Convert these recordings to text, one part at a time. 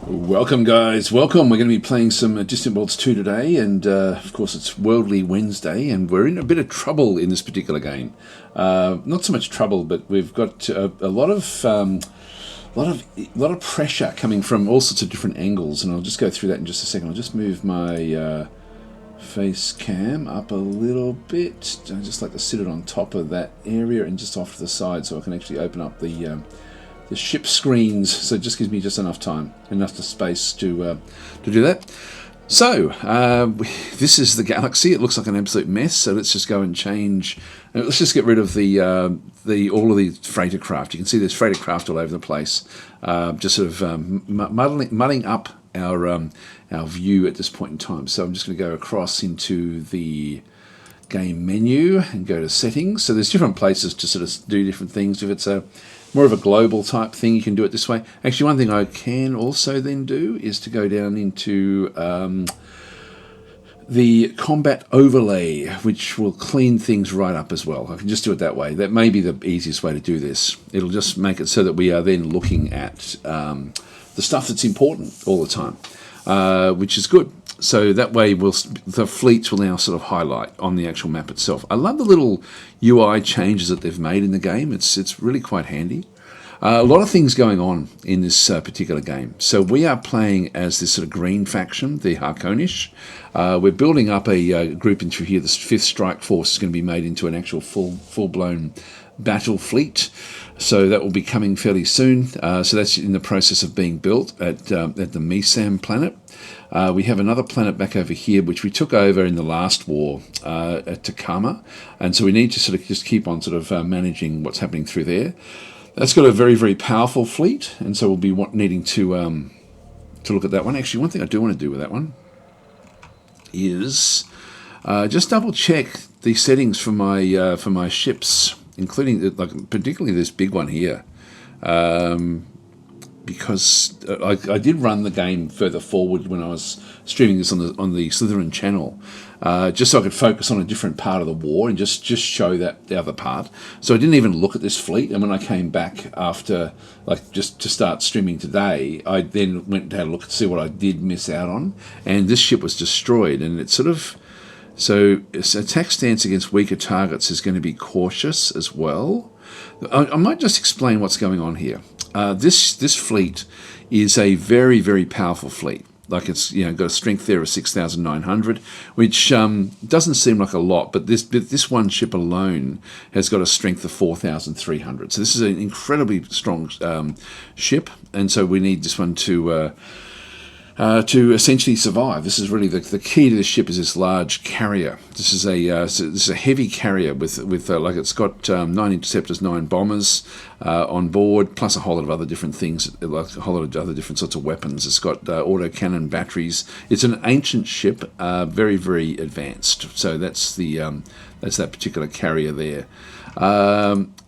Welcome, guys. Welcome. We're going to be playing some Distant Worlds 2 today, and of course, it's Worldly Wednesday, and we're in a bit of trouble in this particular game. Not so much trouble, but we've got a lot of pressure coming from all sorts of different angles, and I'll just go through that in just a second. I'll just move my face cam up a little bit. I just like to sit it on top of that area and just off to the side, so I can actually open up the ship screens, so it just gives me just enough time, enough space to do that. So this is the galaxy. It looks like an absolute mess. So let's just go and change. Let's just get rid of all of the freighter craft. You can see there's freighter craft all over the place, just sort of mudding up our view at this point in time. So I'm just going to go across into the game menu and go to settings. So there's different places to sort of do different things. If it's more of a global type thing, you can do it this way. Actually, one thing I can also then do is to go down into the combat overlay, which will clean things right up as well. I can just do it that way. That may be the easiest way to do this. It'll just make it so that we are then looking at the stuff that's important all the time, which is good. So that way the fleets will now sort of highlight on the actual map itself. I love the little UI changes that they've made in the game. It's really quite handy. A lot of things going on in this particular game. So we are playing as this sort of green faction, the Harkonish. We're building up a group into here. The 5th Strike Force is going to be made into an actual full-blown battle fleet. So that will be coming fairly soon. So that's in the process of being built at the Misam planet. We have another planet back over here, which we took over in the last war at Takama. And so we need to sort of just keep on sort of managing what's happening through there. That's got a very, very powerful fleet. And so we'll be needing to look at that one. Actually, one thing I do want to do with that one is just double check the settings for my ships, including particularly this big one here. Because I did run the game further forward when I was streaming this on the Slytherin channel, just so I could focus on a different part of the war and just show that the other part. So I didn't even look at this fleet, and when I came back after, just to start streaming today, I then went and had a look to see what I did miss out on, and this ship was destroyed, and it's sort of... So attack stance against weaker targets is going to be cautious as well. I might just explain what's going on here. This fleet is a very, very powerful fleet. It's got a strength there of 6,900, which doesn't seem like a lot, but this one ship alone has got a strength of 4,300. So this is an incredibly strong ship, and so we need this one to essentially survive. This is really the key to this ship, is this large carrier. This is a heavy carrier with it's got 9 interceptors, 9 bombers on board, plus a whole lot of other different things, like a whole lot of other different sorts of weapons. It's got autocannon batteries. It's an ancient ship, very, very advanced. So that's that particular carrier there.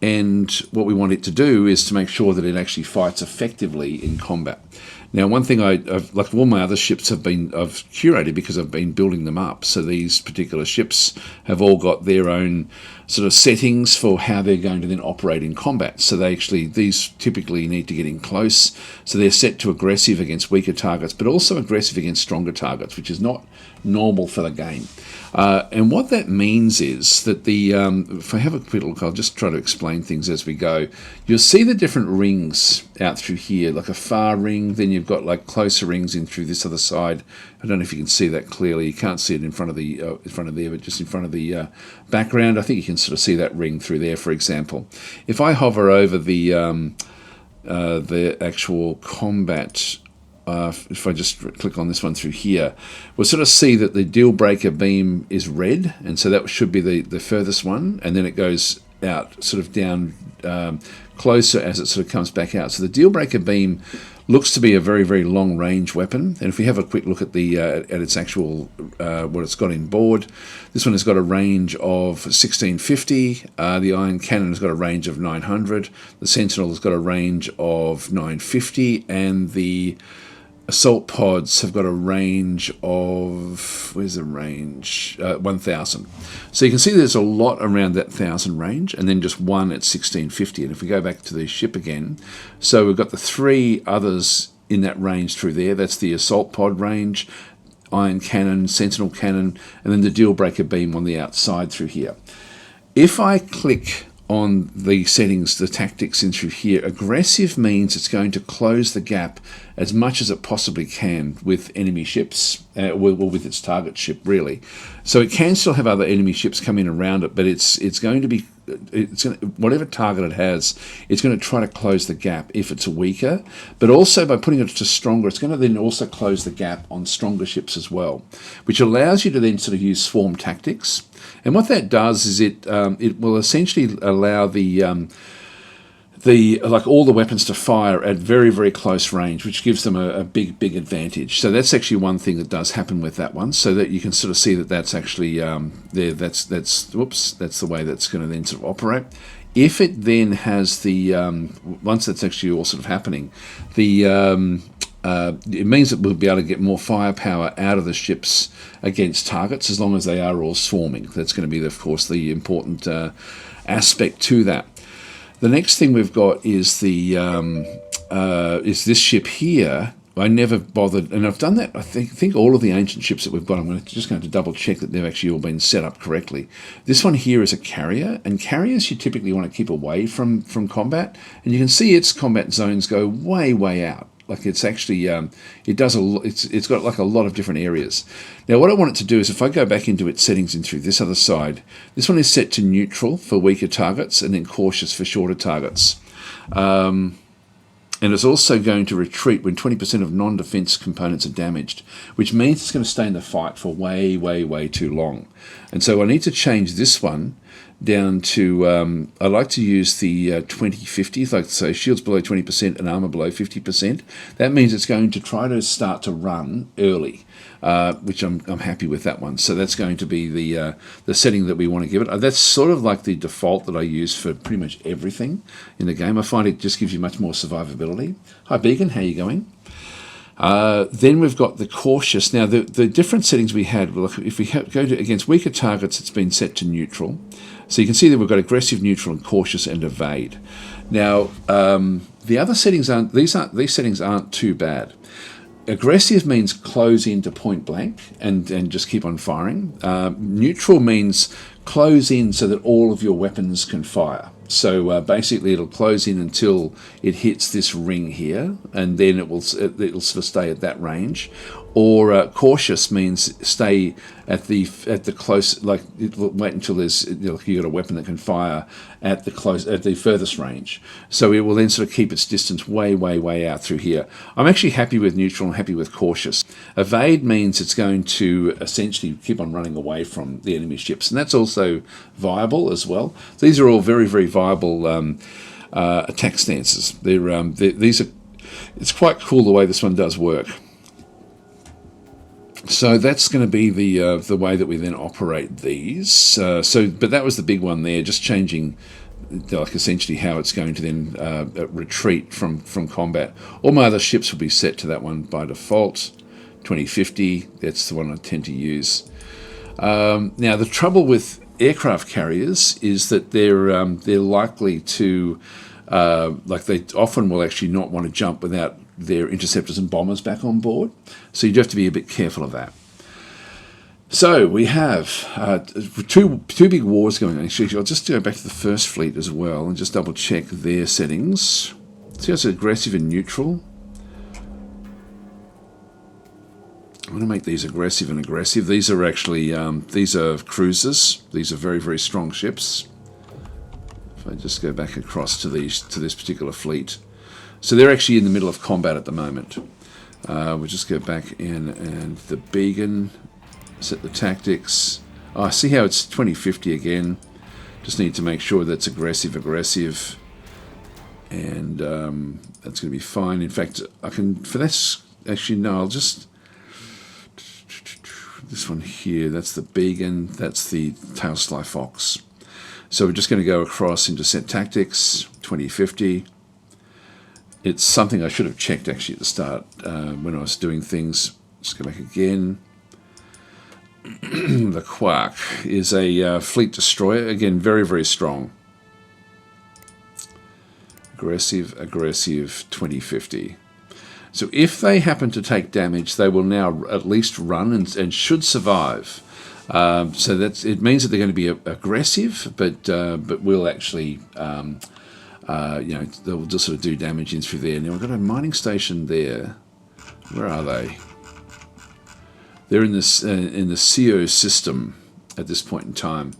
And what we want it to do is to make sure that it actually fights effectively in combat. Now, one thing like all my other ships I've curated because I've been building them up. So these particular ships have all got their own sort of settings for how they're going to then operate in combat. So these typically need to get in close. So they're set to aggressive against weaker targets, but also aggressive against stronger targets, which is not normal for the game. And what that means is that if I have a quick look, I'll just try to explain things as we go. You'll see the different rings out through here, like a far ring, then you've got closer rings in through this other side. I don't know if you can see that clearly. You can't see it in front of there, but just in front of the background. I think you can sort of see that ring through there, for example. If I hover over the actual combat, if I just click on this one through here, we'll sort of see that the deal breaker beam is red, and so that should be the furthest one, and then it goes out sort of down closer as it sort of comes back out. So the deal breaker beam looks to be a very, very long range weapon, and if we have a quick look at at its actual what it's got in board, this one has got a range of 1650. The iron cannon has got a range of 900. The sentinel has got a range of 950, and the assault pods have got a range of, 1,000. So you can see there's a lot around that 1,000 range, and then just one at 1650. And if we go back to the ship again, so we've got the 3 others in that range through there. That's the assault pod range, iron cannon, sentinel cannon, and then the deal breaker beam on the outside through here. If I click on the settings, the tactics in through here, aggressive means it's going to close the gap as much as it possibly can with enemy ships, with its target ship, really. So it can still have other enemy ships come in around it, but it's going to be, whatever target it has, it's going to try to close the gap if it's weaker, but also by putting it to stronger, it's going to then also close the gap on stronger ships as well, which allows you to then sort of use swarm tactics. And what that does is it will essentially allow like all the weapons to fire at very, very close range, which gives them a big advantage. So that's actually one thing that does happen with that one, so that you can sort of see that that's actually there. That's the way that's going to then sort of operate. If it then has the once that's actually all sort of happening, it means that we'll be able to get more firepower out of the ships against targets as long as they are all swarming. That's going to be, of course, the important aspect to that. The next thing we've got is is this ship here. I never bothered, and I've done that. I think all of the ancient ships that we've got, I'm just going to double check that they've actually all been set up correctly. This one here is a carrier, and carriers you typically want to keep away from combat, and you can see its combat zones go way out. Like it's actually, it's got like a lot of different areas. Now what I want it to do is if I go back into its settings and through this other side, this one is set to neutral for weaker targets and then cautious for shorter targets. And it's also going to retreat when 20% of non-defense components are damaged, which means it's going to stay in the fight for way too long. And so I need to change this one down to, I like to use the 20-50, like so shields below 20% and armor below 50%. That means it's going to try to start to run early, which I'm happy with that one. So that's going to be the setting that we want to give it. That's sort of like the default that I use for pretty much everything in the game. I find it just gives you much more survivability. Hi Beacon, how you going? Then we've got the cautious. Now the different settings we had, if we go to against weaker targets, it's been set to neutral. So you can see that we've got aggressive, neutral, and cautious, and evade. Now the other settings these settings aren't too bad. Aggressive means close in to point blank and just keep on firing. Neutral means close in so that all of your weapons can fire. So basically it'll close in until it hits this ring here, and then it'll sort of stay at that range. Or cautious means stay at the close, like it'll wait until there's you got a weapon that can fire at the furthest range. So it will then sort of keep its distance way out through here. I'm actually happy with neutral and happy with cautious. Evade means it's going to essentially keep on running away from the enemy ships, and that's also viable as well. These are all very viable attack stances. These are. It's quite cool the way this one does work. So that's going to be the way that we then operate these. But that was the big one there, just changing, like essentially how it's going to then retreat from combat. All my other ships will be set to that one by default. 2050, that's the one I tend to use. Now the trouble with aircraft carriers is that they're likely to, like they often will actually not want to jump without their interceptors and bombers back on board. So you do have to be a bit careful of that. So we have two big wars going on. Actually, I'll just go back to the first fleet as well and just double check their settings. See how it's aggressive and neutral. I'm going to make these aggressive and aggressive. These are actually these are cruisers. These are very strong ships. If I just go back across to this particular fleet. So they're actually in the middle of combat at the moment. We'll just go back in and the Beacon, set the tactics. Oh, I see how it's 2050 again. Just need to make sure that's aggressive. And that's going to be fine. In fact, I can, for this, actually, no, I'll just, this one here, that's the Beacon, that's the Tailsly Fox. So we're just going to go across into set tactics, 2050. It's something I should have checked actually at the start when I was doing things. Just go back again. The Quark is a fleet destroyer. Again, very strong. Aggressive, 2050. So if they happen to take damage, they will now at least run and should survive. So it means that they're going to be aggressive, but will actually, they'll just sort of do damage in through there. Now we've got a mining station there. Where are they? They're in the CO system at this point in time.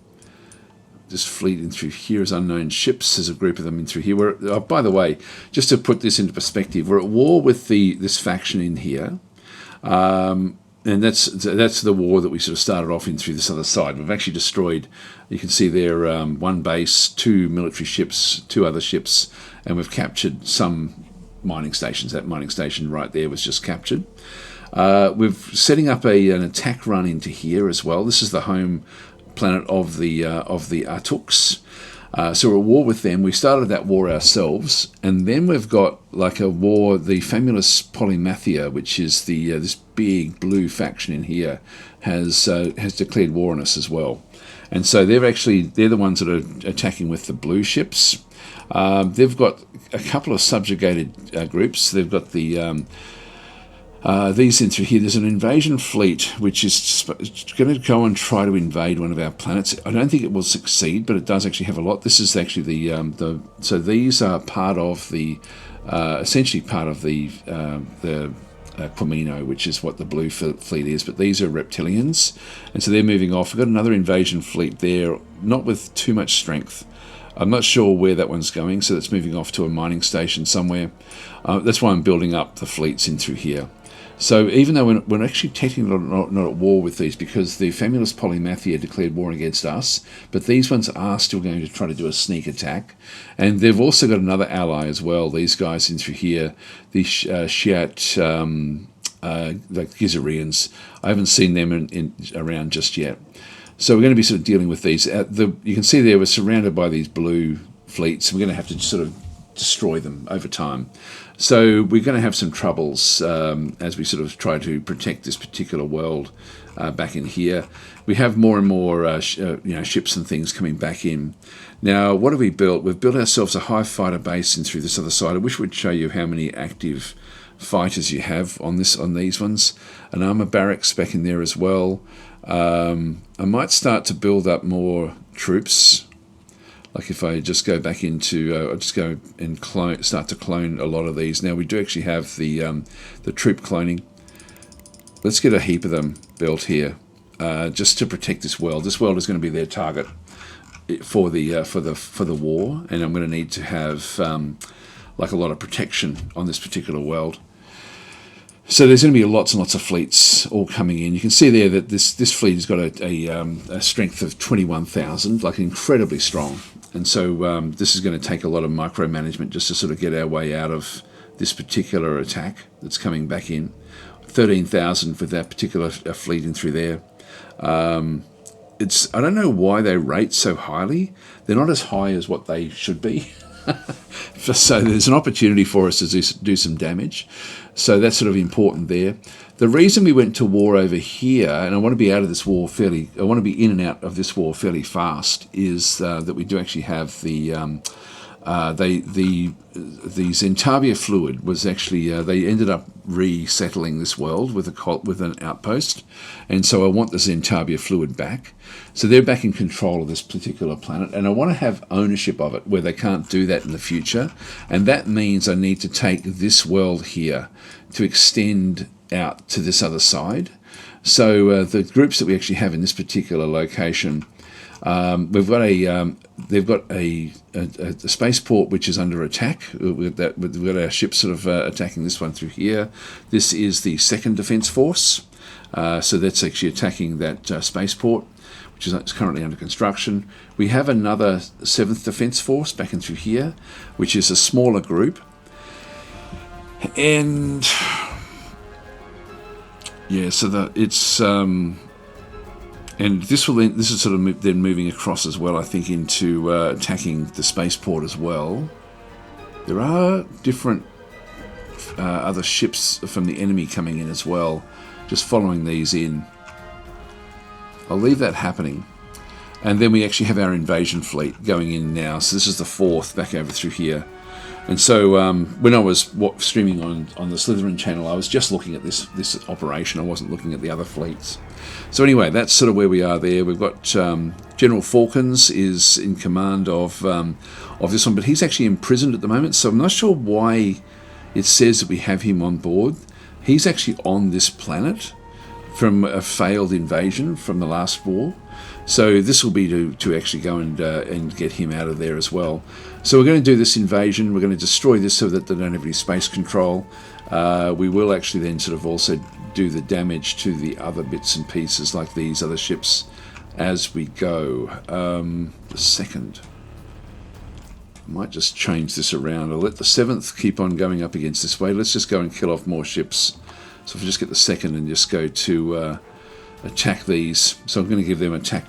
Just fleet in through here as unknown ships. There's a group of them in through here. By the way, just to put this into perspective, we're at war with this faction in here. And that's the war that we sort of started off in through this other side. We've actually destroyed, you can see there, one base, 2 military ships, 2 other ships, and we've captured some mining stations. That mining station right there was just captured. We're setting up an attack run into here as well. This is the home planet of the Artuks. So we're at war with them. We started that war ourselves, and then we've got like a war. The famous Polymathia, which is this big blue faction in here, has declared war on us as well. And so they're the ones that are attacking with the blue ships. They've got a couple of subjugated groups. They've got these in through here. There's an invasion fleet which is going to go and try to invade one of our planets. I don't think it will succeed, but it does actually have a lot. This is actually so these are part of essentially part of the Quameno, which is what the blue fleet is, but these are reptilians, and so they're moving off. We've got another invasion fleet there, not with too much strength. I'm not sure where that one's going, so that's moving off to a mining station somewhere. That's why I'm building up the fleets in through here. So even though we're actually technically not at war with these, because the famous Polymathia declared war against us, but these ones are still going to try to do a sneak attack. And they've also got another ally as well, these guys in through here, the Shiat, the Gizareans. I haven't seen them around just yet. So we're going to be sort of dealing with these. You can see there we're surrounded by these blue fleets. We're going to have to sort of destroy them over time. So we're going to have some troubles as we sort of try to protect this particular world back in here. We have more and more ships and things coming back in. Now, what have we built? We've built ourselves a high fighter base in through this other side. I wish we'd show you how many active fighters you have on these ones. An armor barracks back in there as well. I might start to build up more troops. Like if I just go back into, I'll just go and start to clone a lot of these. Now we do actually have the troop cloning. Let's get a heap of them built here, just to protect this world. This world is going to be their target for the war, and I'm going to need to have like a lot of protection on this particular world. So there's going to be lots and lots of fleets all coming in. You can see there that this fleet has got a strength of 21,000, like incredibly strong. And so this is going to take a lot of micromanagement just to sort of get our way out of this particular attack that's coming back in. 13,000 with that particular fleet in through there. I don't know why they rate so highly. They're not as high as what they should be. So there's an opportunity for us to do some damage. So that's sort of important there. The reason we went to war over here, and I want to be out of this war I want to be in and out of this war fairly fast, is that we do actually have the Zentavia fluid was actually, they ended up resettling this world with an outpost, and so I want the Zentavia fluid back. So they're back in control of this particular planet, and I want to have ownership of it where they can't do that in the future, and that means I need to take this world here to extend out to this other side. So the groups that we actually have in this particular location, they've got a spaceport which is under attack. We've got our ships sort of attacking this one through here. This is the 2nd Defence Force. So that's actually attacking that spaceport, which is currently under construction. We have another 7th Defence Force back in through here, which is a smaller group. And yeah, so it's and this is sort of then moving across as well, I think, into attacking the spaceport as well. There are different other ships from the enemy coming in as well, just following these in. I'll leave that happening. And then we actually have our invasion fleet going in now. So this is the 4th back over through here. And so when I was streaming on the Slytherin channel, I was just looking at this operation. I wasn't looking at the other fleets. So anyway, that's sort of where we are there. We've got General Falcons is in command of this one, but he's actually imprisoned at the moment. So I'm not sure why it says that we have him on board. He's actually on this planet from a failed invasion from the last war. So this will be to actually go and get him out of there as well. So we're going to do this invasion. We're going to destroy this so that they don't have any space control. We will actually then sort of also do the damage to the other bits and pieces like these other ships as we go. The second. I might just change this around. I'll let the 7th keep on going up against this way. Let's just go and kill off more ships. So if we just get the 2nd and just go to attack these. So I'm going to give them attack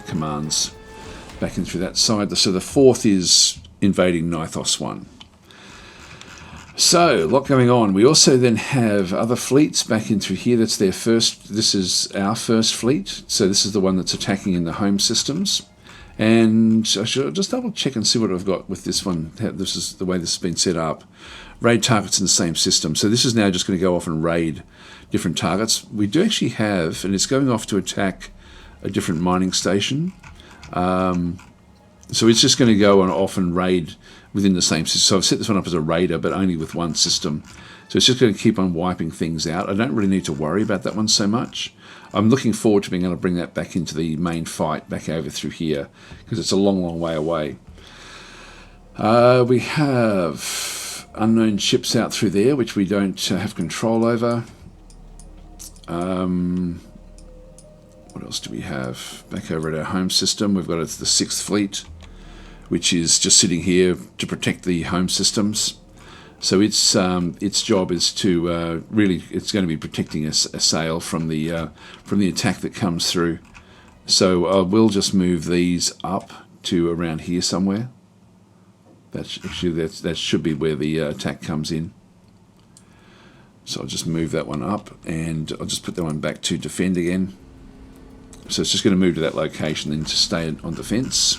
commands back in through that side. So the 4th is invading Nithos 1. So, a lot going on. We also then have other fleets back in through here. That's their first. This is our first fleet. So this is the one that's attacking in the home systems. And I should just double check and see what I've got with this one. This is the way this has been set up. Raid targets in the same system. So this is now just going to go off and raid different targets. We do actually have, and it's going off to attack a different mining station. So it's just going to go on off and raid within the same system. So I've set this one up as a raider, but only with one system. So it's just going to keep on wiping things out. I don't really need to worry about that one so much. I'm looking forward to being able to bring that back into the main fight, back over through here, because it's a long, long way away. We have unknown ships out through there, which we don't have control over. What else do we have? Back over at our home system, we've got the 6th Fleet, which is just sitting here to protect the home systems. So its job is to really, it's going to be protecting a sail from the attack that comes through. So I will just move these up to around here somewhere. That should be where the attack comes in. So I'll just move that one up, and I'll just put that one back to defend again. So it's just going to move to that location and to stay on defense.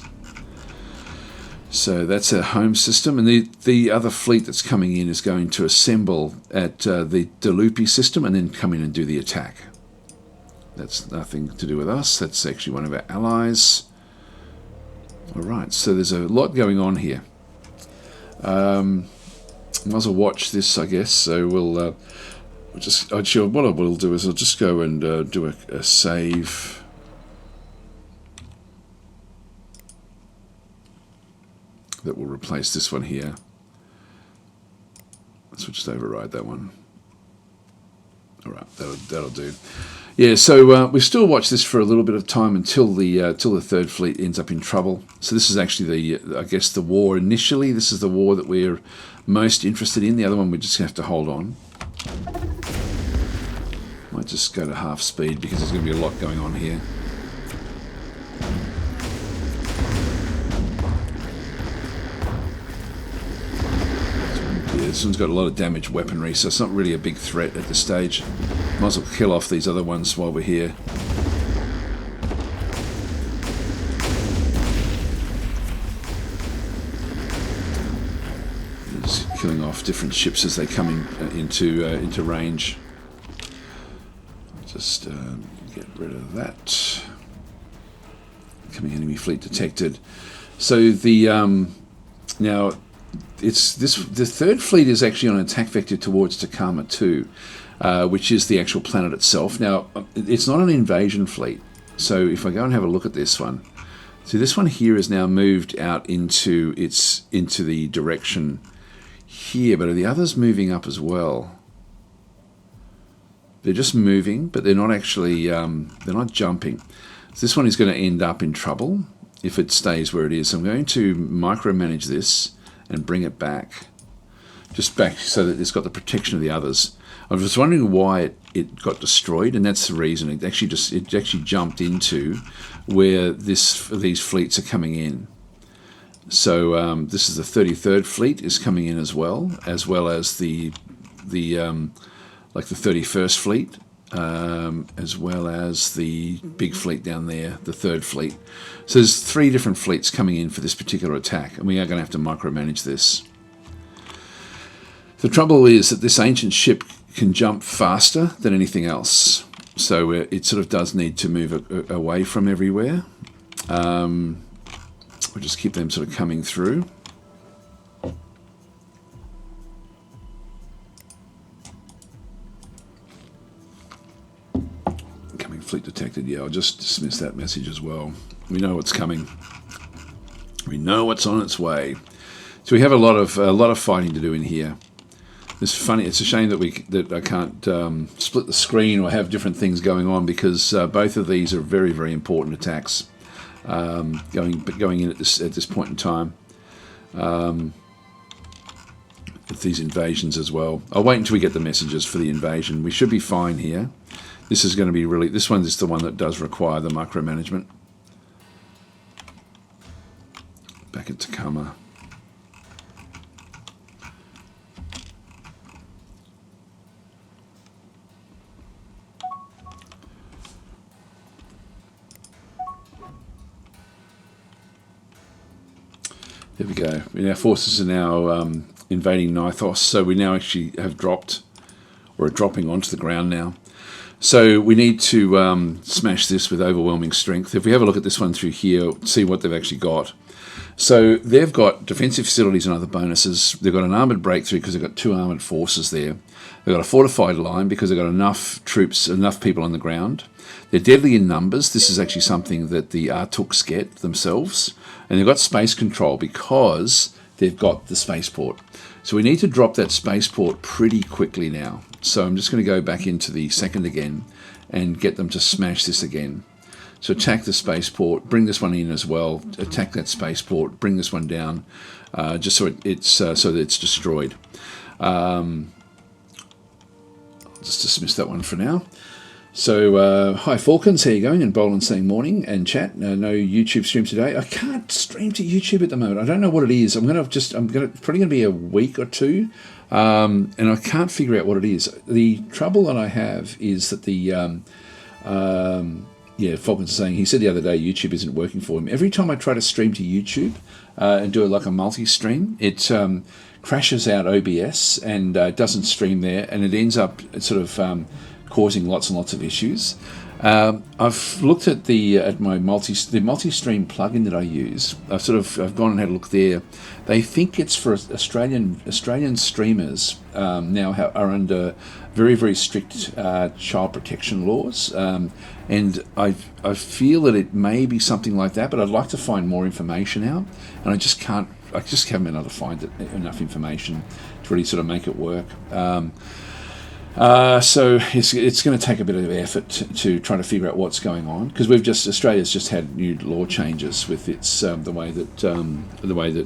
So that's our home system, and the other fleet that's coming in is going to assemble at the Delupi system and then come in and do the attack. That's nothing to do with us. That's actually one of our allies. All right, so there's a lot going on here. Might as well watch this, I guess. So we'll just. What I will do is I'll just go and do a save. That will replace this one here. So we'll just override that one. All right, that'll do. Yeah, so we still watch this for a little bit of time until the 3rd Fleet ends up in trouble. So this is actually I guess the war initially. This is the war that we're most interested in. The other one we just have to hold on. Might just go to half speed because there's going to be a lot going on here. This one's got a lot of damaged weaponry, so it's not really a big threat at this stage. Might as well kill off these other ones while we're here. Just killing off different ships as they come into range. Just get rid of that. Incoming enemy fleet detected. So the now. The 3rd Fleet is actually on an attack vector towards Takama 2, which is the actual planet itself. Now, it's not an invasion fleet. So if I go and have a look at this one, so this one here is now moved out into the direction here, but are the others moving up as well? They're just moving, but they're not actually they're not jumping. So this one is going to end up in trouble if it stays where it is. So I'm going to micromanage this and bring it back, just back so that it's got the protection of the others. I was wondering why it got destroyed, and that's the reason. It actually jumped into where these fleets are coming in. So this is the 33rd Fleet is coming in as well as the 31st Fleet. as well as the big fleet down there, the third fleet. So there's 3 different fleets coming in for this particular attack, and we are going to have to micromanage this. The trouble is that this ancient ship can jump faster than anything else, so it sort of does need to move away from everywhere. We'll just keep them sort of coming through. Coming fleet detected. Yeah, I'll just dismiss that message as well. We know what's coming. We know what's on its way. So we have a lot of fighting to do in here. It's funny. It's a shame that I can't split the screen or have different things going on, because both of these are very, very important attacks going in at this point in time. With these invasions as well. I'll wait until we get the messages for the invasion. We should be fine here. This is going to be really. This one is the one that does require the micromanagement. Back at Tacoma. There we go. Our forces are now invading Nithos, so we now actually have dropped, or are dropping onto the ground now. So we need to smash this with overwhelming strength. If we have a look at this one through here, see what they've actually got. So they've got defensive facilities and other bonuses. They've got an armoured breakthrough because they've got 2 armoured forces there. They've got a fortified line because they've got enough troops, enough people on the ground. They're deadly in numbers. This is actually something that the Artuks get themselves. And they've got space control because they've got the spaceport. So we need to drop that spaceport pretty quickly now. So I'm just going to go back into the second again and get them to smash this again. So attack the spaceport, bring this one in as well, attack that spaceport, bring this one down, just so that it's destroyed. Just dismiss that one for now. So, hi Falcons, how you going? And Boland saying morning, and chat. No YouTube stream today. I can't stream to YouTube at the moment. I don't know what it is. Probably gonna be a week or two, and I can't figure out what it is. The trouble that I have is that Falcons is saying, he said the other day YouTube isn't working for him. Every time I try to stream to YouTube and do it like a multi-stream, it crashes out OBS and doesn't stream there, and it ends up sort of causing lots and lots of issues. I've looked at my multi-stream plugin that I use. I've gone and had a look there. They think it's for Australian streamers now are under very, very strict child protection laws, and I feel that it may be something like that. But I'd like to find more information out, and I just haven't been able to find enough information to really sort of make it work. So it's going to take a bit of effort to try to figure out what's going on, because Australia's just had new law changes with its the way that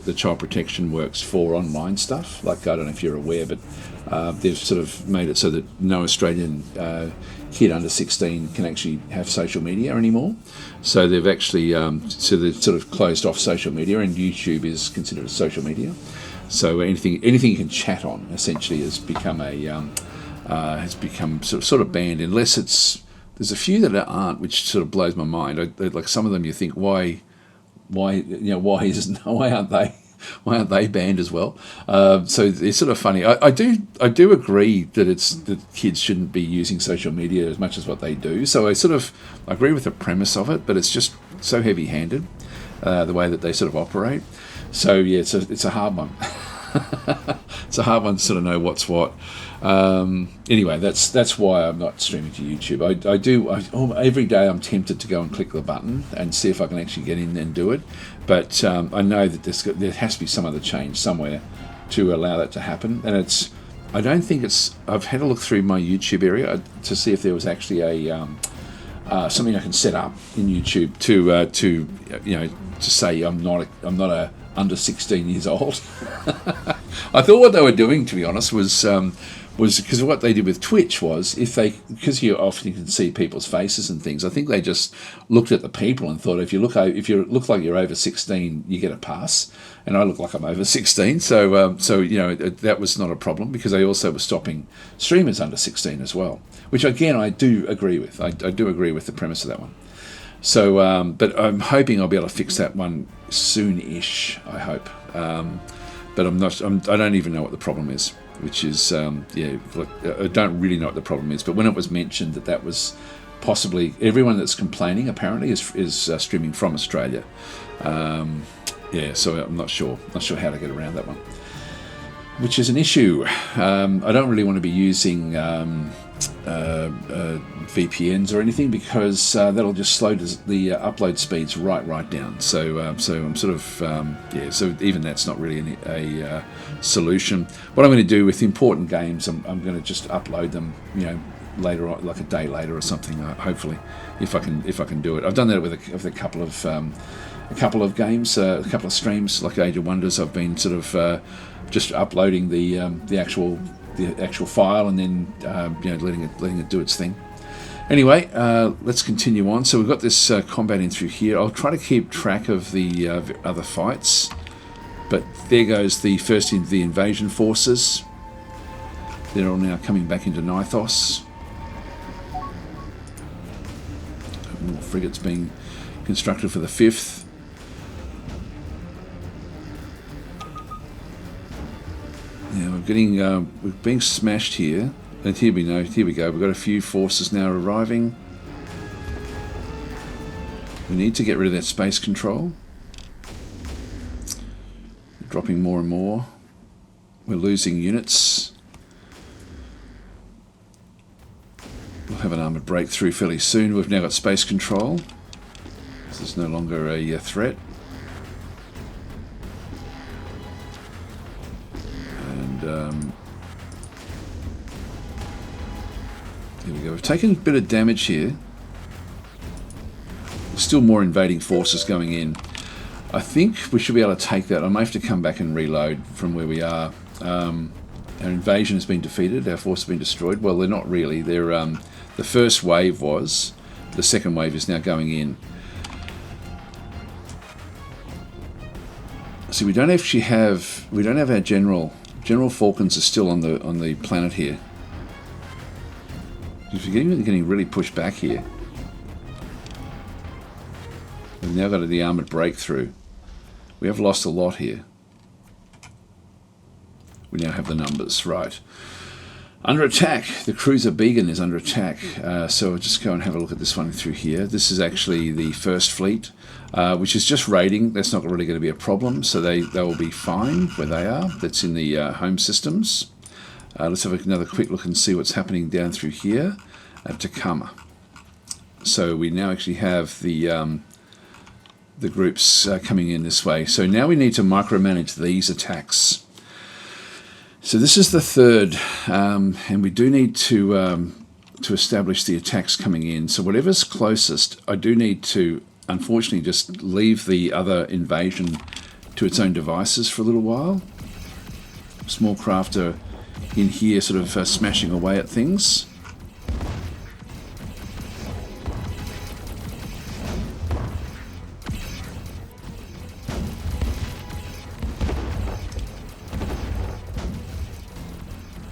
the child protection works for online stuff. Like, I don't know if you're aware, but they've sort of made it so that no Australian kid under 16 can actually have social media anymore. So they've actually they've sort of closed off social media, and YouTube is considered as social media. So anything you can chat on essentially has become sort of banned, unless there's a few that aren't, which sort of blows my mind. Like some of them, you think why aren't they banned as well? So it's sort of funny. I do agree that kids shouldn't be using social media as much as what they do. So I agree with the premise of it, but it's just so heavy-handed the way that they sort of operate. So yeah, it's a hard one. It's a hard one to sort of know what's what. Anyway, that's why I'm not streaming to YouTube. Every day I'm tempted to go and click the button and see if I can actually get in and do it, but I know that there has to be some other change somewhere to allow that to happen. And I've had a look through my YouTube area to see if there was actually a something I can set up in YouTube to say I'm not a under 16 years old. I thought what they were doing, to be honest, was because what they did with Twitch was because you often can see people's faces and things. I think they just looked at the people and thought if you look like you're over 16, you get a pass. And I look like I'm over 16, so that was not a problem because they also were stopping streamers under 16 as well, which again I do agree with. I do agree with the premise of that one. So, but I'm hoping I'll be able to fix that one soon-ish. I hope, but I'm not. I don't even know what the problem is. Which is, I don't really know what the problem is. But when it was mentioned that was possibly everyone that's complaining apparently is streaming from Australia. So I'm not sure how to get around that one, which is an issue. I don't really want to be using VPNs or anything because that'll just slow the upload speeds right down. So I'm sort of so even that's not really a solution. What I'm going to do with important games, I'm going to just upload them, later on, like a day later or something. Hopefully, if I can do it. I've done that with a couple of games, a couple of streams, like Age of Wonders. I've been sort of just uploading the actual file and then letting it do its thing. Anyway, let's continue on. So we've got this combat in through here. I'll try to keep track of the other fights, but there goes the first the invasion forces. They're all now coming back into Nithos. More frigates being constructed for the 5th. Yeah, we're being smashed here, and here we go. We've got a few forces now arriving. We need to get rid of that space control. We're dropping more and more. We're losing units. We'll have an armoured breakthrough fairly soon. We've now got space control. This is no longer a threat. Here we go. We've taken a bit of damage here. There's still more invading forces going in. I think we should be able to take that. I may have to come back and reload from where we are. Our invasion has been defeated. Our force has been destroyed. Well, they're not really. They're the first wave was. The second wave is now going in. See, we don't have our general. General Falcons are still on the planet here. If you're getting really pushed back here. We've now got the armoured breakthrough. We have lost a lot here. We now have the numbers, right. Under attack. The cruiser Beacon is under attack. So I'll just go and have a look at this one through here. This is actually the first fleet, which is just raiding. That's not really going to be a problem. So they will be fine where they are. That's in the home systems. Let's have another quick look and see what's happening down through here at Tacoma. So we now actually have the groups coming in this way. So now we need to micromanage these attacks. So this is the third, and we do need to establish the attacks coming in. So whatever's closest, I do need to, unfortunately, just leave the other invasion to its own devices for a little while. Small craft are in here sort of smashing away at things.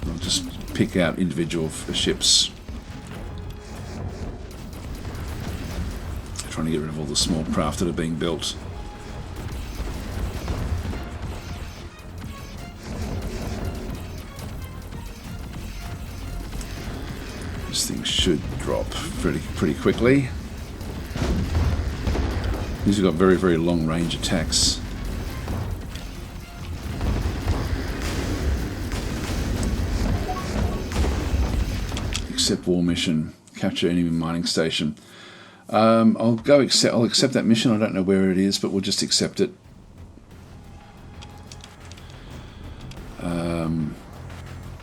I'll just pick out individual ships. Trying to get rid of all the small craft that are being built. This thing should drop pretty quickly. These have got very, very long range attacks. Accept war mission. Capture enemy mining station. I'll accept that mission. I don't know where it is, but we'll just accept it.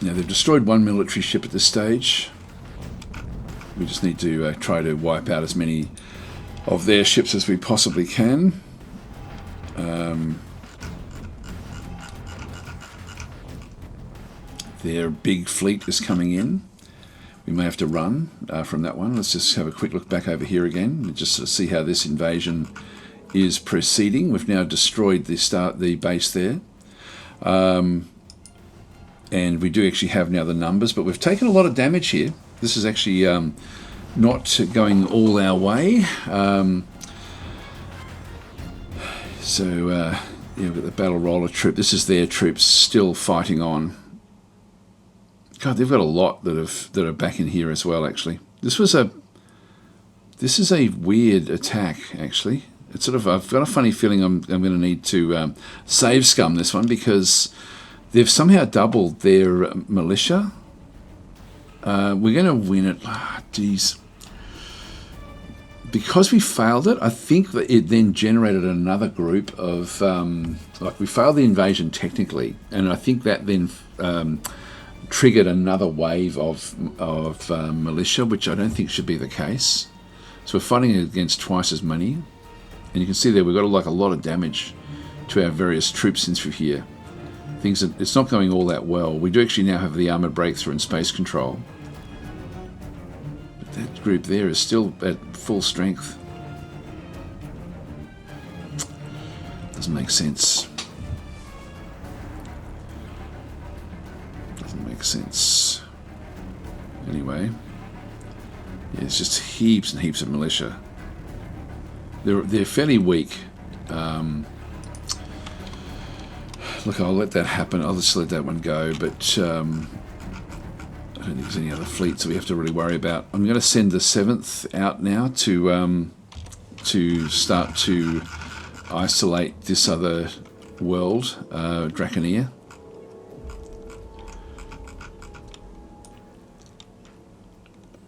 Now they've destroyed one military ship at this stage. We just need to try to wipe out as many of their ships as we possibly can. Their big fleet is coming in. We may have to run from that one. Let's just have a quick look back over here again, just to see how this invasion is proceeding. We've now destroyed the base there. And we do actually have now the numbers, but we've taken a lot of damage here. This is actually not going all our way. Yeah, we've got the battle roller troop. This is their troops still fighting on. God, they've got a lot that are back in here as well. Actually, this is a weird attack. Actually, it's sort of, I've got a funny feeling I'm going to need to save scum this one, because they've somehow doubled their militia. We're going to win it. Geez. Because we failed it, I think that it then generated another group of... we failed the invasion technically, and I think that then triggered another wave of militia, which I don't think should be the case. So we're fighting against twice as many. And you can see there we've got a lot of damage to our various troops in through here. It's not going all that well. We do actually now have the armoured breakthrough and space control. But that group there is still at full strength. Doesn't make sense. Doesn't make sense. Anyway, yeah, it's just heaps and heaps of militia. They're fairly weak. Look, I'll let that happen. I'll just let that one go, but I don't think there's any other fleets that we have to really worry about. I'm going to send the 7th out now to start to isolate this other world, Draconia.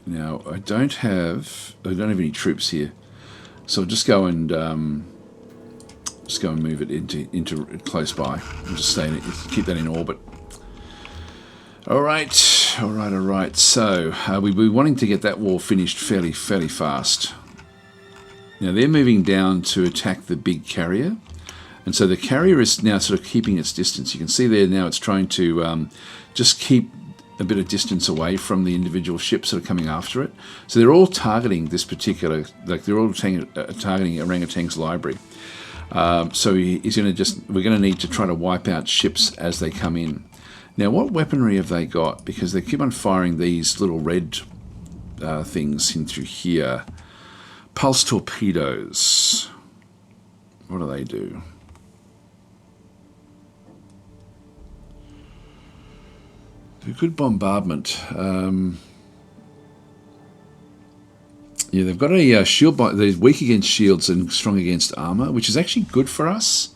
Now, I don't have any troops here, so I'll just go and move it into close by. I'll just keep that in orbit. All right. So we're wanting to get that war finished fairly fast. Now they're moving down to attack the big carrier, and so the carrier is now sort of keeping its distance. You can see there now it's trying to just keep a bit of distance away from the individual ships that are coming after it. So they're all targeting this particular, they're all targeting Orangutan's library. So we're going to need to try to wipe out ships as they come in. Now, what weaponry have they got? Because they keep on firing these little red things in through here. Pulse torpedoes. What do they do? A good bombardment. Yeah, they've got a shield. They're weak against shields and strong against armor, which is actually good for us,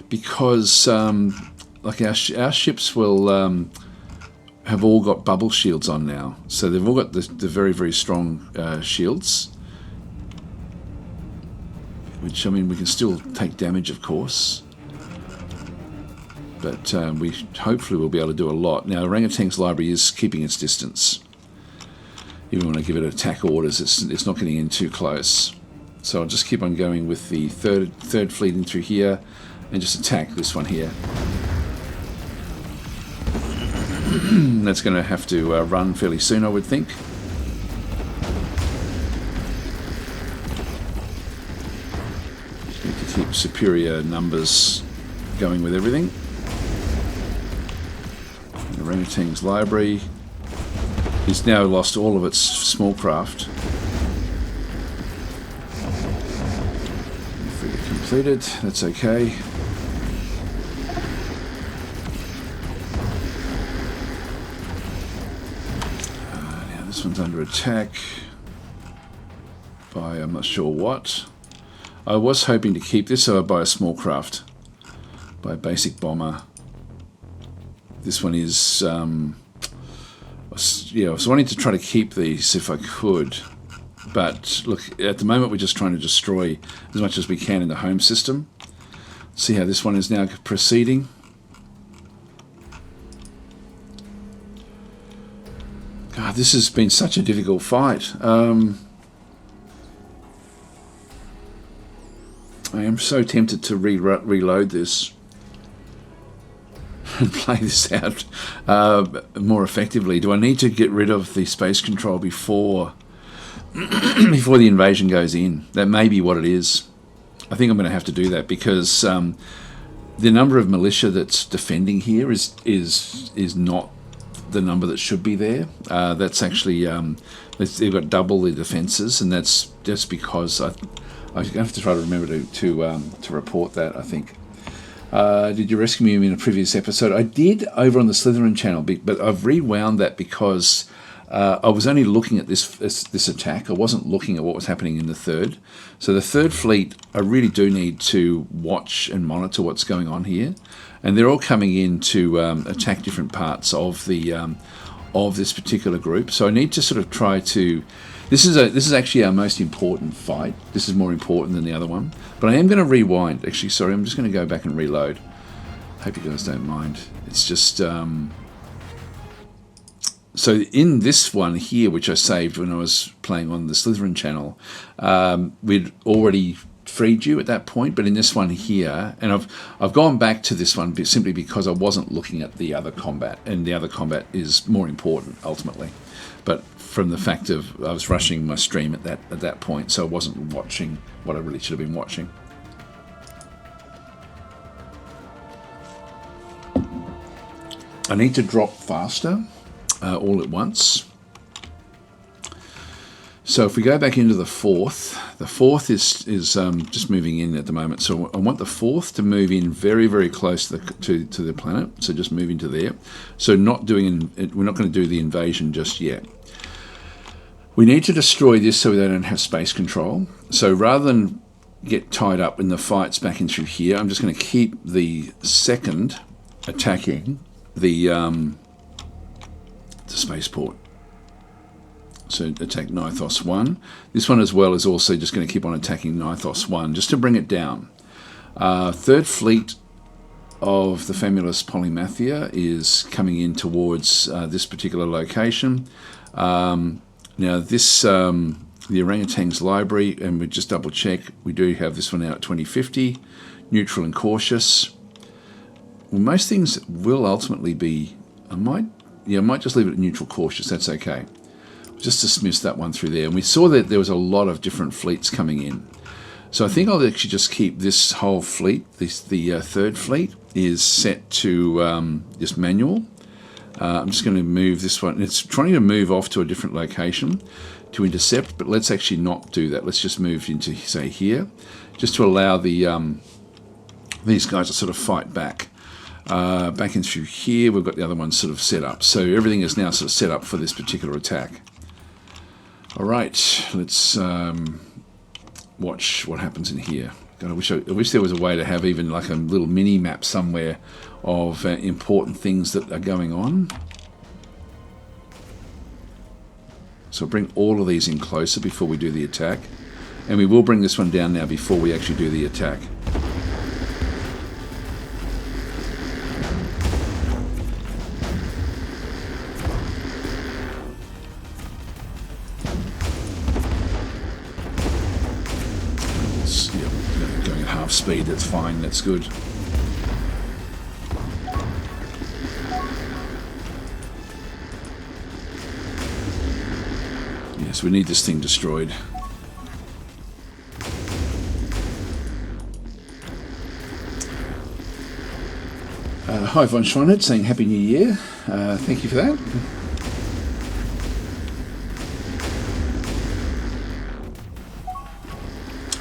because our ships will have all got bubble shields on now. So they've all got the very, very strong shields, which, I mean, we can still take damage, of course. But we hopefully will be able to do a lot. Now, Orangutan's library is keeping its distance. Even when I give it attack orders, it's not getting in too close. So I'll just keep on going with the third fleet in through here and just attack this one here. That's going to have to run fairly soon, I would think. Just need to keep superior numbers going with everything. Orangutan's library is now lost all of its small craft. If we get completed, that's okay. Now this one's under attack by I'm not sure what. I was hoping to keep this by a small craft, by a basic bomber. This one is, I was wanting to try to keep these if I could. But look, at the moment we're just trying to destroy as much as we can in the home system. See how this one is now proceeding. God, this has been such a difficult fight. I am so tempted to reload this. and play this out more effectively. Do I need to get rid of the space control before before the invasion goes in? That may be what it is. I think I'm going to have to do that because the number of militia that's defending here is not the number that should be there. That's actually they've got double the defences, and that's just because I have to try to remember to report that. I think. Did you rescue me in a previous episode? I did over on the Slytherin channel, but I've rewound that because I was only looking at this attack. I wasn't looking at what was happening in the third. So the third fleet, I really do need to watch and monitor what's going on here, and they're all coming in to attack different parts of the of this particular group. So I need to sort of try to. This is actually our most important fight. This is more important than the other one. But I am going to rewind. Actually, sorry, I'm just going to go back and reload. Hope you guys don't mind. It's just so in this one here, which I saved when I was playing on the Slytherin channel, we'd already freed you at that point. But in this one here, and I've gone back to this one simply because I wasn't looking at the other combat, and the other combat is more important ultimately. But from the fact of I was rushing my stream at that point, so I wasn't watching what I really should have been watching. I need to drop faster all at once. So if we go back into the fourth is just moving in at the moment. So I want the fourth to move in very, very close to the planet. So just move into there. So we're not going to do the invasion just yet. We need to destroy this so they don't have space control. So rather than get tied up in the fights back in through here, I'm just going to keep the second attacking the spaceport. So attack Nithos 1. This one as well is also just going to keep on attacking Nithos 1 just to bring it down. Third fleet of the Famulus Polymathia is coming in towards this particular location. Now this, the Orangutan's Library, and we just double check, we do have this one out at 2050, neutral and cautious. Well, most things will ultimately be, I might just leave it at neutral cautious, that's okay. Just dismiss that one through there. And we saw that there was a lot of different fleets coming in. So I think I'll actually just keep this whole fleet, the third fleet, is set to just manual. I'm just going to move this one. It's trying to move off to a different location to intercept, but let's actually not do that. Let's just move into, say, here, just to allow the these guys to sort of fight back. Back in through here, we've got the other one sort of set up. So everything is now sort of set up for this particular attack. All right, let's watch what happens in here. God, I wish there was a way to have even like a little mini map somewhere of important things that are going on. So bring all of these in closer before we do the attack. And we will bring this one down now before we actually do the attack. Going at half speed, that's fine, that's good. Yes, we need this thing destroyed. Hi Von Schweinert saying Happy New Year. Thank you for that.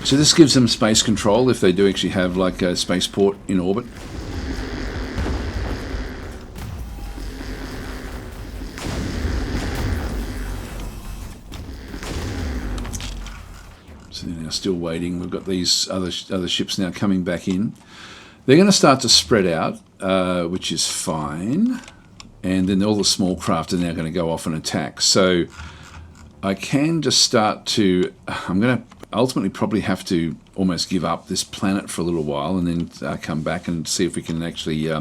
So this gives them space control if they do actually have like a spaceport in orbit. So they're now still waiting. We've got these other ships now coming back in. They're going to start to spread out, which is fine. And then all the small craft are now going to go off and attack. So I can just start to... I'm going to ultimately probably have to almost give up this planet for a little while and then come back and see if we can actually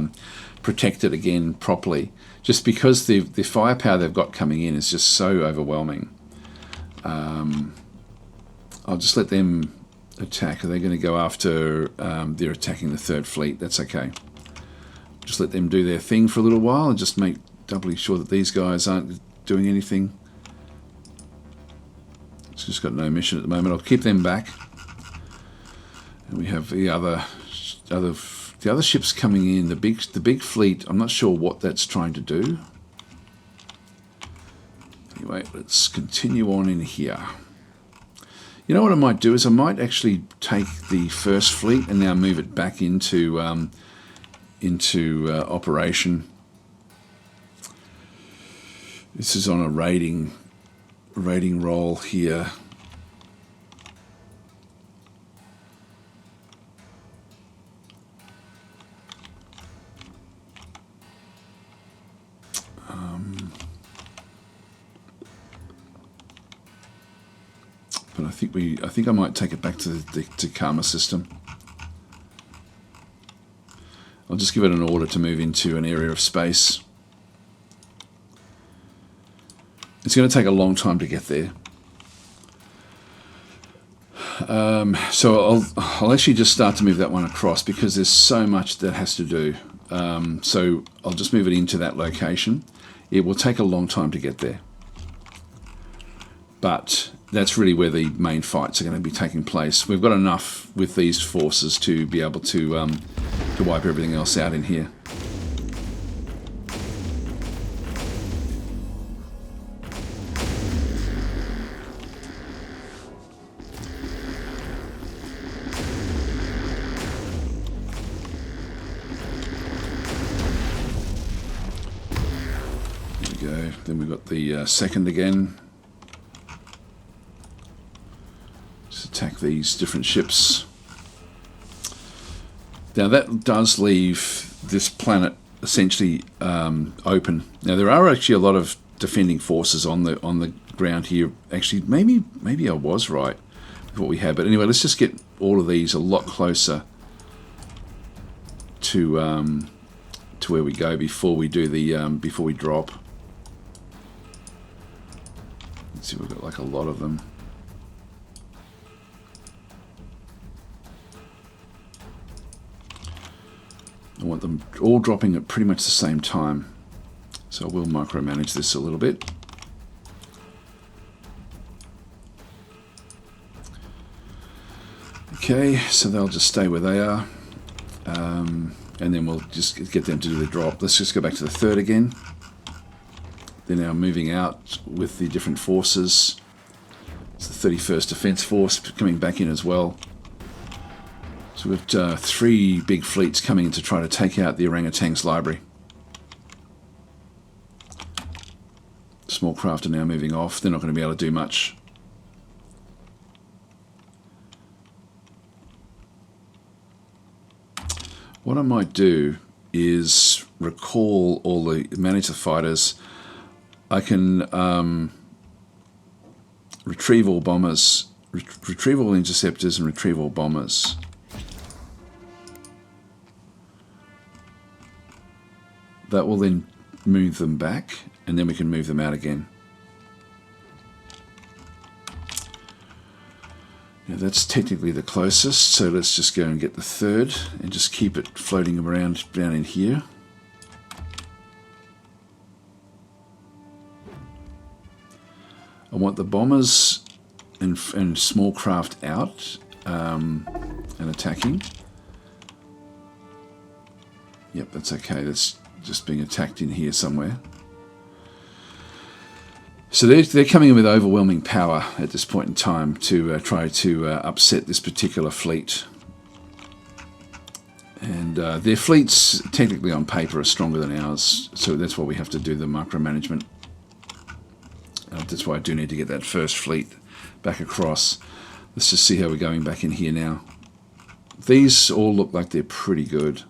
protect it again properly. Just because the firepower they've got coming in is just so overwhelming. I'll just let them attack. Are they going to go after... they're attacking the third fleet. That's okay. just let them do their thing for a little while and just make doubly sure that these guys aren't doing anything. It's just got no mission at the moment. I'll keep them back. And we have the other ships coming in. The big fleet. I'm not sure what that's trying to do. Anyway, let's continue on in here. You know what I might do is I might actually take the first fleet and now move it back into operation. This is on a raiding roll here. But I think I might take it back to the Karma system. I'll just give it an order to move into an area of space. It's going to take a long time to get there. So I'll actually just start to move that one across because there's so much that has to do. So I'll just move it into that location. It will take a long time to get there. But that's really where the main fights are going to be taking place. We've got enough with these forces to be able to wipe everything else out in here. There we go. Then we've got the second again. Attack these different ships. Now that does leave this planet essentially open. Now there are actually a lot of defending forces on the ground here. Actually, maybe I was right with what we had. But anyway, let's just get all of these a lot closer to where we go before we do the before we drop. Let's see, we've got like a lot of them. I want them all dropping at pretty much the same time. So I will micromanage this a little bit. Okay, so they'll just stay where they are. And then we'll just get them to do the drop. Let's just go back to the third again. They're now moving out with the different forces. It's the 31st Defence Force coming back in as well. So we've got 3 big fleets coming in to try to take out the orangutans library. Small craft are now moving off. They're not going to be able to do much. What I might do is manage the fighters. I can retrieve all bombers, retrieve all interceptors and retrieve all bombers. That will then move them back, and then we can move them out again. Now that's technically the closest, so let's just go and get the third and just keep it floating around down in here. I want the bombers and small craft out and attacking. Yep, that's okay. That's just being attacked in here somewhere. So they're coming in with overwhelming power at this point in time to try to upset this particular fleet. And their fleets, technically on paper, are stronger than ours, so that's why we have to do the micromanagement. That's why I do need to get that first fleet back across. Let's just see how we're going back in here now. These all look like they're pretty good.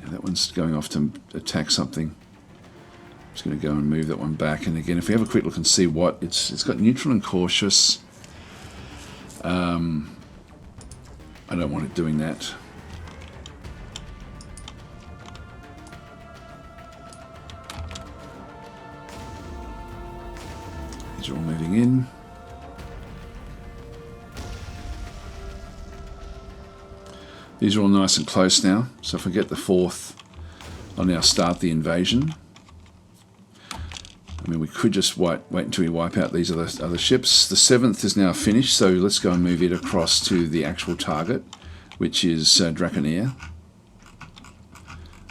Yeah, that one's going off to attack something. I'm just going to go and move that one back. And again, if we have a quick look and see what it's got, neutral and cautious. I don't want it doing that. These are all moving in. These are all nice and close now. So if I get the 4th, I'll now start the invasion. I mean, we could just wait until we wipe out these other ships. The 7th is now finished, so let's go and move it across to the actual target, which is Draconeer.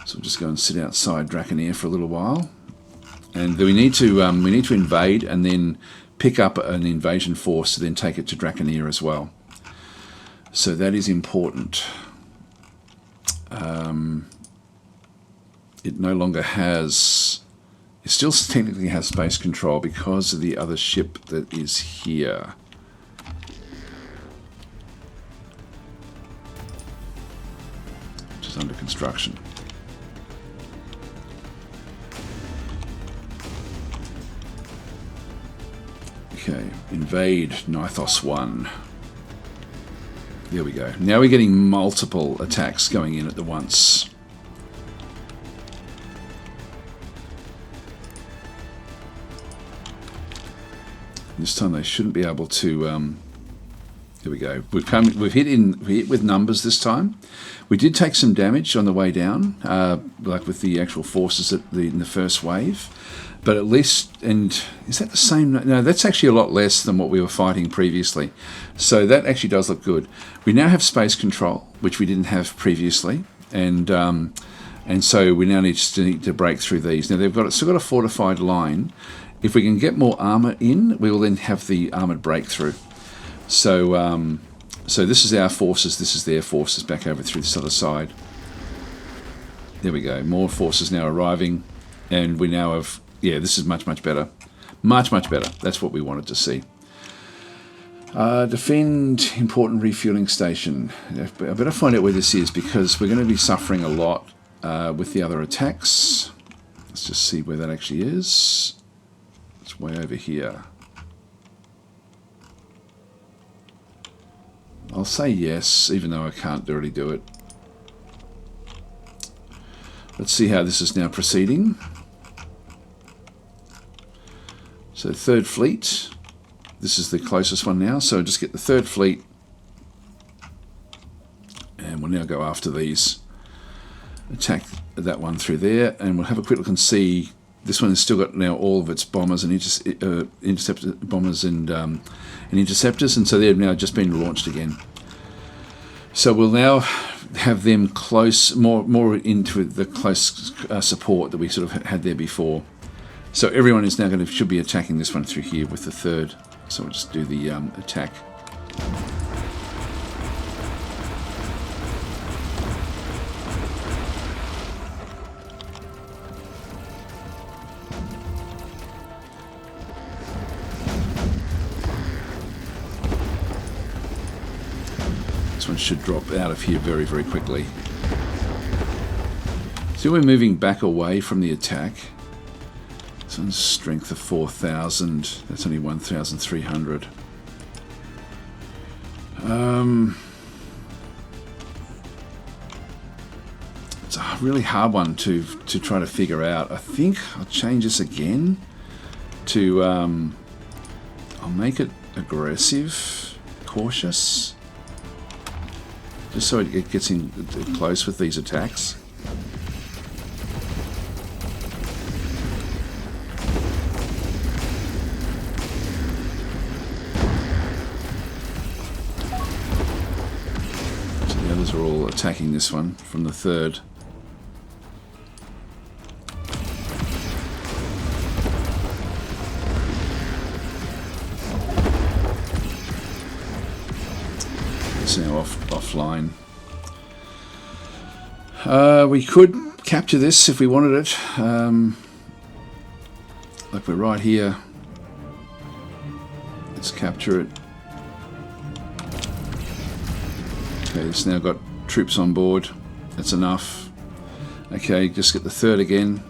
So we'll just go and sit outside Draconeer for a little while. And we need to invade and then pick up an invasion force to then take it to Draconeer as well. So that is important. It no longer has... It still technically has space control because of the other ship that is here. Which is under construction. Okay, invade Nithos 1. There we go. Now we're getting multiple attacks going in at the once. This time they shouldn't be able to. Here we go. We've hit with numbers this time. We did take some damage on the way down, like with the actual forces in the first wave. But at least, and is that the same? No, that's actually a lot less than what we were fighting previously. So that actually does look good. We now have space control, which we didn't have previously, and so we now need to break through these. Now they've still got a fortified line. If we can get more armor in, we will then have the armored breakthrough. So, so this is our forces. This is their forces back over through this other side. There we go. More forces now arriving, and we now have. Yeah, this is much better. Much better. That's what we wanted to see. Defend important refueling station. I better find out where this is because we're going to be suffering a lot with the other attacks. Let's just see where that actually is. It's way over here. I'll say yes, even though I can't really do it. Let's see how this is now proceeding. So 3rd Fleet, this is the closest one now, so just get the 3rd Fleet and we'll now go after these. Attack that one through there and we'll have a quick look and see. This one has still got now all of its bombers and bombers and interceptors, and so they've now just been launched again. So we'll now have them close, more into the close support that we sort of had there before. So everyone is now should be attacking this one through here with the 3rd. So we'll just do the attack. This one should drop out of here very quickly. So we're moving back away from the attack. This one's strength of 4,000. That's only 1,300. It's a really hard one to try to figure out. I think I'll change this again to I'll make it aggressive, cautious, just so it gets in close with these attacks. Are all attacking this one from the 3rd. It's now offline. We could capture this if we wanted it. Like we're right here. Let's capture it. Okay, it's now got troops on board. That's enough. Okay, just get the 3rd again.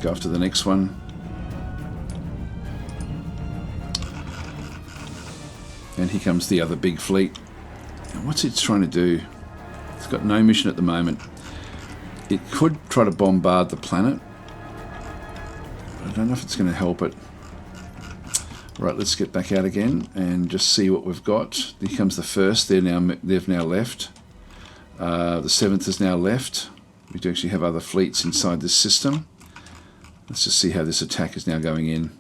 Go after the next one. And here comes the other big fleet. And what's it trying to do? It's got no mission at the moment. It could try to bombard the planet. But I don't know if it's going to help it. Right, let's get back out again and just see what we've got. Here comes the 1st. They've now left. The 7th is now left. We do actually have other fleets inside this system. Let's just see how this attack is now going in.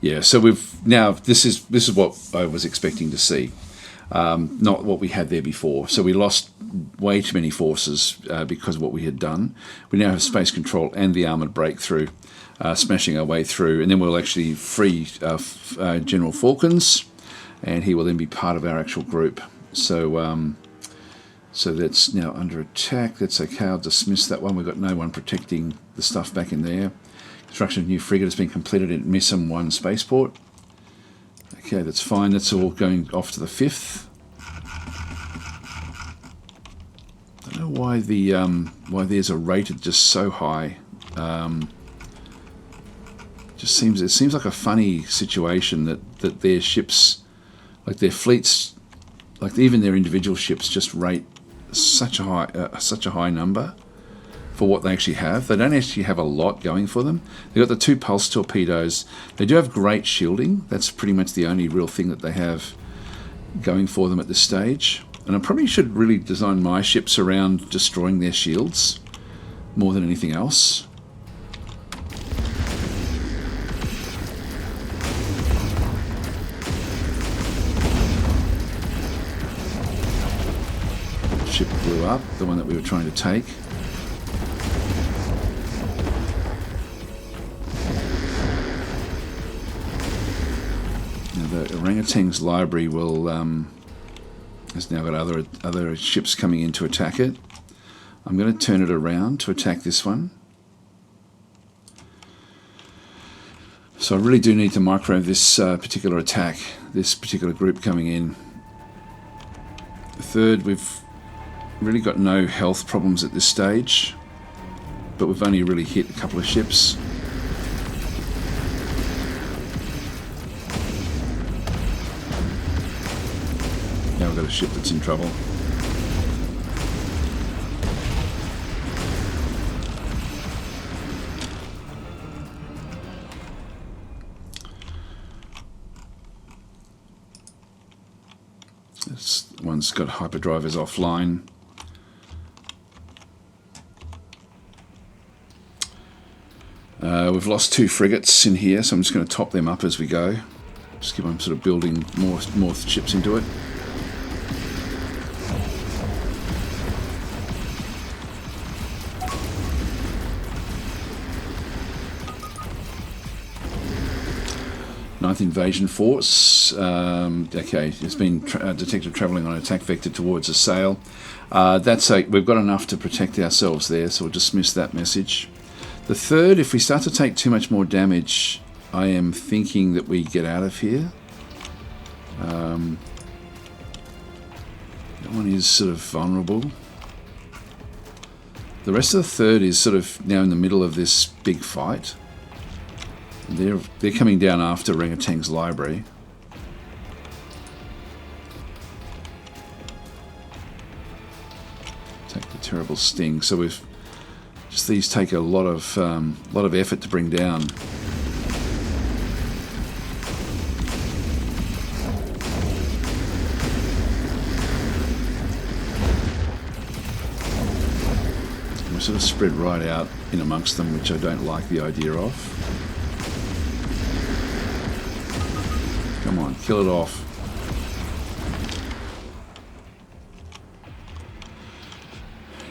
Yeah, so we've now, this is what I was expecting to see, not what we had there before. So we lost way too many forces because of what we had done. We now have space control and the armoured breakthrough, smashing our way through, and then we'll actually free General Falcons, and he will then be part of our actual group. So so that's now under attack. That's okay, I'll dismiss that one. We've got no one protecting the stuff back in there. Construction of new frigate has been completed at Missum 1 spaceport. Okay, that's fine. That's all going off to the 5th. I don't know why the why theirs are rated just so high. It seems like a funny situation that their ships, like their fleets, like even their individual ships, just rate such a high number for what they actually have. They don't actually have a lot going for them. They've got the 2 pulse torpedoes. They do have great shielding. That's pretty much the only real thing that they have going for them at this stage. And I probably should really design my ships around destroying their shields more than anything else. Ship blew up, the one that we were trying to take. Now the orangutan's library will has now got other ships coming in to attack it. I'm going to turn it around to attack this one. So I really do need to micro this particular attack, this particular group coming in. The 3rd, we've really got no health problems at this stage, but we've only really hit a couple of ships. Now we've got a ship that's in trouble. This one's got hyperdrivers offline. We've lost 2 frigates in here, so I'm just going to top them up as we go. Just keep on sort of building more ships into it. Ninth Invasion Force. Okay, it's been detected travelling on an attack vector towards a sail. We've got enough to protect ourselves there, so we'll dismiss that message. The 3rd, if we start to take too much more damage, I am thinking that we get out of here. That one is sort of vulnerable. The rest of the 3rd is sort of now in the middle of this big fight. They're coming down after Orangutan's library. Take the terrible sting. So these take a lot of effort to bring down. We sort of spread right out in amongst them, which I don't like the idea of. Come on, kill it off.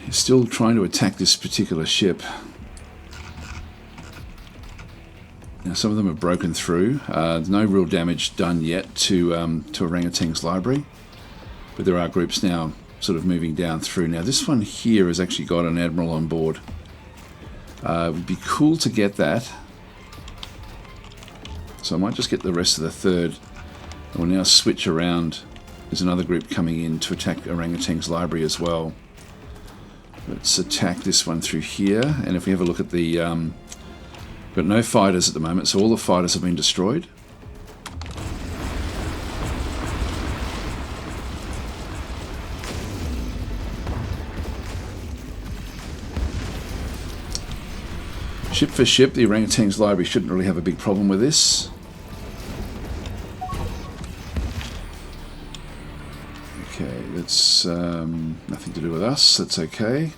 He's still trying to attack this particular ship. Now some of them have broken through. There's no real damage done yet to Orangutan's library, but there are groups now sort of moving down through. Now this one here has actually got an admiral on board. It would be cool to get that. So I might just get the rest of the 3rd. And we'll now switch around. There's another group coming in to attack Orangutan's library as well. Let's attack this one through here. And if we have a look at the... we've got no fighters at the moment, so all the fighters have been destroyed. Ship for ship, the Orangutan's library shouldn't really have a big problem with this. Okay, That's nothing to do with us. That's okay.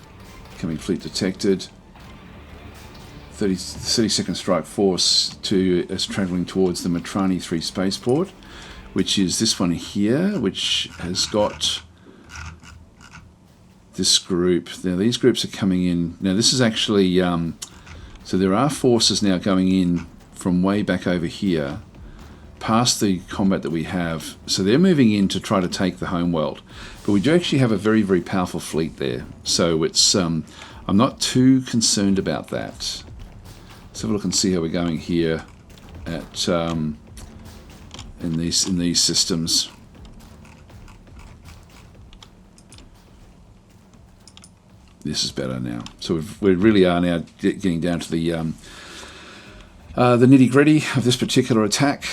Incoming fleet detected. 30-second strike force is travelling towards the Matrani 3 spaceport, which is this one here, which has got this group. Now these groups are coming in. Now this is actually, so there are forces now going in from way back over here, past the combat that we have. So they're moving in to try to take the homeworld. But we do actually have a very, very powerful fleet there. So it's, I'm not too concerned about that. Let's have a look and see how we're going here at in these systems. This is better now. So we really are now getting down to the nitty-gritty of this particular attack.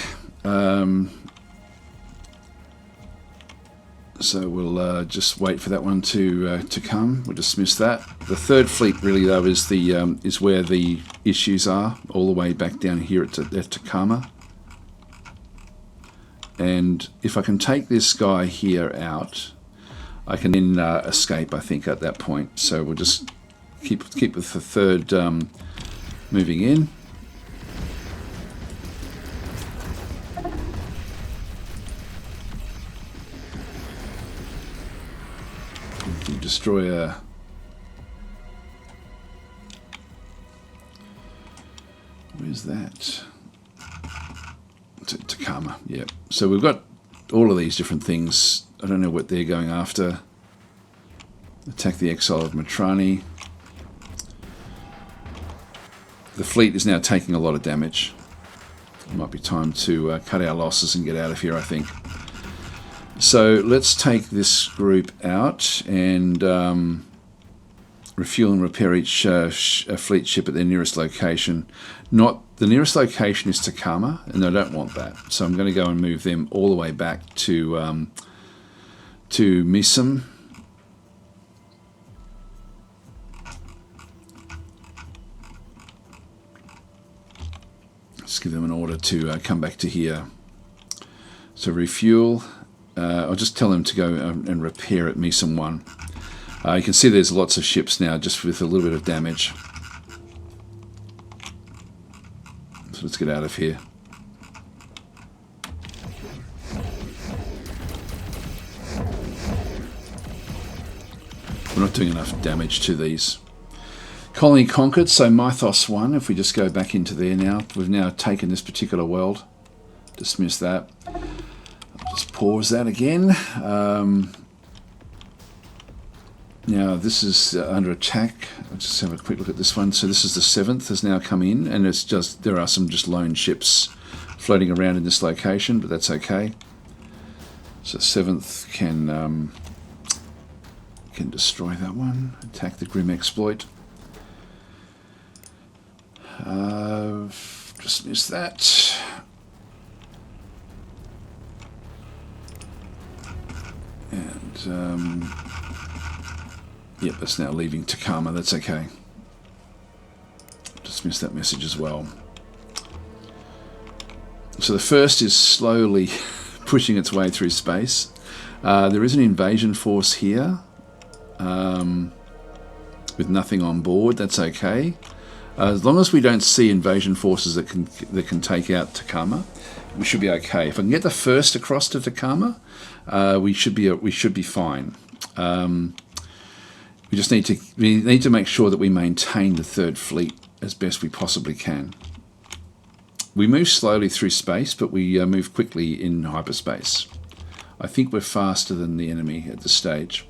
So we'll just wait for that one to come. We'll dismiss that. The third fleet really though is where the issues are, all the way back down here at Takama. And if I can take this guy here out, I can then escape, I think, at that point. So we'll just keep with the third moving in. Destroyer. Where's that? Takama, yeah. So we've got all of these different things. I don't know what they're going after. Attack the exile of Matrani. The fleet is now taking a lot of damage. It might be time to cut our losses and get out of here, I think. So let's take this group out and refuel and repair each fleet ship at their nearest location. The nearest location is Takama, and I don't want that. So I'm going to go and move them all the way back to Misum. Let's give them an order to come back to here. So refuel. I'll just tell them to go and repair at Misum 1. You can see there's lots of ships now just with a little bit of damage. So let's get out of here. We're not doing enough damage to these. Colony conquered, so Mythos 1, if we just go back into there now. We've now taken this particular world. Dismiss that. Just pause that again. Now this is under attack. I'll just have a quick look at this one. So this is the 7th has now come in, and it's just there are some just lone ships floating around in this location, but that's okay. So 7th can destroy that one. Attack the Grim Exploit. Dismiss that. And yep, that's now leaving Takama. That's okay. Dismiss that message as well. So the first is slowly pushing its way through space. There is an invasion force here with nothing on board. That's okay. As long as we don't see invasion forces that can take out Takama, we should be okay. If I can get the first across to Takama, we should be fine. We just need to make sure that we maintain the third fleet as best we possibly can. We move slowly through space, but we move quickly in hyperspace. I think we're faster than the enemy at this stage.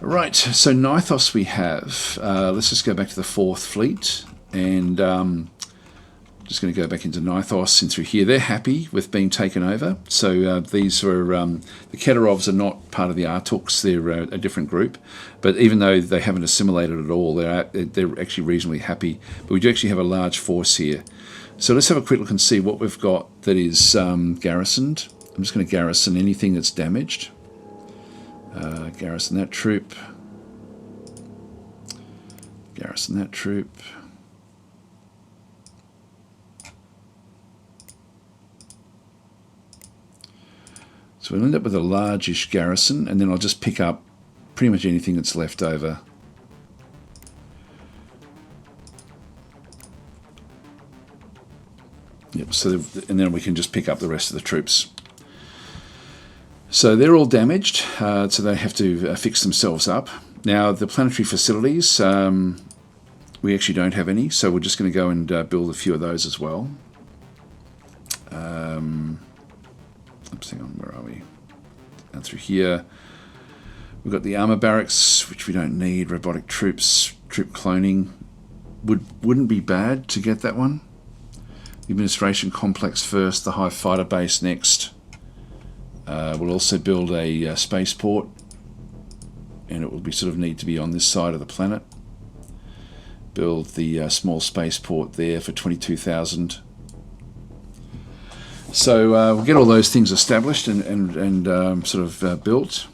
Right, so Nithos we have. Let's just go back to the 4th fleet, and just going to go back into Nithos and through here. They're happy with being taken over. So these are the Keterovs are not part of the Artuks. They're a different group, but even though they haven't assimilated at all, they're actually reasonably happy. But we do actually have a large force here. So let's have a quick look and see what we've got that is garrisoned. I'm just going to garrison anything that's damaged. Garrison that troop. Garrison that troop. So So we'll end up with a largish garrison, and then I'll just pick up pretty much anything that's left over. Yep, so and then we can just pick up the rest of the troops. So they're all damaged, so they have to fix themselves up. Now the planetary facilities, we actually don't have any, so we're just going to go and build a few of those as well. Oops, hang on, where are we? Down through here. We've got the armor barracks, which we don't need. Robotic troops, troop cloning. Wouldn't be bad to get that one. The administration complex first, the high fighter base next. We'll also build a spaceport, and it will be sort of need to be on this side of the planet. Build the small spaceport there for 22,000. So we'll get all those things established and sort of built.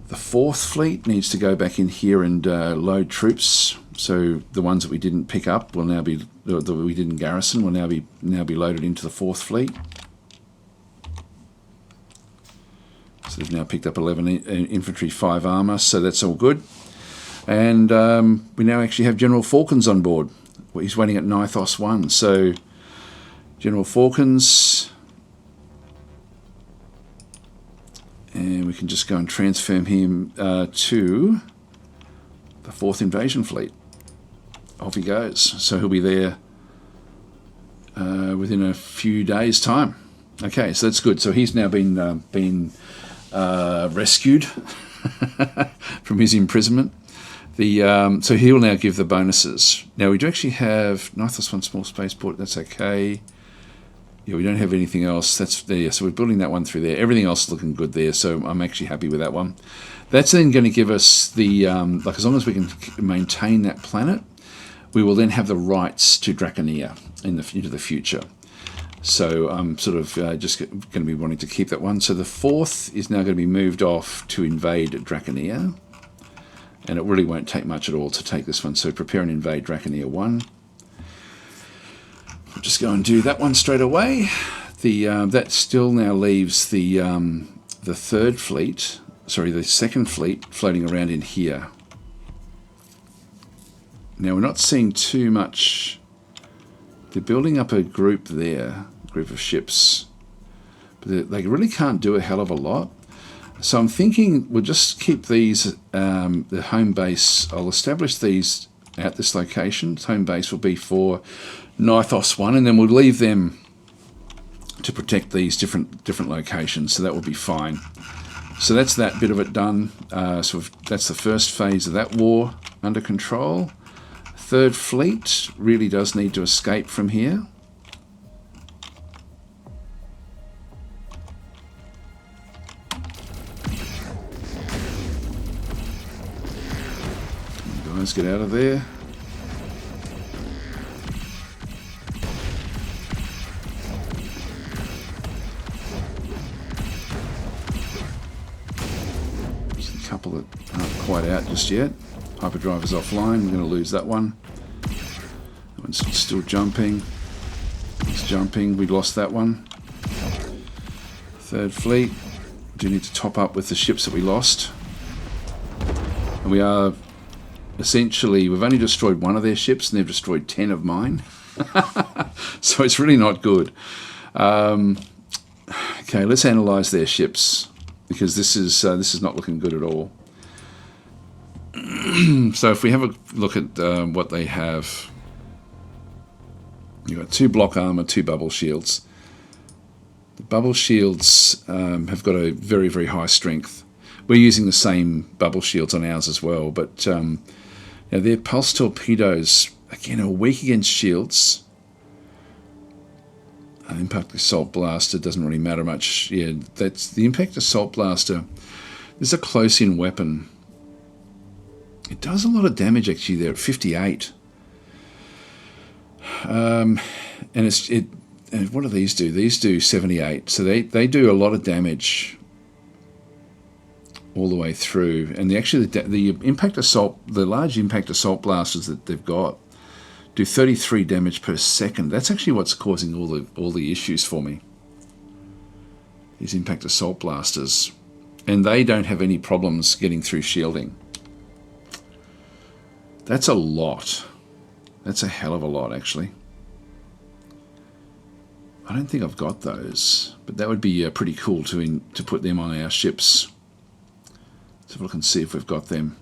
The 4th fleet needs to go back in here and load troops. So the ones that we didn't pick up will now be, that we didn't garrison, will now be loaded into the 4th fleet. So they've now picked up 11 infantry, 5 armour, so that's all good. And we now actually have General Falcons on board. He's waiting at Nithos 1. So General Falcons, and we can just go and transfer him to the 4th Invasion Fleet. Off he goes. So he'll be there within a few days' time. Okay, so that's good. So he's now been rescued from his imprisonment. So he will now give the bonuses. Now we do actually have Nithos 1 small spaceport. That's okay. Yeah, we don't have anything else. That's there. So we're building that one through there. Everything else is looking good there. So I'm actually happy with that one. That's then going to give us the like, as long as we can maintain that planet, we will then have the rights to Draconia into the future. So I'm sort of just going to be wanting to keep that one. So the 4th is now going to be moved off to invade Draconia. And it really won't take much at all to take this one. So prepare and invade Draconia 1. We'll just go and do that one straight away. That still now leaves the 3rd fleet, sorry, the 2nd fleet floating around in here. Now we're not seeing too much. They're building up a group there, a group of ships. But they really can't do a hell of a lot. So I'm thinking we'll just keep these, the home base, I'll establish these at this location. Home base will be for Nithos 1, and then we'll leave them to protect these different locations, so that will be fine. So that's that bit of it done. So that's the first phase of that war under control. 3rd fleet really does need to escape from here. Guys, get out of there. There's a couple that aren't quite out just yet. Hyperdrive is offline. We're going to lose that one. That one's still jumping. It's jumping. We lost that one. 3rd fleet. Do need to top up with the ships that we lost. And we are essentially, we've only destroyed one of their ships and they've destroyed 10 of mine. So it's really not good. Okay, let's analyze their ships, because this is not looking good at all. So if we have a look at what they have, you've got 2 block armor, 2 bubble shields. The bubble shields have got a very, very high strength. We're using the same bubble shields on ours as well, but now their pulse torpedoes, again, are weak against shields. Impact assault blaster doesn't really matter much. Yeah, that's the impact assault blaster. This is a close-in weapon. It does a lot of damage actually there at 58. And what do these do? These do 78. So they do a lot of damage all the way through. And the impact assault, the large impact assault blasters that they've got, do 33 damage per second. That's actually what's causing all the issues for me. is impact assault blasters. And they don't have any problems getting through shielding. That's a lot. That's a hell of a lot, actually. I don't think I've got those, but that would be pretty cool to put them on our ships. Let's have a look and see if we've got them.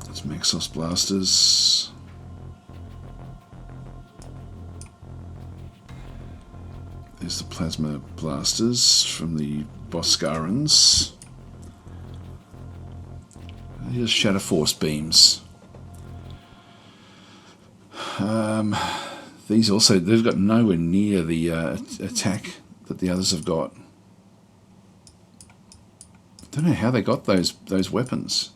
That's Maxos blasters. There's the plasma blasters from the Boscarans. Here's Shadow Force beams. These also, they've got nowhere near the attack that the others have got. Don't know how they got those weapons.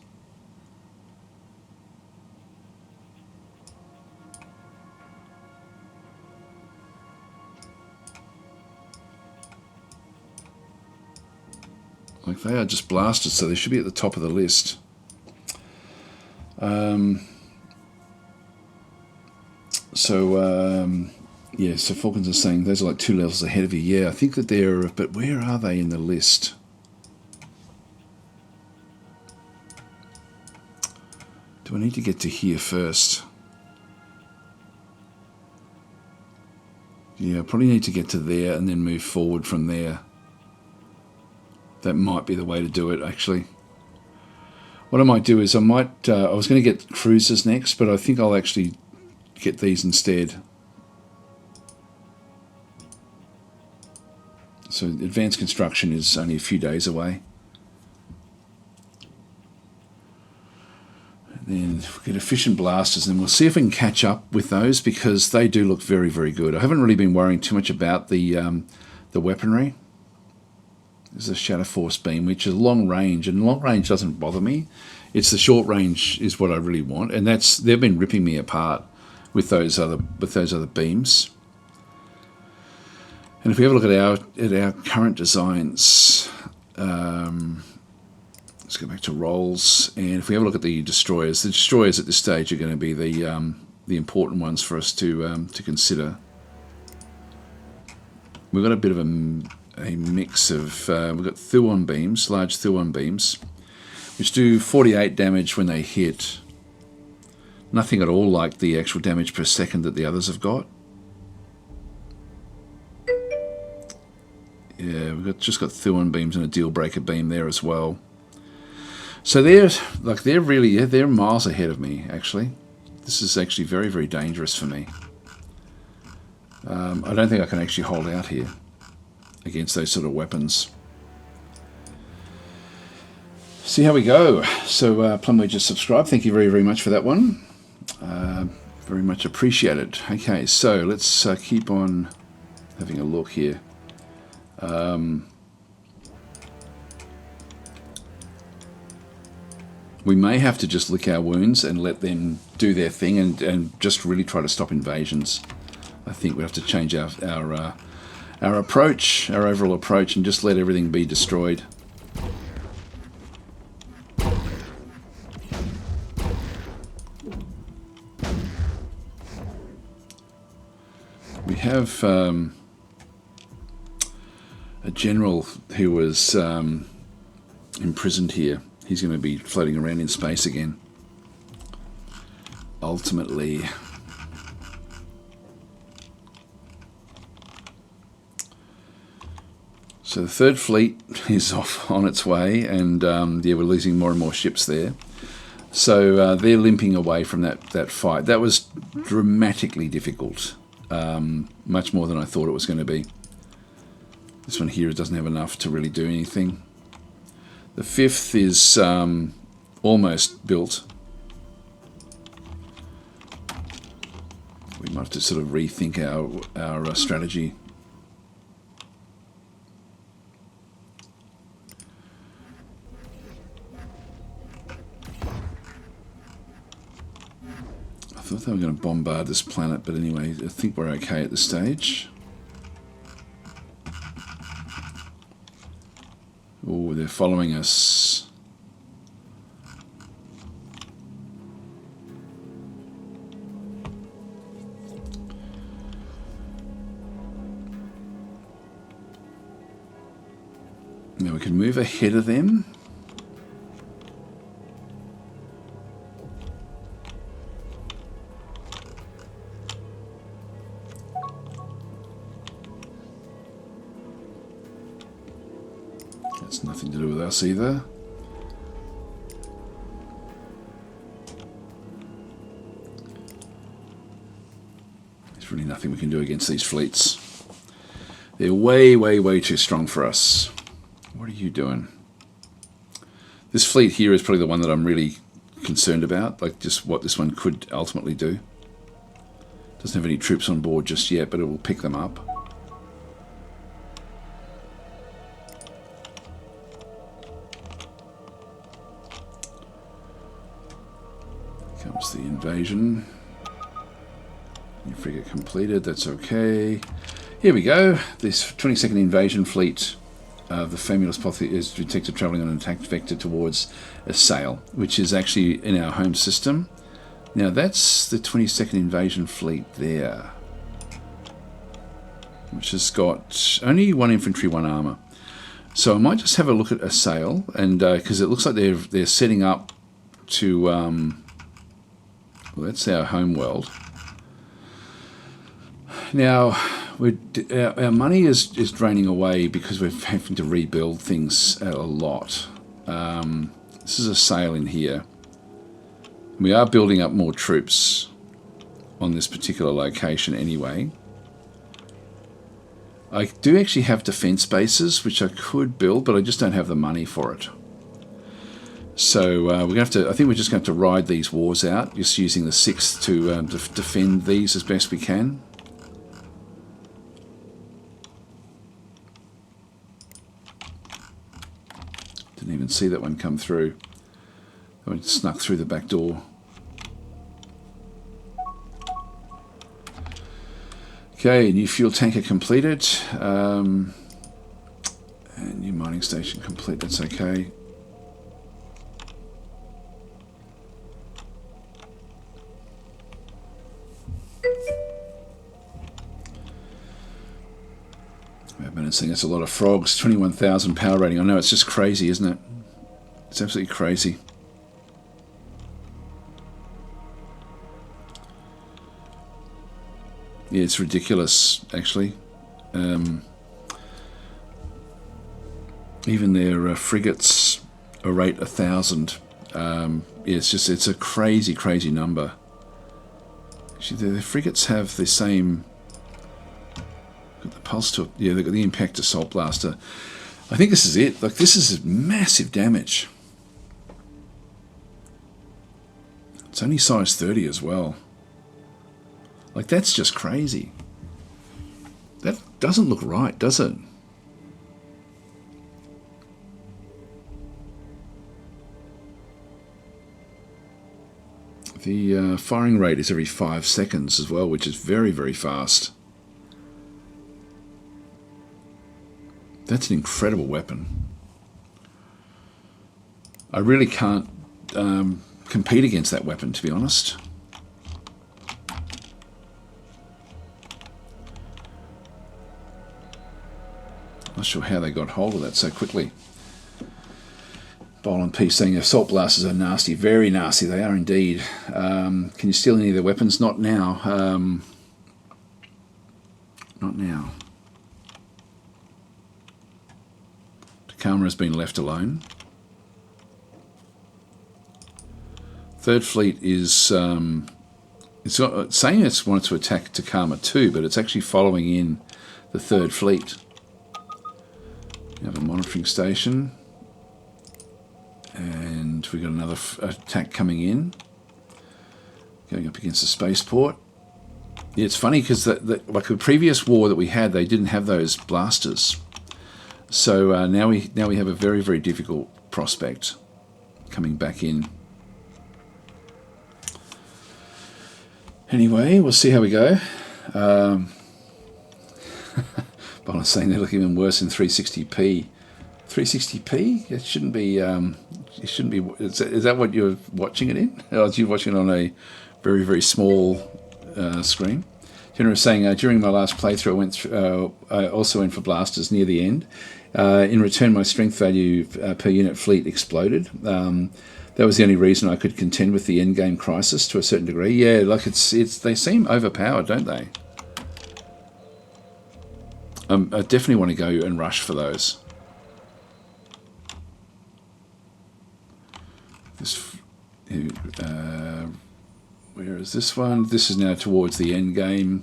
Like, they are just blasters, so they should be at the top of the list. Yeah, so Falcons are saying those are like 2 levels ahead of you. Yeah, I think that they're, but where are they in the list? Do I need to get to here first? Yeah, I probably need to get to there and then move forward from there. That might be the way to do it, actually. What I might do is I was going to get cruisers next, but I think I'll actually get these instead. So advanced construction is only a few days away. And then we'll get efficient blasters, and we'll see if we can catch up with those, because they do look very, very good. I haven't really been worrying too much about the weaponry. There's a Shadow Force beam, which is long range, and long range doesn't bother me. It's the short range is what I really want, and they've been ripping me apart with those other beams. And if we have a look at our current designs, let's go back to roles, and if we have a look at the destroyers at this stage are going to be the important ones for us to consider. We've got a bit of a mix of we've got Thuon beams, large Thuon beams, which do 48 damage when they hit. Nothing at all like the actual damage per second that the others have got. Yeah, we've just got Thuon beams and a deal breaker beam there as well. So they're miles ahead of me, actually. This is actually very, very dangerous for me. I don't think I can actually hold out here against those sort of weapons. See how we go. So Plumway just subscribed. Thank you very, very much for that one. Very much appreciated. Okay, so let's keep on having a look here. We may have to just lick our wounds and let them do their thing, and just really try to stop invasions. I think we have to change our approach, our overall approach, and just let everything be destroyed. We have a general who was imprisoned here. He's going to be floating around in space again. Ultimately. So the third fleet is off on its way, and yeah, we're losing more and more ships there. So they're limping away from that fight. That was dramatically difficult, much more than I thought it was going to be. This one here doesn't have enough to really do anything. The fifth is almost built. We might have to sort of rethink our strategy. I thought they were going to bombard this planet, but anyway, I think we're okay at this stage. Oh, they're following us. we can move ahead of them. That's nothing to do with us either. There's really nothing we can do against these fleets. They're way, way, way too strong for us. What are you doing? This fleet here is probably the one that I'm really concerned about, like just what this one could ultimately do. Doesn't have any troops on board just yet, but it will pick them up. Comes the invasion. New frigate completed, that's okay. Here we go. This 22nd invasion fleet of the Famulus Pothi is detected travelling on an attack vector towards a sail, which is actually in our home system. Now that's the 22nd invasion fleet there, which has got only 1 infantry, 1 armour. So I might just have a look at a sail, and because it looks like they're setting up to. Well, that's our home world. Now. Our money is draining away because we're having to rebuild things a lot. This is a sail in here. We are building up more troops on this particular location anyway. I do actually have defense bases, which I could build, but I just don't have the money for it. So we're going to have to. I think we're just going to have to ride these wars out, just using the 6th to defend these as best we can. Didn't even see that one come through. That one snuck through the back door. Okay, new fuel tanker completed. And new mining station complete, that's okay. I've saying that's a lot of frogs. 21,000 power rating. I know, it's just crazy, isn't it? It's absolutely crazy. Yeah, it's ridiculous, actually. Even their frigates are rate 1,000. Yeah, it's a crazy, crazy number. Actually, the frigates have the same. Got the pulse to, yeah, they've got the impact assault blaster. I think this is it. Like, this is massive damage. It's only size 30 as well. Like, that's just crazy. That doesn't look right, does it? The firing rate is every 5 seconds as well, which is very, very fast. That's an incredible weapon. I really can't compete against that weapon, to be honest. Not sure how they got hold of that so quickly. Bolan P saying assault blasters are nasty, very nasty. They are indeed. Can you steal any of their weapons? Not now. Not now. Takama has been left alone. Third Fleet is saying it's wanted to attack Takama too, but it's actually following in the Third Fleet. We have a monitoring station, and we've got another attack coming in, going up against the spaceport. Yeah, it's funny because like the previous war that we had, they didn't have those blasters. So now we have a very, very difficult prospect coming back in. Anyway, we'll see how we go. Bolan's saying they look even worse in 360p. 360p? It shouldn't be. It shouldn't be. Is that what you're watching it in? Or are you watching it on a very, very small screen? Jenna was saying, during my last playthrough, I also went for blasters near the end. In return, my strength value per unit fleet exploded. That was the only reason I could contend with the endgame crisis to a certain degree. Yeah, like they seem overpowered, don't they? I definitely want to go and rush for those. Where is this one? This is now towards the end game.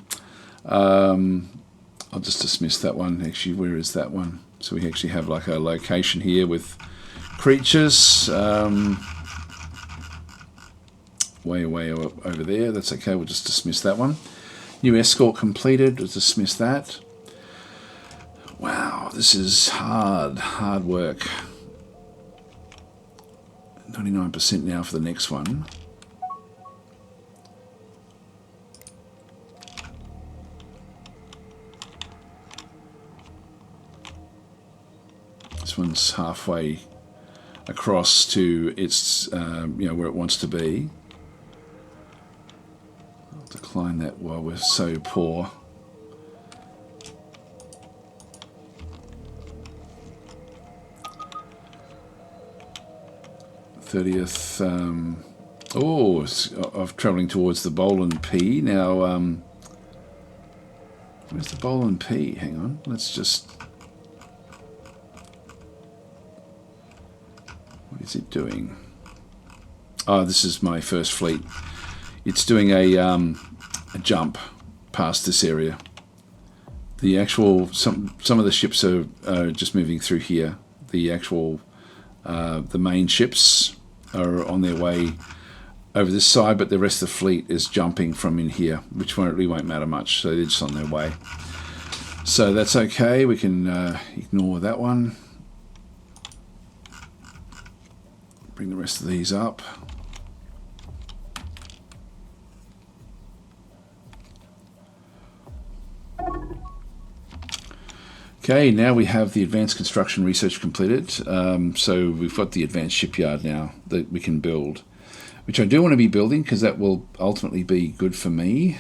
I'll just dismiss that one. Actually, where is that one? So we actually have like a location here with creatures. Way over there. That's okay. We'll just dismiss that one. New escort completed. We'll dismiss that. Wow, this is hard work. 99% now for the next one. This one's halfway across to its, where it wants to be. I'll decline that while we're so poor. Of travelling towards the Bolan P. Now, where's the Bolan P? Hang on, let's just... What is it doing? Oh, this is my first fleet. It's doing a jump past this area. The actual... Some of the ships are just moving through here. The actual... the main ships are on their way over this side, but the rest of the fleet is jumping from in here, which really won't matter much, so they're just on their way. So that's okay, we can ignore that one. Bring the rest of these up. Okay, now we have the advanced construction research completed. So we've got the advanced shipyard now that we can build, which I do want to be building because that will ultimately be good for me.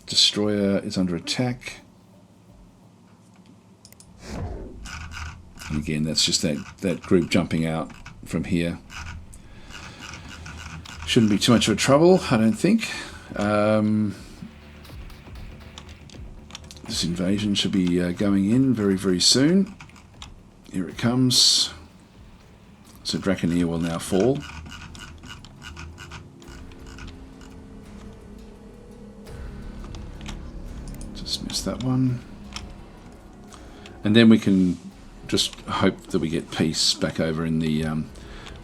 Destroyer is under attack. And again, that's just that group jumping out from here. Shouldn't be too much of a trouble, I don't think. This invasion should be going in very soon. Here it comes. So Draconeer will now fall. Dismiss that one. And then we can just hope that we get peace back over in the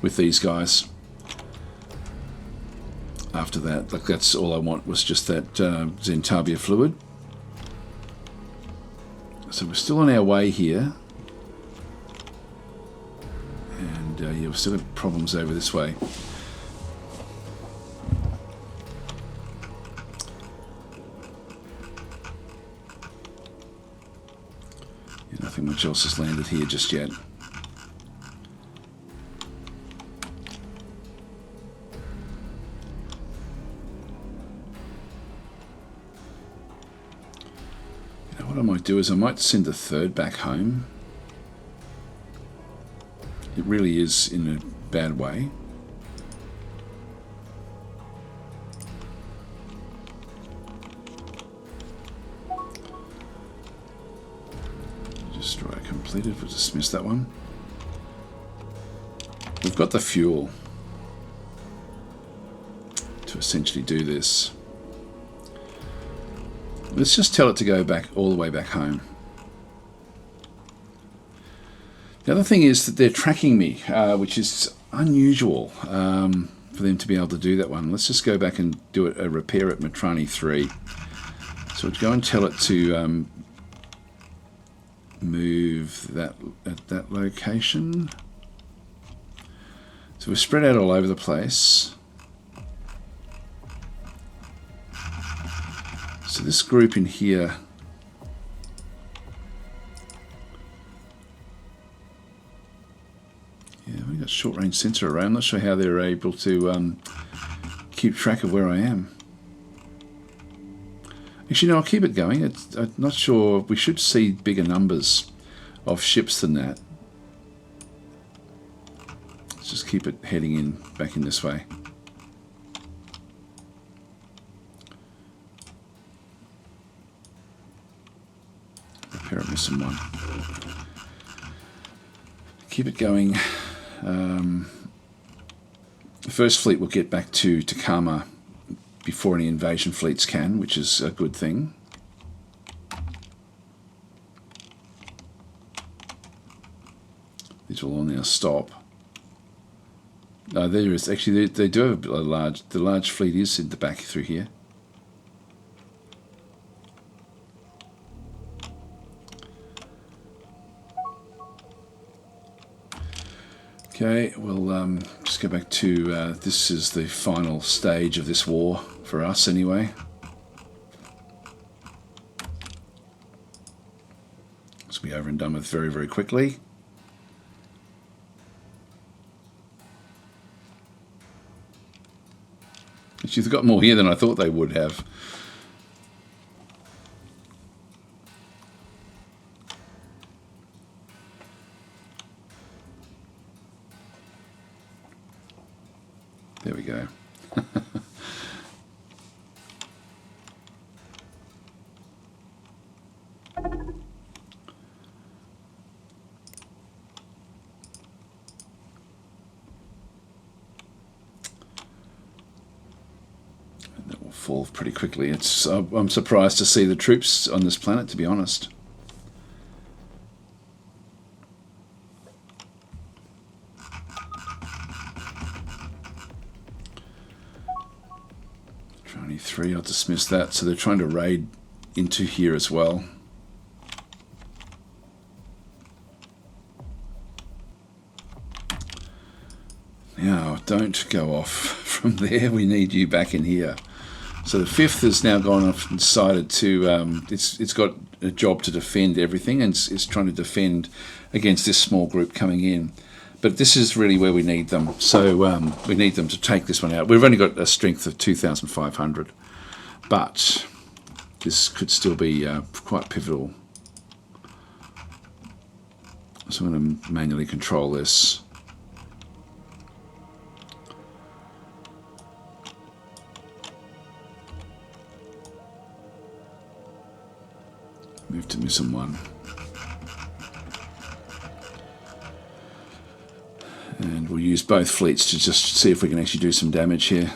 with these guys. After that, like that's all I want was just that Zentabia fluid. So we're still on our way here, and yeah, we've still got problems over this way. Yeah, nothing much else has landed here just yet. What I might do is I might send a third back home. It really is in a bad way. Destroy completed. We'll dismiss that one. We've got the fuel to essentially do this. Let's just tell it to go back all the way back home. The other thing is that they're tracking me, which is unusual for them to be able to do that one. Let's just go back and do a repair at Matrani 3. So we'll go and tell it to move that at that location. So we're spread out all over the place. So this group in here, yeah, we got short range sensor array. I'm not sure how they're able to keep track of where I am. Actually, no, I'll keep it going. I'm not sure. We should see bigger numbers of ships than that. Let's just keep it heading in back in this way. Repair it, missing one. Keep it going. The first fleet will get back to Takama before any invasion fleets can, which is a good thing. These will all now stop. There is actually they do have the large fleet is in the back through here. Okay, we'll just go back to this is the final stage of this war for us anyway. This will be over and done with very, very quickly. Actually, they've got more here than I thought they would have. There we go. That will fall pretty quickly. I'm surprised to see the troops on this planet, to be honest. I'll dismiss that. So they're trying to raid into here as well. Now, don't go off from there. We need you back in here. So the 5th has now gone off and decided to, it's got a job to defend everything, and it's trying to defend against this small group coming in. But this is really where we need them. So we need them to take this one out. We've only got a strength of 2,500. But this could still be quite pivotal. So I'm going to manually control this. Move to missing one. And we'll use both fleets to just see if we can actually do some damage here.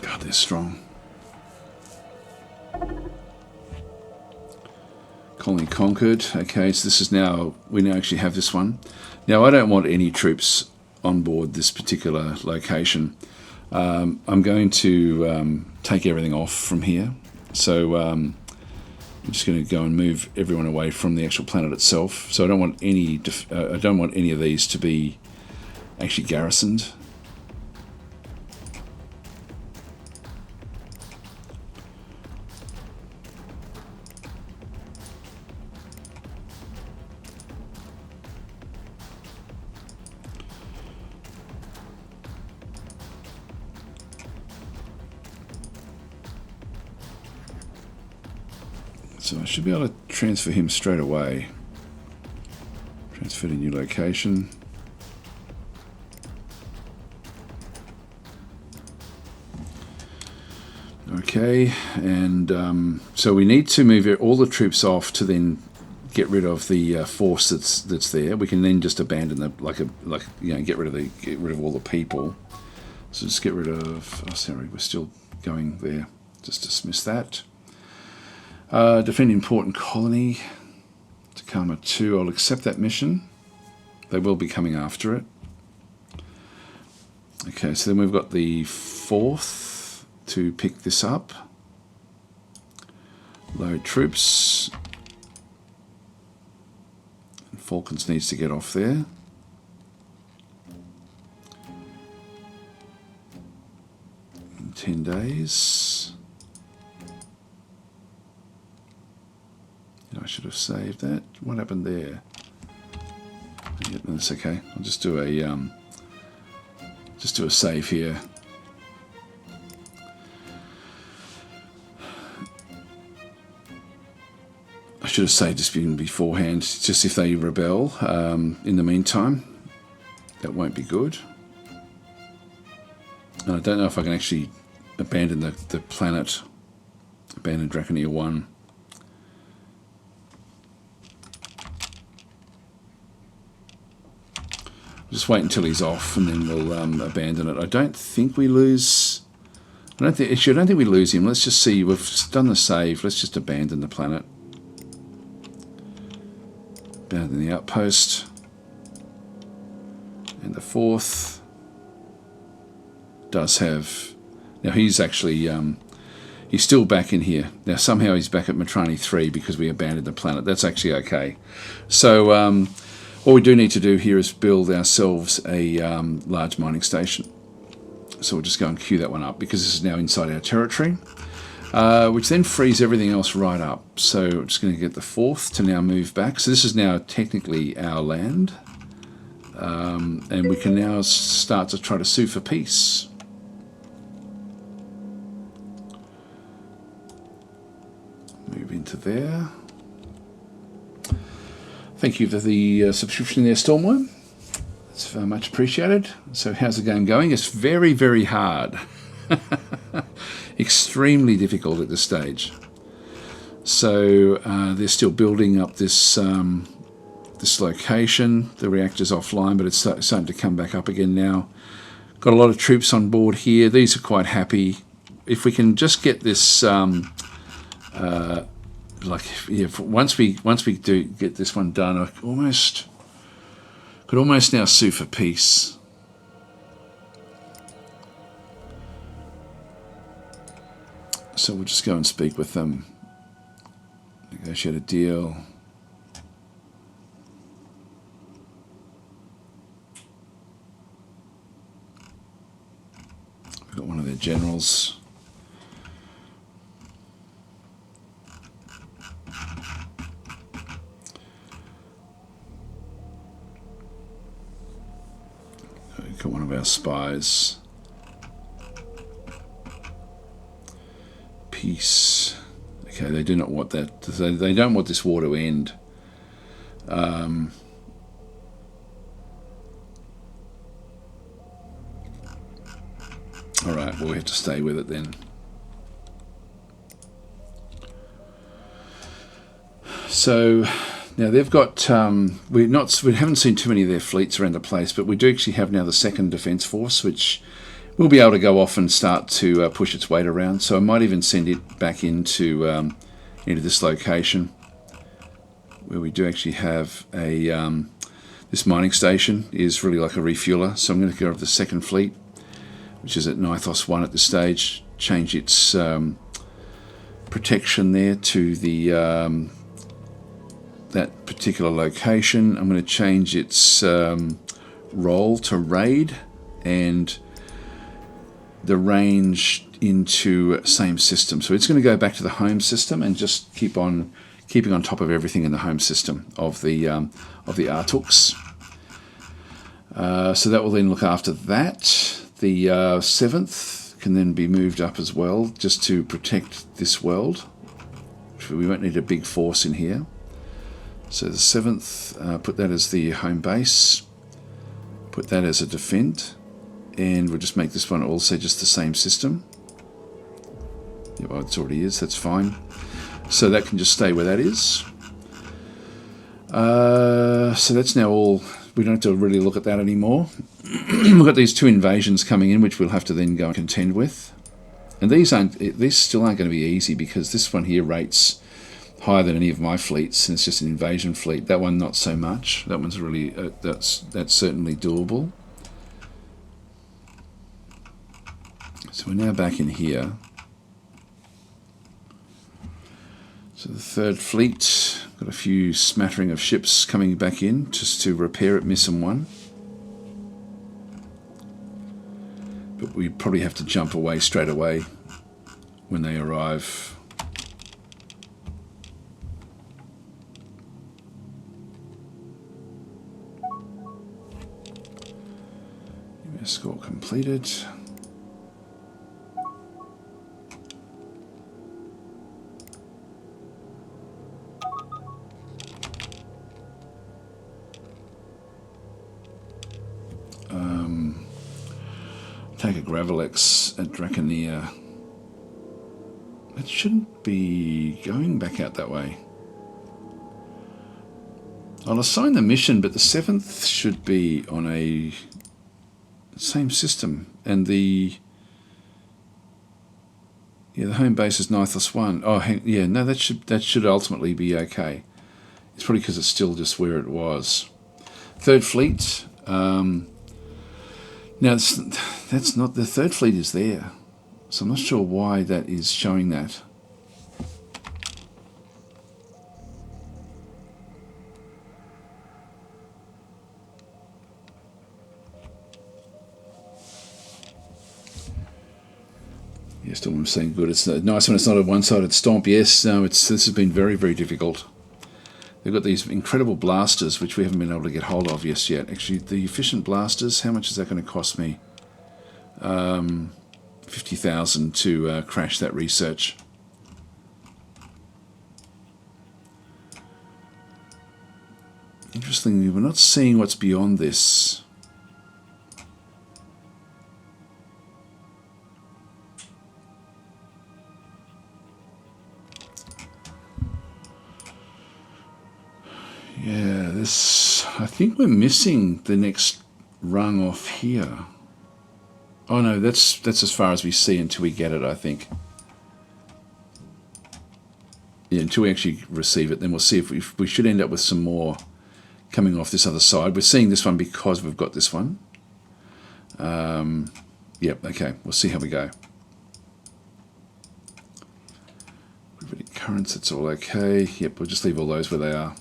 God, they're strong. Colony conquered. Okay, so this is now, we now actually have this one. Now, I don't want any troops on board this particular location. I'm going to take everything off from here. So I'm just going to go and move everyone away from the actual planet itself. So I don't want any of these to be actually garrisoned. So I should be able to transfer him straight away. Transfer to new location. Okay, and so we need to move all the troops off to then get rid of the force that's there. We can then just abandon the get rid of all the people. So just get rid of. Oh, sorry, we're still going there. Just dismiss that. Defend important colony. Takama 2. I'll accept that mission. They will be coming after it. Okay, so then we've got the 4th to pick this up. Load troops. And Falcons needs to get off there. In 10 days. should have saved that. What happened there? Yeah, that's okay. I'll just do a save here. I should have saved this beforehand, just if they rebel in the meantime. That won't be good. And I don't know if I can actually abandon the planet, abandon Draconia 1. Just wait until he's off, and then we'll abandon it. I don't think we lose. I don't think we lose him. Let's just see. We've done the save. Let's just abandon the planet. Abandon the outpost. And the 4th does have. Now he's actually he's still back in here. Now somehow he's back at Matrani 3 because we abandoned the planet. That's actually okay. So. What we do need to do here is build ourselves a large mining station. So we'll just go and queue that one up because this is now inside our territory, which then frees everything else right up. So we're just going to get the 4th to now move back. So this is now technically our land. And we can now start to try to sue for peace. Move into there. Thank you for the subscription there, Stormworm. It's very much appreciated. So how's the game going? It's very, very hard. Extremely difficult at this stage. So they're still building up this this location. The reactor's offline, but it's starting to come back up again now. Got a lot of troops on board here. These are quite happy. If we can just get this... once we do get this one done, I could almost now sue for peace. So we'll just go and speak with them, negotiate a deal. We've got one of their generals. Got one of our spies. Peace. Okay, they do not want that. They don't want this war to end. All right, well, we have to stay with it then. So. Now they've got, we haven't seen too many of their fleets around the place, but we do actually have now the 2nd Defence Force, which will be able to go off and start to push its weight around. So I might even send it back into this location, where we do actually have a this mining station is really like a refueler. So I'm going to go to the 2nd Fleet, which is at Nithos 1 at this stage, change its protection there to the that particular location. I'm going to change its role to raid and the range into same system. So it's going to go back to the home system and just keep on keeping on top of everything in the home system of the Artooks. So that will then look after that. The 7th can then be moved up as well, just to protect this world. We won't need a big force in here. So the 7th, put that as the home base, put that as a defend, and we'll just make this one also just the same system. Yeah, well, it already is, that's fine. So that can just stay where that is. So that's now all, we don't have to really look at that anymore. We've got these 2 invasions coming in, which we'll have to then go and contend with. And these still aren't going to be easy, because this one here rates higher than any of my fleets, and it's just an invasion fleet. That one not so much. That one's really that's certainly doable. So we're now back in here. So the 3rd Fleet, got a few smattering of ships coming back in just to repair at Missum 1. But we probably have to jump away straight away when they arrive. Escort completed. Take a Gravelex at Draconia. It shouldn't be going back out that way. I'll assign the mission, but the 7th should be on a same system, and the home base is Nithos 1. Oh, no, that should ultimately be okay. It's probably because it's still just where it was. 3rd Fleet. Now, that's not... The 3rd Fleet is there. So I'm not sure why that is showing that. Yeah, still I'm saying good. It's nice when it's not a one-sided stomp. Yes, no, this has been very, very difficult. They've got these incredible blasters, which we haven't been able to get hold of yet. Actually, the efficient blasters, how much is that going to cost me? 50,000 to crash that research. Interestingly, we're not seeing what's beyond this. Yeah, I think we're missing the next rung off here. Oh no, that's as far as we see until we get it, I think. Yeah, until we actually receive it, then we'll see if we should end up with some more coming off this other side. We're seeing this one because we've got this one. Yep, okay, we'll see how we go. Currents, it's all okay. Yep, we'll just leave all those where they are.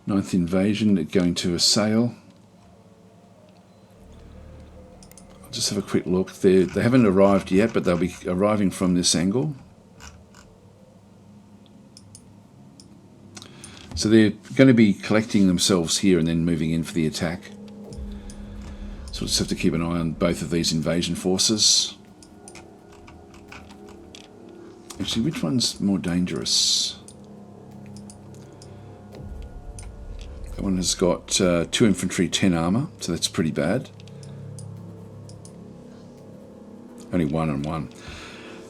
Ninth invasion, going to assail. I'll just have a quick look. They haven't arrived yet, but they'll be arriving from this angle. So they're going to be collecting themselves here and then moving in for the attack. So we'll just have to keep an eye on both of these invasion forces. Actually, which one's more dangerous? That one has got 2 infantry, 10 armor, so that's pretty bad. Only 1 and 1.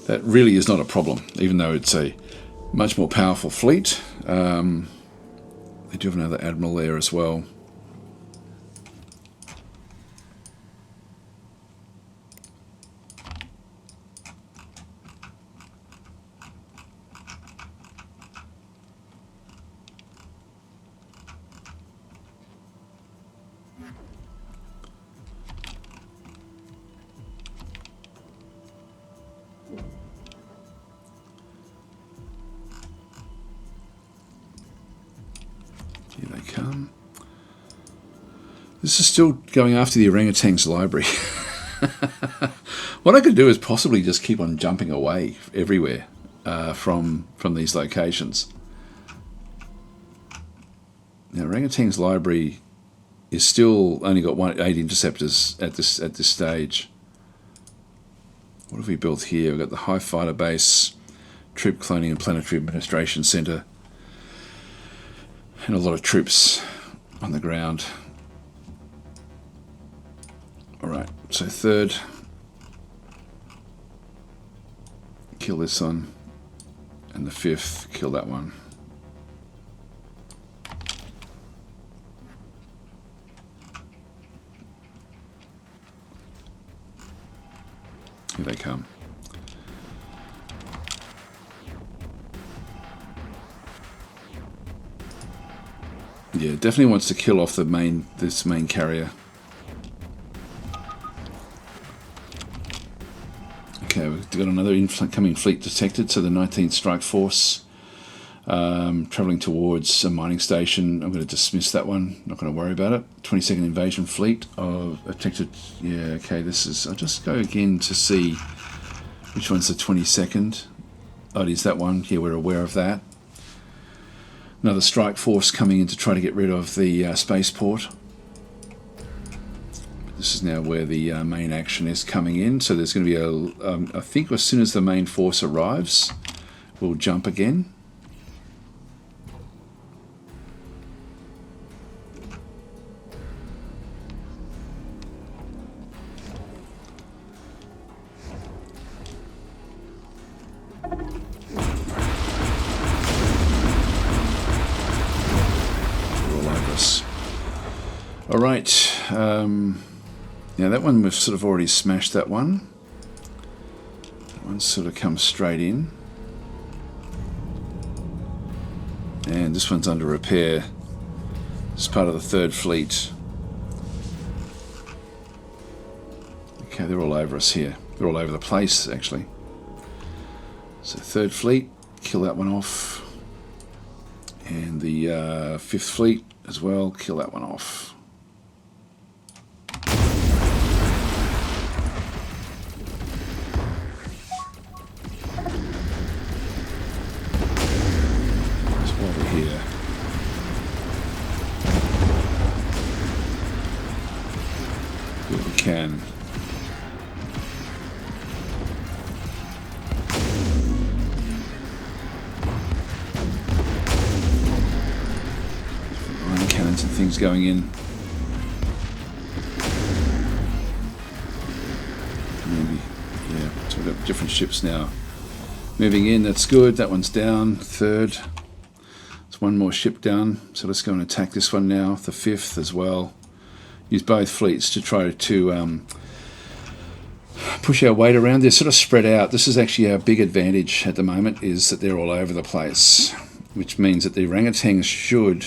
That really is not a problem, even though it's a much more powerful fleet. They do have another admiral there as well. Here they come. This is still going after the orangutan's library. What I could do is possibly just keep on jumping away everywhere from these locations. Now, orangutan's library is still only got 8 interceptors at this stage. What have we built here? We've got the high fighter base, troop cloning and planetary administration center, and a lot of troops on the ground. Alright, so 3rd, kill this one, and the 5th, kill that one. Here they come. Yeah, definitely wants to kill off this main carrier. Okay, we've got another incoming fleet detected. So the 19th Strike Force travelling towards a mining station. I'm going to dismiss that one. Not going to worry about it. 22nd Invasion Fleet detected. Yeah, okay. I'll just go again to see which one's the 22nd. Oh, it is that one. Yeah, we're aware of that. Another strike force coming in to try to get rid of the spaceport. This is now where the main action is coming in. So there's going to be I think as soon as the main force arrives, we'll jump again. All right, now that one we've sort of already smashed that one. That one sort of comes straight in. And this one's under repair. It's part of the 3rd Fleet. Okay, they're all over us here. They're all over the place, actually. So 3rd Fleet, kill that one off. And the 5th Fleet as well, kill that one off. Here. Do what we can. Iron cannons and things going in. Maybe, yeah. So we've got different ships now moving in. That's good. That one's down. 3rd. One more ship down, so let's go and attack this one now, the 5th as well. Use both fleets to try to push our weight around. They're sort of spread out. This is actually our big advantage at the moment, is that they're all over the place, which means that the orangutans should...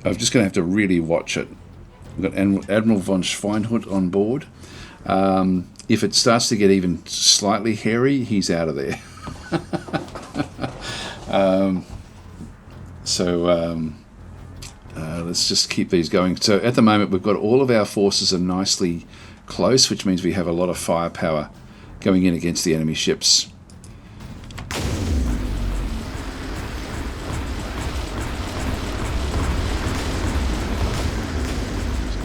I'm just going to have to really watch it. We've got Admiral von Schweinhut on board. If it starts to get even slightly hairy, he's out of there. Let's just keep these going. So at the moment we've got all of our forces are nicely close, which means we have a lot of firepower going in against the enemy ships.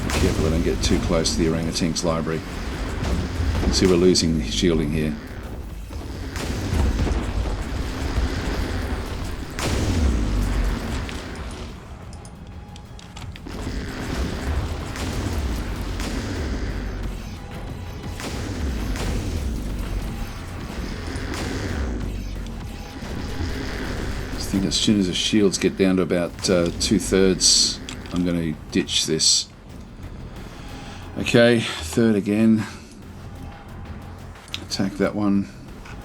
Be careful I don't get too close to the orangutan's library. You can see we're losing shielding here. I think as soon as the shields get down to about 2/3, I'm going to ditch this. Okay, 3rd again. Attack that one.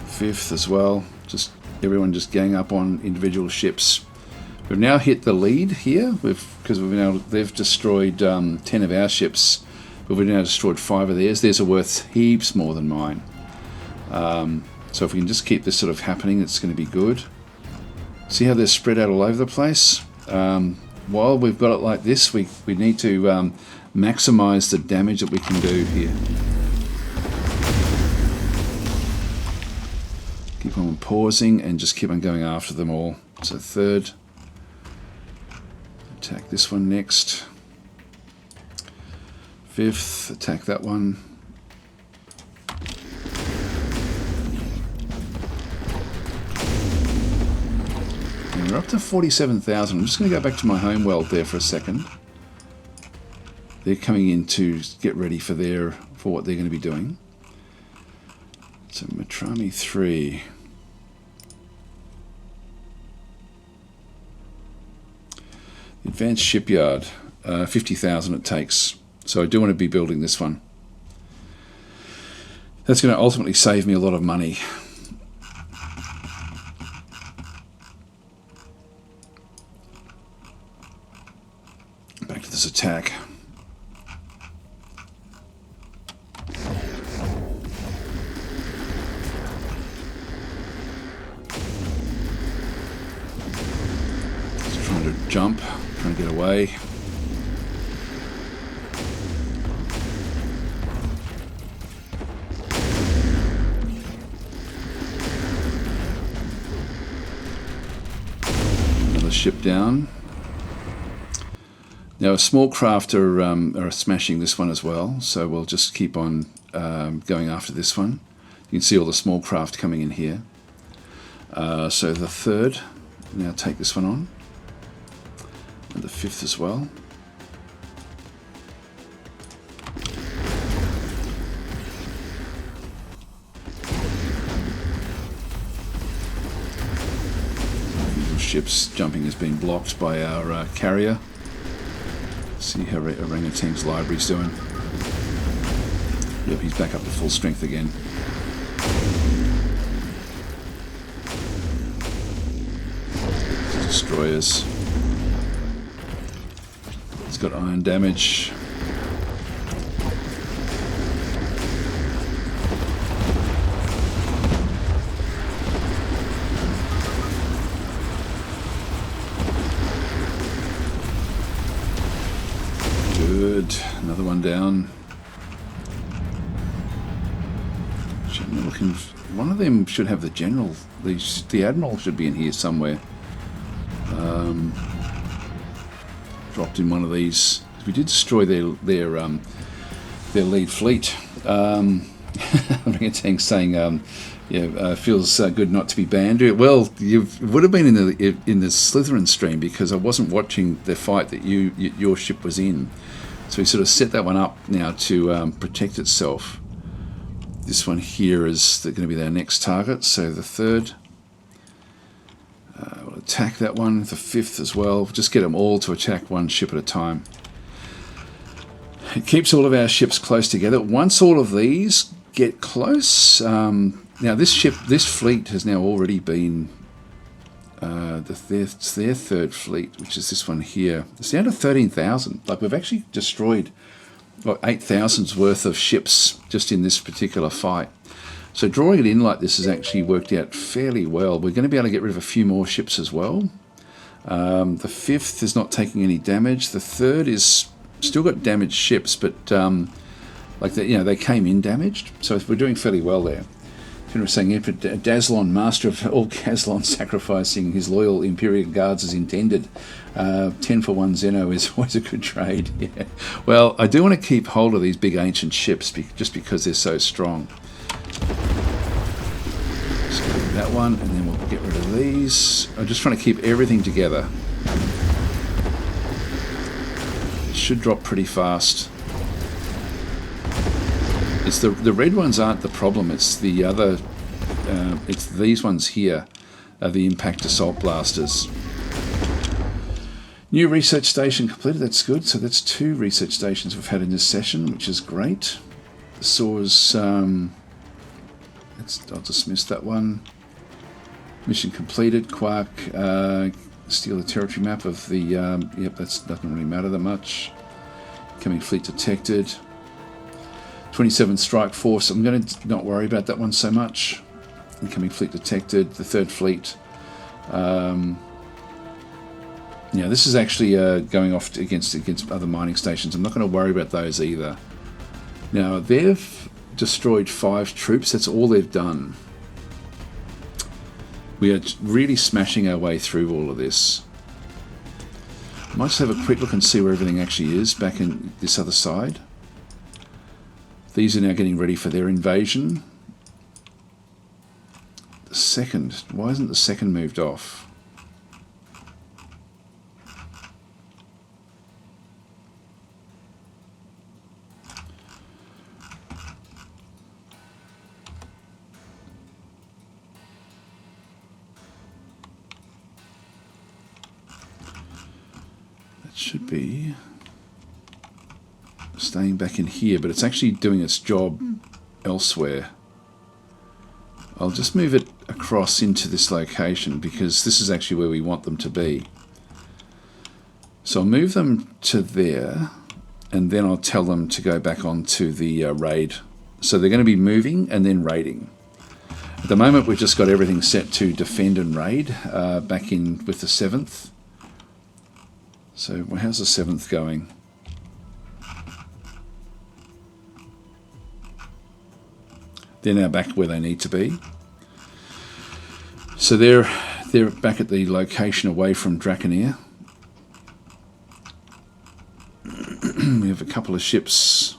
5th as well. Just everyone just gang up on individual ships. We've now hit the lead here because they've destroyed 10 of our ships, but we've now destroyed 5 of theirs. Theirs are worth heaps more than mine. So if we can just keep this sort of happening, it's going to be good. See how they're spread out all over the place? While we've got it like this, we need to maximize the damage that we can do here. Keep on pausing and just keep on going after them all. So 3rd. Attack this one next. 5th, attack that one. We're up to 47,000. I'm just going to go back to my home world there for a second. They're coming in to get ready for what they're going to be doing. So Matrami 3. Advanced shipyard. 50,000 it takes. So I do want to be building this one. That's going to ultimately save me a lot of money. Back to this attack. Just trying to jump, trying to get away. Another ship down. Now, small craft are smashing this one as well, so we'll just keep on going after this one. You can see all the small craft coming in here. So the third, now take this one on, and the fifth as well. Ships jumping has been blocked by our carrier. See how Orangutan's library's doing. Yep, he's back up to full strength again. Destroyers. It's got iron damage. Good. Another one down. One of them should have the general. The admiral should be in here somewhere. Dropped in one of these. We did destroy their lead fleet. Orangutan saying, feels good not to be banned. Well, you would have been in the Slytherin stream because I wasn't watching the fight that your ship was in. So we sort of set that one up now to protect itself. This one here is going to be their next target. So the third, we'll attack that one. The fifth as well. Just get them all to attack one ship at a time. It keeps all of our ships close together. Once all of these get close, now this fleet has now already been it's their third fleet, which is this one here. It's down to 13,000. Like we've actually destroyed 8,000's worth of ships just in this particular fight. So drawing it in like this has actually worked out fairly well. We're going to be able to get rid of a few more ships as well. The fifth is not taking any damage. The third is still got damaged ships, but they came in damaged. So we're doing fairly well there. We're saying Dazlon, master of all Kazlon, sacrificing his loyal Imperial guards as intended. 10 for 1 Zeno is always a good trade. Yeah. Well, I do want to keep hold of these big ancient ships just because they're so strong. So that one, and then we'll get rid of these. I'm just trying to keep everything together. It should drop pretty fast. It's the red ones aren't the problem. It's the other. It's these ones here, are the impact assault blasters. New research station completed. That's good. So that's 2 research stations we've had in this session, which is great. The SAWS. I'll dismiss that one. Mission completed. Quark. Steal the territory map of the. Yep, that doesn't really matter that much. Incoming fleet detected. 27 Strike Force, I'm going to not worry about that one so much. Incoming fleet detected, the third fleet. This is actually going off against other mining stations. I'm not going to worry about those either. Now, they've destroyed 5 troops. That's all they've done. We are really smashing our way through all of this. I might just have a quick look and see where everything actually is back in this other side. These are now getting ready for their invasion. The second, why isn't the second moved off? That should be staying back in here, but it's actually doing its job elsewhere. I'll just move it across into this location because this is actually where we want them to be. So I'll move them to there, and then I'll tell them to go back onto the raid. So they're going to be moving and then raiding. At the moment, we've just got everything set to defend and raid back in with the 7th. So how's the 7th going? They're now back where they need to be. So they're back at the location away from Draconeer. We have a couple of ships.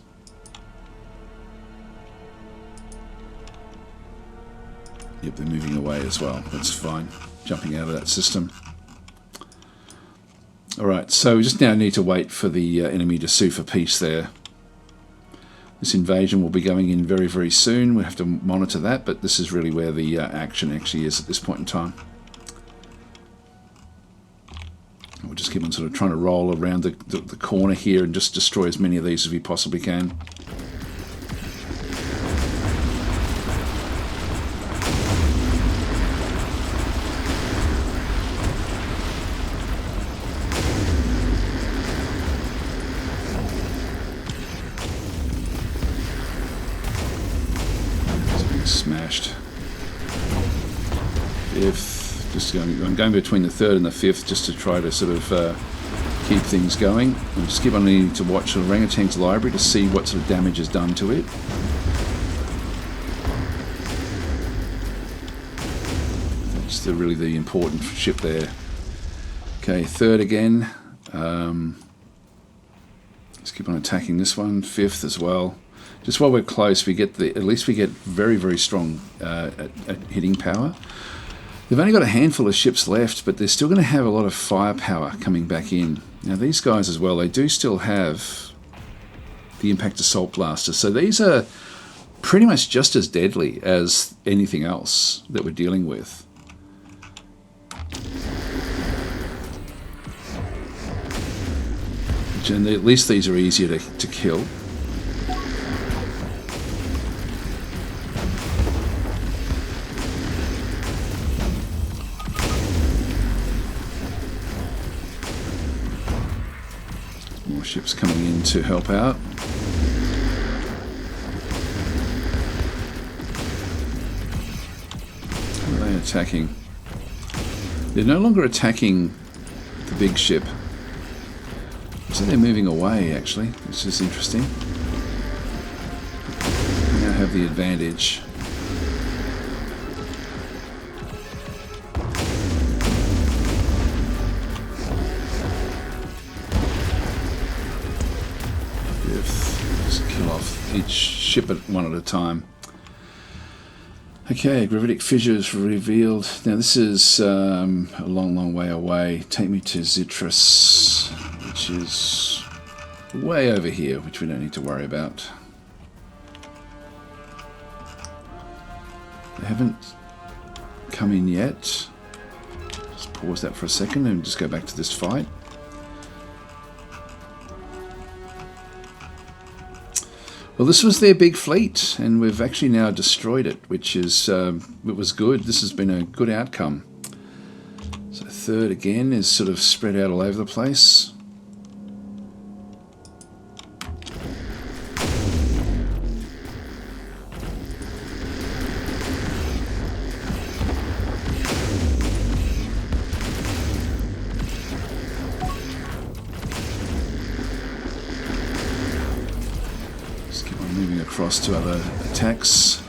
Yep, they're moving away as well. That's fine. Jumping out of that system. Alright, so we just now need to wait for the enemy to sue for peace there. This invasion will be going in very, very soon. We'll have to monitor that, but this is really where the action actually is at this point in time. We'll just keep on sort of trying to roll around the corner here and just destroy as many of these as we possibly can. Smashed. Fifth, I'm going between the third and the fifth just to try to sort of keep things going. And just keep on needing to watch the orangutan's library to see what sort of damage is done to it. That's really the important ship there. Okay, third again. Let's keep on attacking this one. Fifth as well. Just while we're close, at least we get very, very strong at hitting power. They've only got a handful of ships left, but they're still going to have a lot of firepower coming back in. Now these guys as well, they do still have the impact assault blasters. So these are pretty much just as deadly as anything else that we're dealing with. And at least these are easier to kill. More ships coming in to help out. How are they attacking? They're no longer attacking the big ship. So they're moving away, actually, which is interesting. We now have the advantage. Just kill off each ship one at a time. Okay, gravitic fissures revealed. Now this is a long, long way away. Take me to Zitris, which is way over here, which we don't need to worry about. They haven't come in yet. Just pause that for a second and just go back to this fight. Well, this was their big fleet, and we've actually now destroyed it, which is it was good. This has been a good outcome. So third again is sort of spread out all over the place. Moving across to other attacks.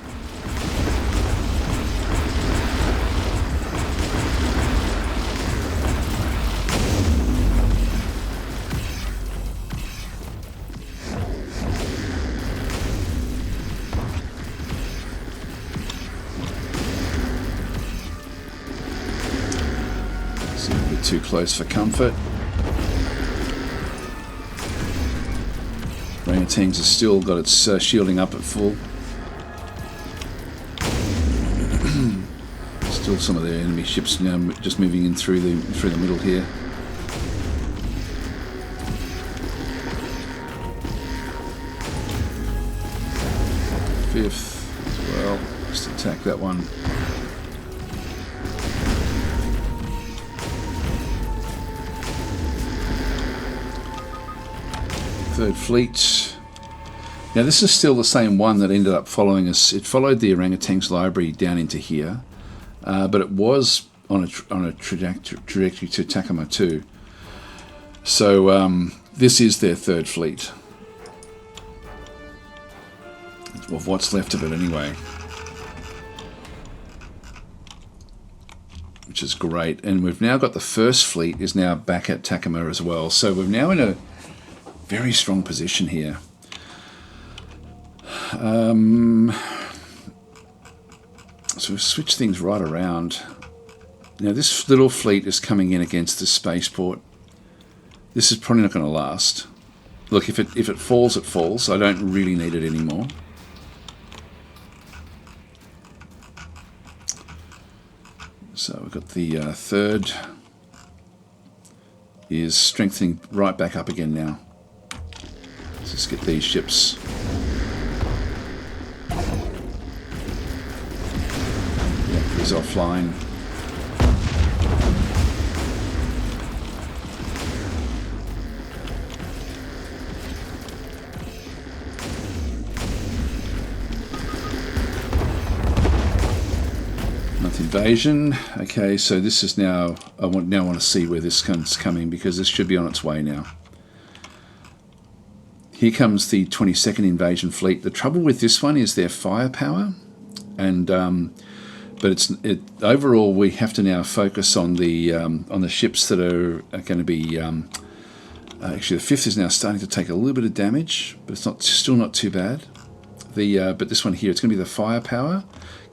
It's a bit too close for comfort. Orangutans has still got its shielding up at full. Still some of their enemy ships now just moving in through the middle here. Fifth as well. Just attack that one. Third fleet. Now this is still the same one that ended up following us. It followed the orangutan's library down into here, but it was on a trajectory to Takama 2. So this is their third fleet, of what's left of it anyway, which is great. And we've now got the first fleet is now back at Takama as well. So we're now in Very strong position here. So we've switched things right around. Now this little fleet is coming in against the spaceport. This is probably not going to last. Look, if it falls, it falls. I don't really need it anymore. So we've got the third is strengthening right back up again now. Let's just get these ships. Yeah, he's offline. Invasion. Okay, so this is now. I want to see where this comes coming, because this should be on its way now. Here comes the 22nd Invasion Fleet. The trouble with this one is their firepower, and but overall we have to now focus on the ships that are going to be. Actually, the 5th is now starting to take a little bit of damage, but it's still not too bad. But this one here, it's going to be the firepower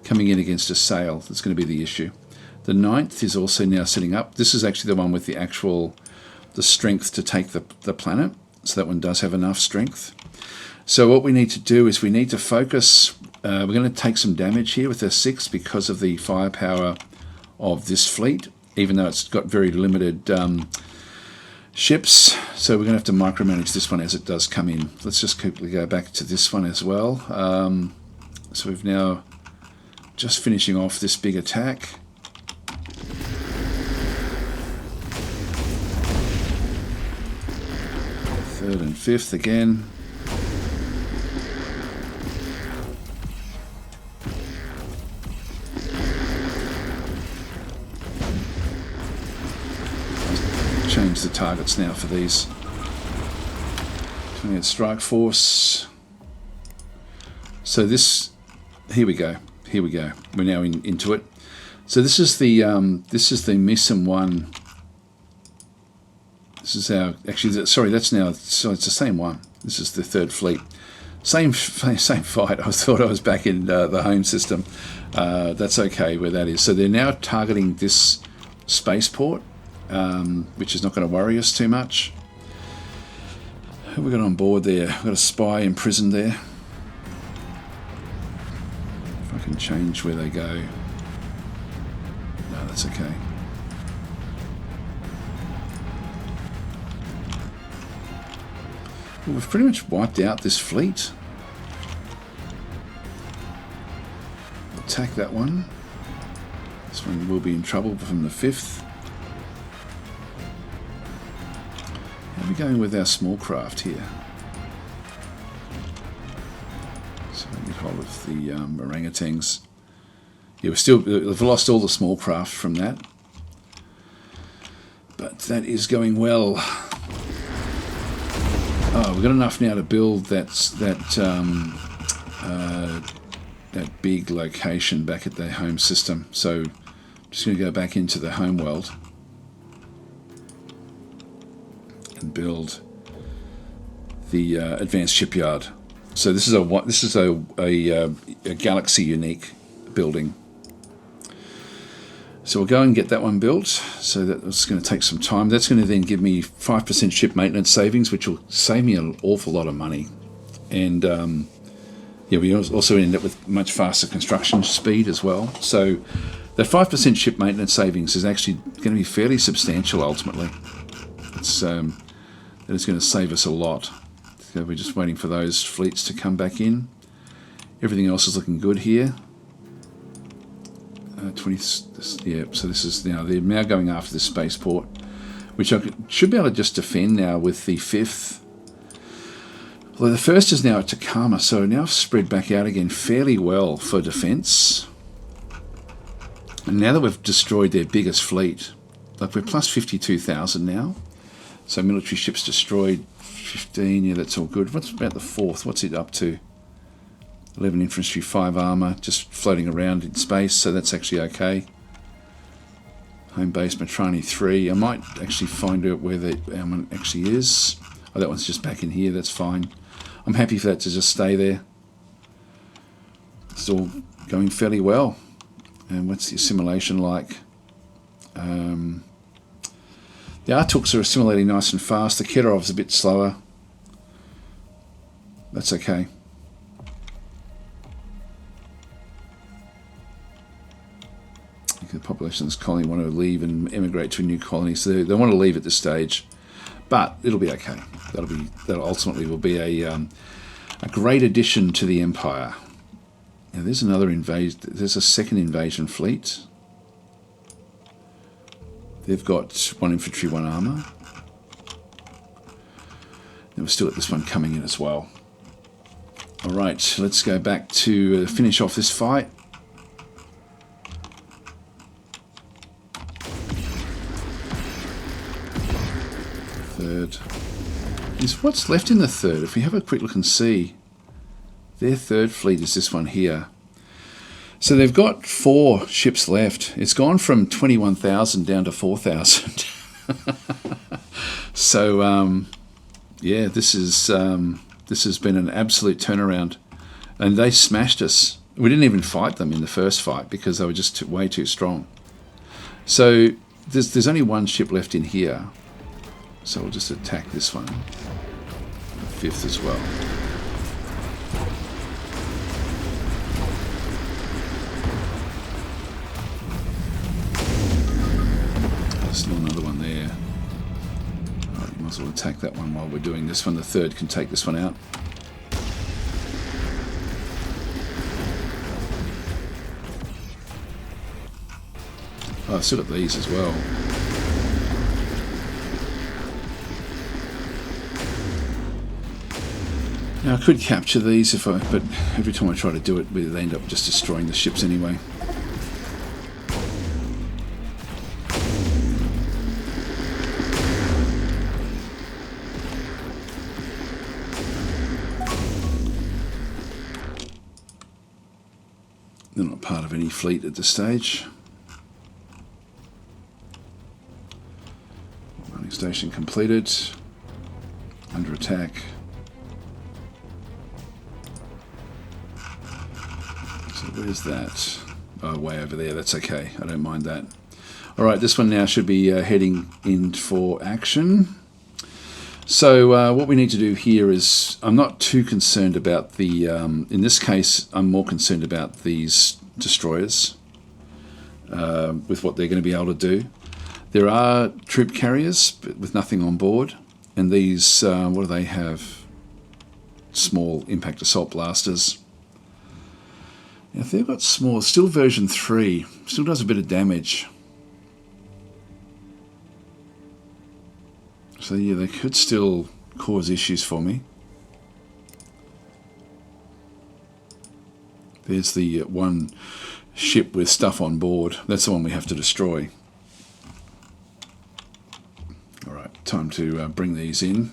coming in against a sail. That's going to be the issue. The 9th is also now setting up. This is actually the one with the strength to take the planet. So that one does have enough strength. So what we need to do is we need to focus. We're going to take some damage here with the 6th because of the firepower of this fleet, even though it's got very limited ships. So we're going to have to micromanage this one as it does come in. Let's just quickly go back to this one as well. So we've now just finishing off this big attack. Third and 5th again. Change the targets now for these. 28 strike force. So this, here we go. Here we go. We're now into it. So this is the Mission 1. This is our sorry. That's now. So it's the same one. This is the 3rd fleet. Same fight. I thought I was back in the home system. That's okay where that is. So they're now targeting this spaceport, which is not going to worry us too much. Who have we got on board there? We've got a spy imprisoned there. I can change where they go. No, that's okay. Well, we've pretty much wiped out this fleet. Attack that one. This one will be in trouble from the 5th. How are we going with our small craft here? Get hold of the orangutans. Yeah, we've lost all the small craft from that, but that is going well. Oh, we've got enough now to build that big location back at the home system. So I'm just going to go back into the home world and build the advanced shipyard. So this is a galaxy unique building. So we'll go and get that one built. So that's going to take some time. That's going to then give me 5% ship maintenance savings, which will save me an awful lot of money. And yeah, we also end up with much faster construction speed as well. So the 5% ship maintenance savings is actually going to be fairly substantial ultimately. That is going to save us a lot. So we're just waiting for those fleets to come back in. Everything else is looking good here. 20. Yeah. So this is now they're now going after this spaceport, which I should be able to just defend now with the 5th. Well, the 1st is now at Takama, so now spread back out again fairly well for defence. And now that we've destroyed their biggest fleet, like we're plus 52,000 now. So military ships destroyed. 15, yeah, that's all good. What's about the 4th? What's it up to? 11 infantry, 5 armour, just floating around in space, so that's actually okay. Home base Matrani 3. I might actually find out where the one actually is. Oh, that one's just back in here. That's fine. I'm happy for that to just stay there. It's all going fairly well. And what's the assimilation like? The Artuks are assimilating nice and fast. The Kedarov's a bit slower. That's okay. The population of this colony want to leave and emigrate to a new colony, so they want to leave at this stage, but it'll be okay. That ultimately will be a great addition to the empire. Now there's another invasion. There's a second invasion fleet. They've got 1 infantry, 1 armor. And we've still got this one coming in as well. All right, let's go back to finish off this fight. Third is what's left in the third. If we have a quick look and see, their third fleet is this one here. So they've got 4 ships left. It's gone from 21,000 down to 4,000. So yeah, this has been an absolute turnaround, and they smashed us. We didn't even fight them in the first fight because they were just way too strong. So there's only 1 ship left in here. So we'll just attack this one. The 5th as well. There's still another one there. Alright, might as well attack that one while we're doing this one. The 3rd can take this one out. Oh, I've still got these as well. Now I could capture these but every time I try to do it, they end up just destroying the ships anyway. They're not part of any fleet at this stage. Running station completed. Under attack. Where's that? Oh, way over there. That's okay. I don't mind that. All right, this one now should be heading in for action. So what we need to do here is, I'm not too concerned about the, in this case, I'm more concerned about these destroyers with what they're going to be able to do. There are troop carriers but with nothing on board, and these, what do they have? Small impact assault blasters. If they've got small, still version 3, still does a bit of damage. So yeah, they could still cause issues for me. There's the 1 ship with stuff on board. That's the one we have to destroy. Alright, time to bring these in.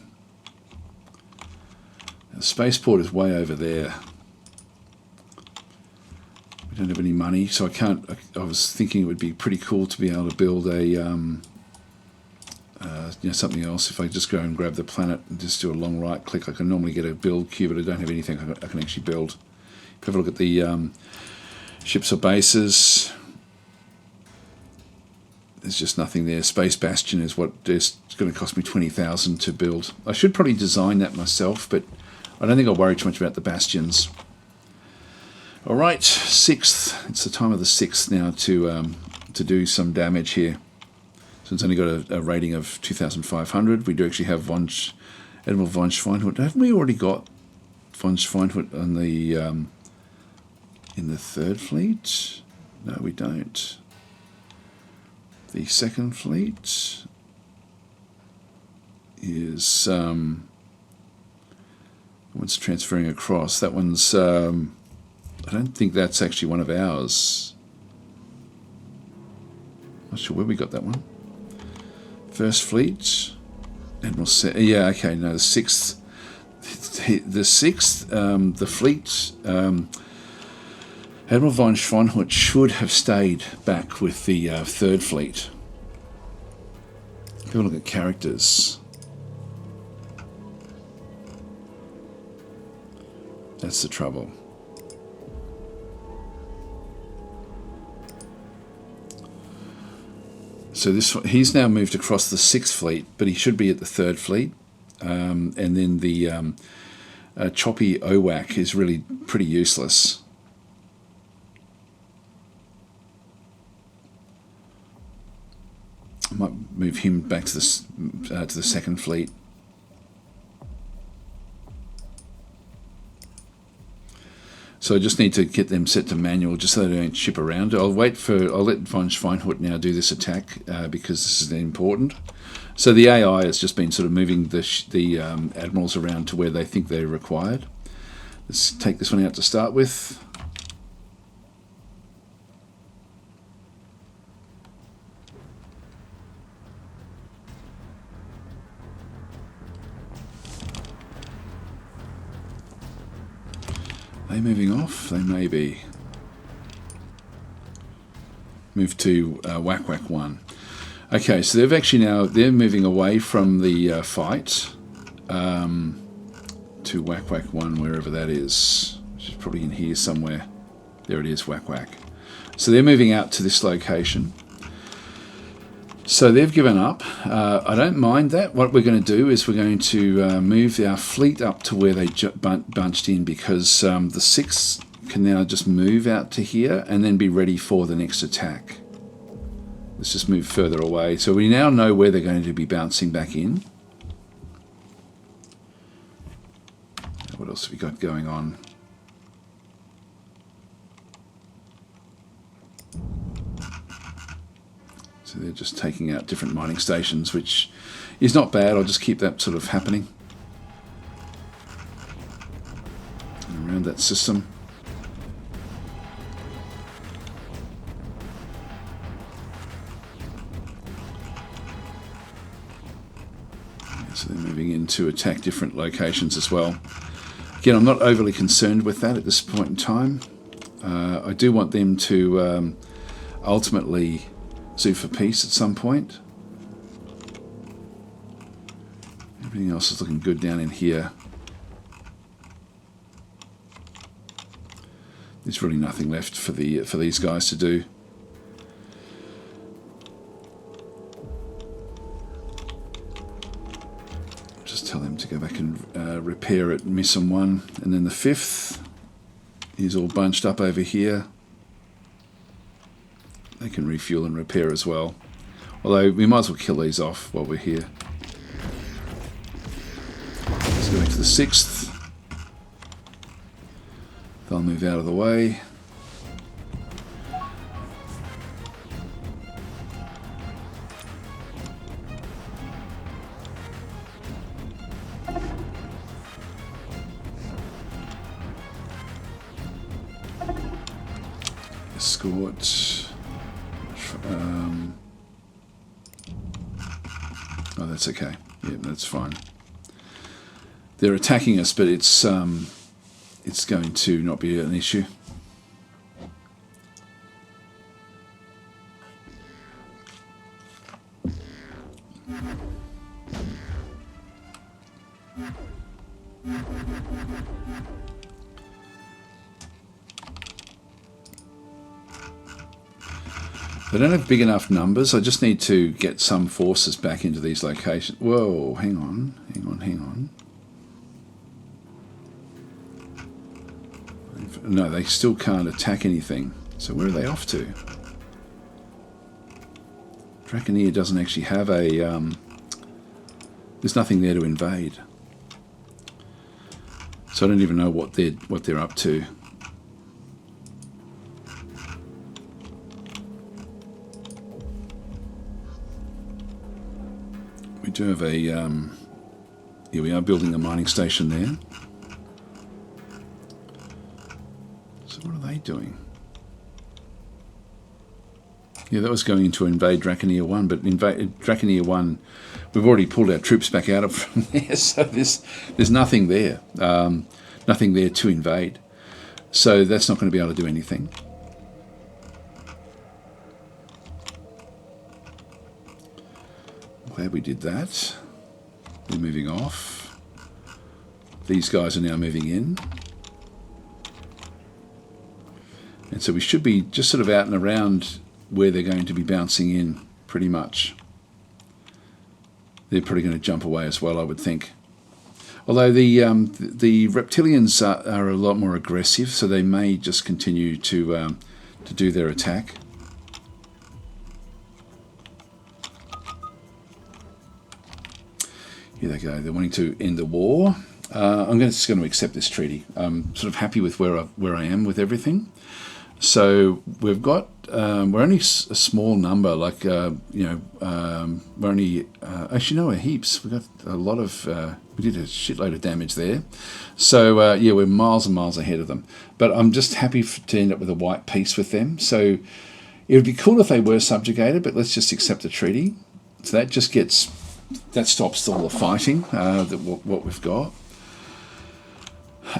The spaceport is way over there. We don't have any money, so I can't. I was thinking it would be pretty cool to be able to build a, something else. If I just go and grab the planet and just do a long right click, I can normally get a build queue, but I don't have anything I can actually build. If you have a look at the ships or bases, there's just nothing there. Space Bastion is what it's going to cost me 20,000 to build. I should probably design that myself, but I don't think I'll worry too much about the bastions. Alright, 6th. It's the time of the 6th now to do some damage here. So it's only got a rating of 2,500. We do actually have Admiral von Schweinhut. Haven't we already got von Schweinhut on the in the 3rd fleet? No, we don't. The 2nd fleet is one's transferring across. That one's I don't think that's actually one of ours. Not sure where we got that one. 1st fleet, Admiral. Yeah, okay. No, the 6th. The 6th. The fleet. Admiral von Schweinhut should have stayed back with the 3rd fleet. Have a look at characters. That's the trouble. So he's now moved across the 6th fleet, but he should be at the 3rd fleet. And then the choppy OWAC is really pretty useless. I might move him back to the 2nd fleet. So I just need to get them set to manual just so they don't ship around. I'll let von Schweinhut now do this attack because this is important. So the AI has just been sort of moving the admirals around to where they think they're required. Let's take this one out to start with. Are they moving off? They may be. Move to Whack Whack 1. Okay, so they're moving away from the fight to Whack Whack 1, wherever that is, which is probably in here somewhere. There it is, Whack Whack. So they're moving out to this location. So they've given up. I don't mind that. What we're going to do is we're going to move our fleet up to where they bunched in, because the 6 can now just move out to here and then be ready for the next attack. Let's just move further away. So we now know where they're going to be bouncing back in. What else have we got going on? So they're just taking out different mining stations, which is not bad. I'll just keep that sort of happening around that system. So they're moving in to attack different locations as well. Again, I'm not overly concerned with that at this point in time. I do want them to ultimately sue for peace at some point. Everything else is looking good down in here. There's really nothing left for these guys to do. Just tell them to go back and repair at Missum 1, and then the 5th is all bunched up over here. They can refuel and repair as well. Although we might as well kill these off while we're here. Let's go back to the 6th. They'll move out of the way. Escort. Oh, that's okay. Yeah, that's fine. They're attacking us, but it's going to not be an issue. They don't have big enough numbers. I just need to get some forces back into these locations. Whoa, hang on. No, they still can't attack anything. So where are they off to? Draconeer doesn't actually have a... there's nothing there to invade. So I don't even know what they're up to. We do have a... here we are building a mining station there. So what are they doing? Yeah, that was going to invade Draconeer 1, but Draconeer 1, we've already pulled our troops back out of from there, so there's nothing there. Nothing there to invade. So that's not going to be able to do anything. Glad we did that. We're moving off. These guys are now moving in. And so we should be just sort of out and around where they're going to be bouncing in, pretty much. They're probably going to jump away as well, I would think. Although the reptilians are a lot more aggressive, so they may just continue to do their attack. Here they go. They're wanting to end the war. I'm just going to accept this treaty. I'm sort of happy with where I am with everything. So we've got we're only a small number. Like we're only actually no, we're heaps. We got a lot of. We did a shitload of damage there. So yeah, we're miles and miles ahead of them. But I'm just happy to end up with a white peace with them. So it would be cool if they were subjugated. But let's just accept the treaty. So that stops all the fighting. What we've got.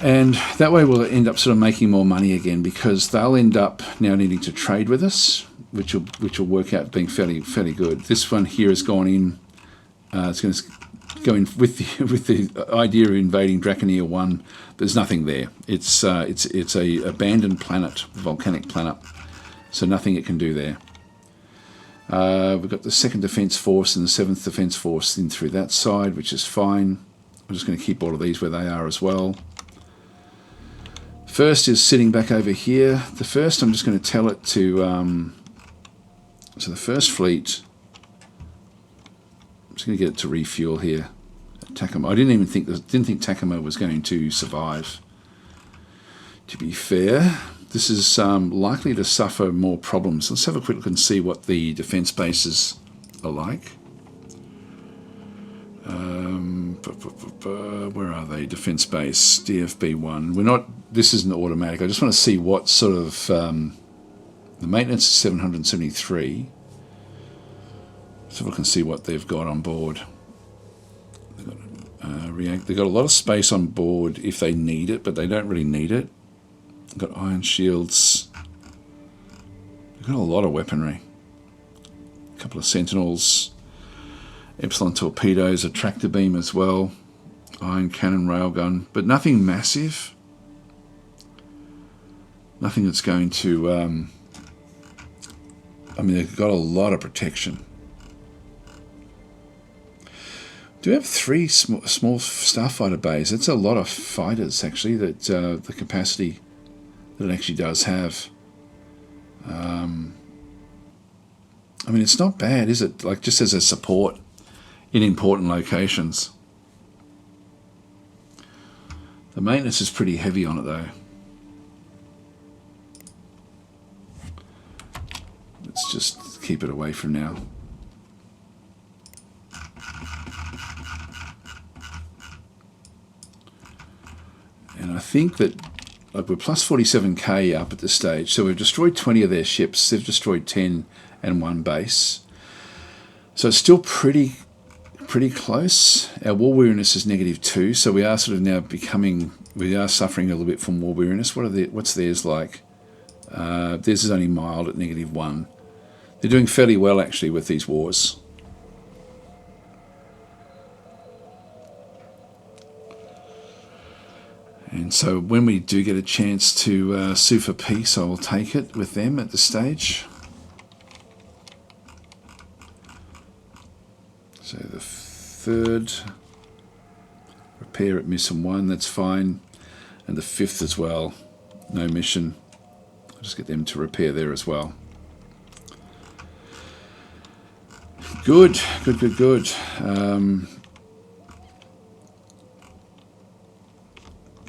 And that way we'll end up sort of making more money again, because they'll end up now needing to trade with us, which will work out being fairly good. This one here has gone in. It's going to go in with the idea of invading Draconia 1. There's nothing there. It's a abandoned planet, volcanic planet, so nothing it can do there. We've got the 2nd Defence Force and the 7th Defence Force in through that side, which is fine. I'm just going to keep all of these where they are as well. First is sitting back over here. The first, I'm just going to tell it to. So the first fleet, I'm just going to get it to refuel here. Takamo. I didn't think Takamo was going to survive. To be fair, this is likely to suffer more problems. Let's have a quick look and see what the defence bases are like. Where are they? Defence base, DFB1. We're not. This isn't automatic. I just want to see what sort of the maintenance is 773. So we can see what they've got on board. They've got a lot of space on board if they need it, but they don't really need it. They've got iron shields. They've got a lot of weaponry. A couple of sentinels. Epsilon torpedoes, a tractor beam as well, iron cannon, railgun, but nothing massive. Nothing that's going to. I mean, they've got a lot of protection. Do we have 3 small starfighter bays? That's a lot of fighters, actually. That the capacity that it actually does have. I mean, it's not bad, is it? Like just as a support in important locations. The maintenance is pretty heavy on it though. Let's just keep it away from now. And I think that like we're plus 47k up at this stage, so we've destroyed 20 of their ships. They've destroyed 10 and 1 base. So it's still pretty close. Our war weariness is -2, so we are sort of now we are suffering a little bit from war weariness. What's theirs like? Theirs is only mild at -1. They're doing fairly well actually with these wars. And so when we do get a chance to sue for peace, I will take it with them at this stage. So the 3rd, repair at mission 1, that's fine. And the 5th as well, no mission. I'll just get them to repair there as well. Good.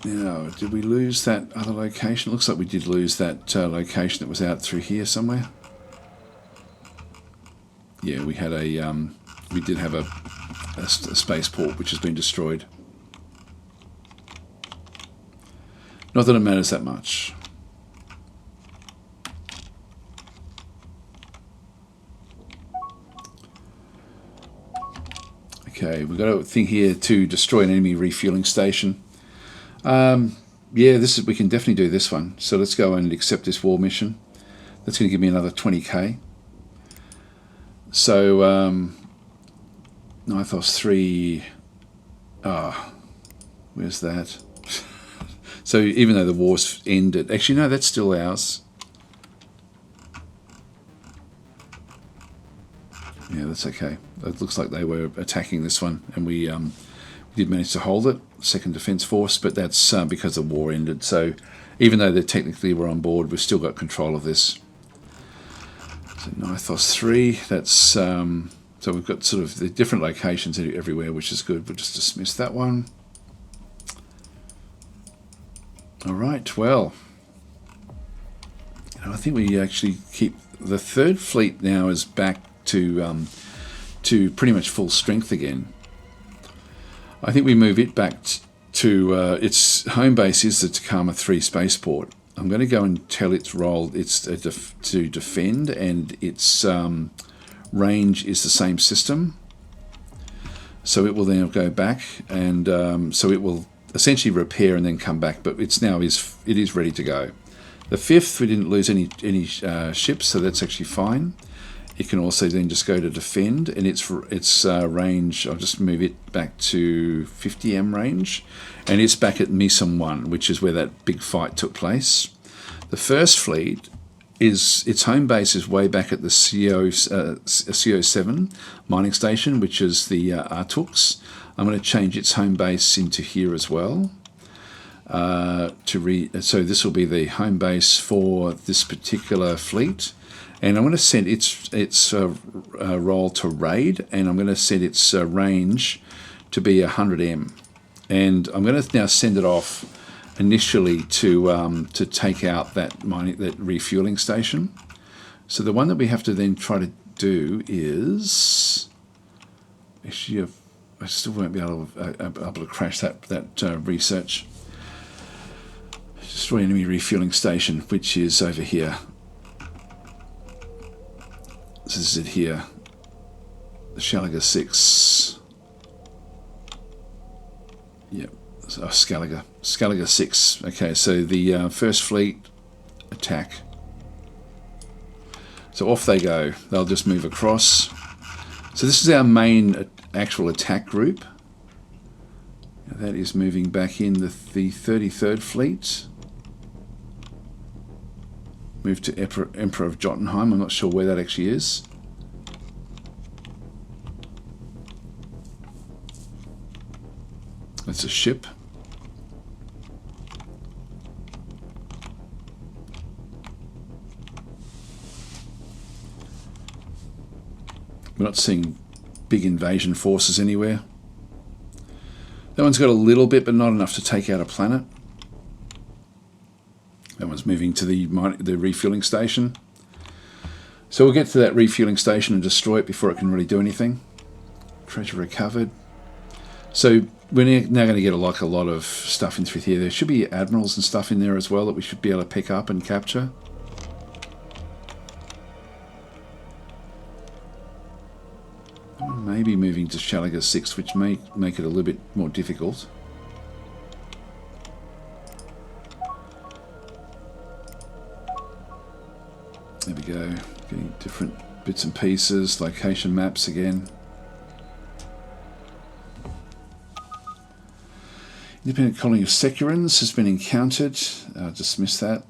Now, did we lose that other location? It looks like we did lose that location that was out through here somewhere. Yeah, we had we did have a spaceport which has been destroyed. Not that it matters that much. Okay, we've got a thing here to destroy an enemy refueling station. Yeah, we can definitely do this one. So let's go and accept this war mission. That's going to give me another 20k. So, Nithos 3. Where's that? So even though the war's ended, actually no, that's still ours. Yeah, that's okay. It looks like they were attacking this one, and we did manage to hold it, second defence force, but that's because the war ended. So even though they technically were on board, we've still got control of this. So Nithos 3, that's so we've got sort of the different locations everywhere, which is good. We'll just dismiss that one. All right, well, I think we actually keep the third fleet now is back to pretty much full strength again. I think we move it back to its home base is the Takama 3 spaceport. I'm going to go and tell its role it's to defend, and its range is the same system. So it will then go back, and so it will essentially repair and then come back. But it is ready to go. The fifth, we didn't lose any ships, so that's actually fine. It can also then just go to defend, and its range, I'll just move it back to 50M range, and it's back at Misum 1, which is where that big fight took place. The first fleet, its home base is way back at the CO7 mining station, which is the Artux. I'm going to change its home base into here as well. So this will be the home base for this particular fleet. And I'm going to set its role to raid, and I'm going to set its range to be 100M. And I'm going to now send it off initially to take out that refueling station. So the one that we have to then try to do is actually I still won't be able to crash that research. Destroy enemy refueling station, which is over here. This is it here. The Scaliger 6. Yep. Oh, Scaliger 6. Okay, so the first fleet attack. So off they go. They'll just move across. So this is our main actual attack group. That is moving back in the 33rd fleet. Move to Emperor of Jotunheim. I'm not sure where that actually is. That's a ship. We're not seeing big invasion forces anywhere. That one's got a little bit, but not enough to take out a planet. That one's moving to the refueling station. So we'll get to that refueling station and destroy it before it can really do anything. Treasure recovered. So we're now going to get a lot of stuff in through here. There should be admirals and stuff in there as well that we should be able to pick up and capture. Maybe moving to Scaliger 6, which may make it a little bit more difficult. There we go, getting different bits and pieces, location maps again. Independent colony of Securans has been encountered. Dismiss that.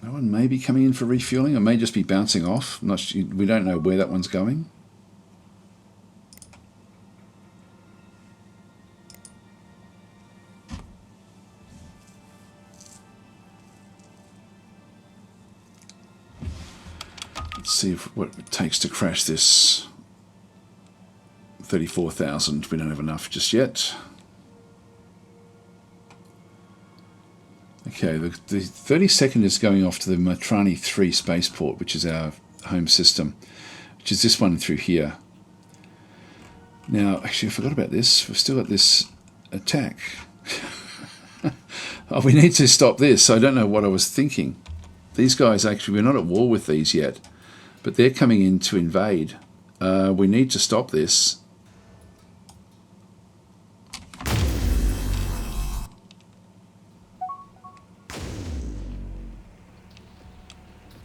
That one may be coming in for refueling, or may just be bouncing off. We don't know where that one's going. Let's see what it takes to crash this. 34,000. We don't have enough just yet. Okay, the 32nd is going off to the Matrani 3 spaceport, which is our home system, which is this one through here. Now, actually, I forgot about this. We've still got this attack. Oh, we need to stop this. I don't know what I was thinking. These guys, actually, we're not at war with these yet, but they're coming in to invade. We need to stop this.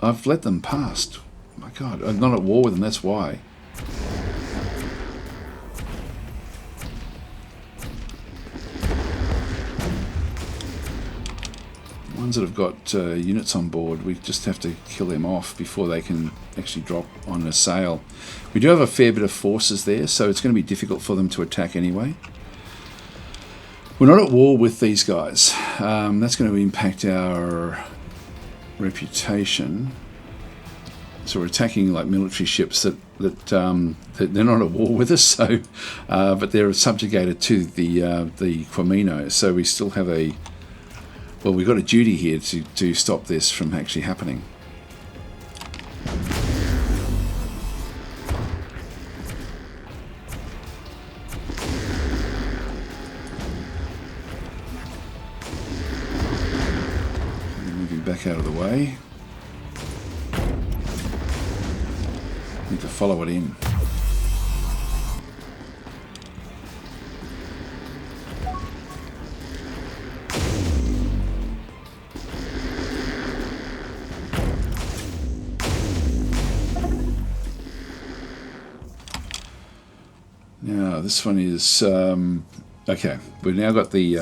I've let them past. Oh my God, I'm not at war with them, that's why. ones that have got units on board, we just have to kill them off before they can actually drop on a sail. We do have a fair bit of forces there, so it's going to be difficult for them to attack anyway. We're not at war with these guys. That's going to impact our reputation. So we're attacking like military ships that they're not at war with us, so but they're subjugated to the Quameno. So we still have a we've got a duty here to stop this from actually happening. Moving back out of the way. Need to follow it in. Now this one is okay. We've now got the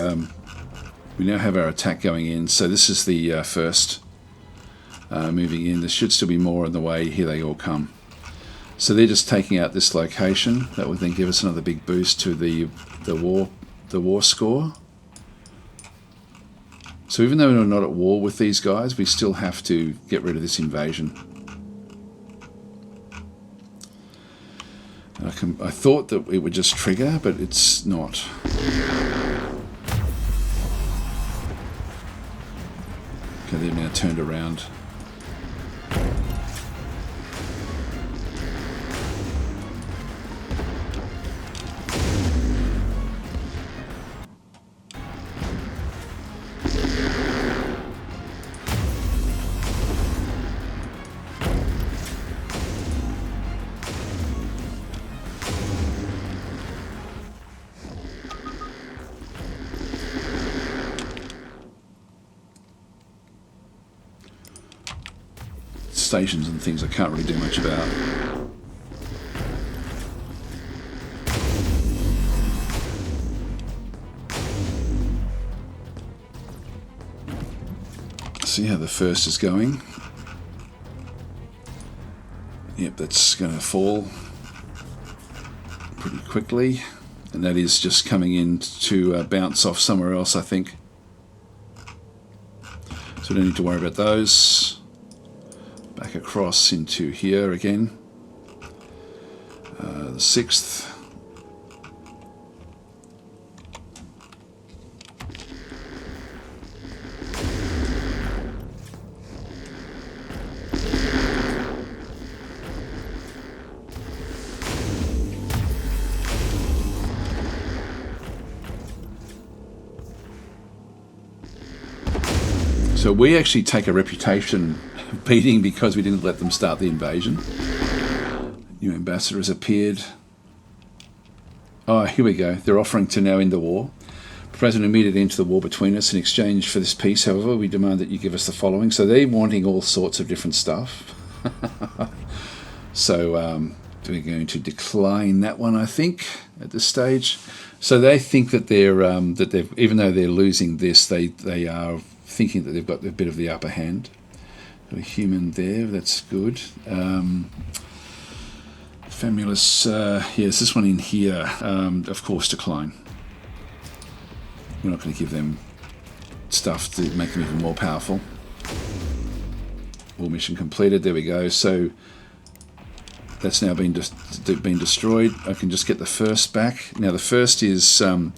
we now have our attack going in. So this is the first moving in. There should still be more on the way. Here they all come. So they're just taking out this location. That would then give us another big boost to the war score. So even though we're not at war with these guys, we still have to get rid of this invasion. I thought that it would just trigger, but it's not. Okay, they've now turned around. Stations and things I can't really do much about. See how the first is going. Yep, that's going to fall pretty quickly, and that is just coming in to bounce off somewhere else, I think. So we don't need to worry about those. Back across into here again. The 6th. So we actually take a reputation beating because we didn't let them start the invasion. New ambassador has appeared. Oh, here we go. They're offering to now end the war. Propose an immediate end to the war between us. In exchange for this peace, however, we demand that you give us the following. So they're wanting all sorts of different stuff. So we're going to decline that one, I think, at this stage. So they think that they've even though they're losing this, they are thinking that they've got a bit of the upper hand. Got a human there, that's good. Famulus, yes, this one in here, of course, decline. We're not going to give them stuff to make them even more powerful. War mission completed, there we go. So that's now been destroyed. I can just get the first back. Now the first is home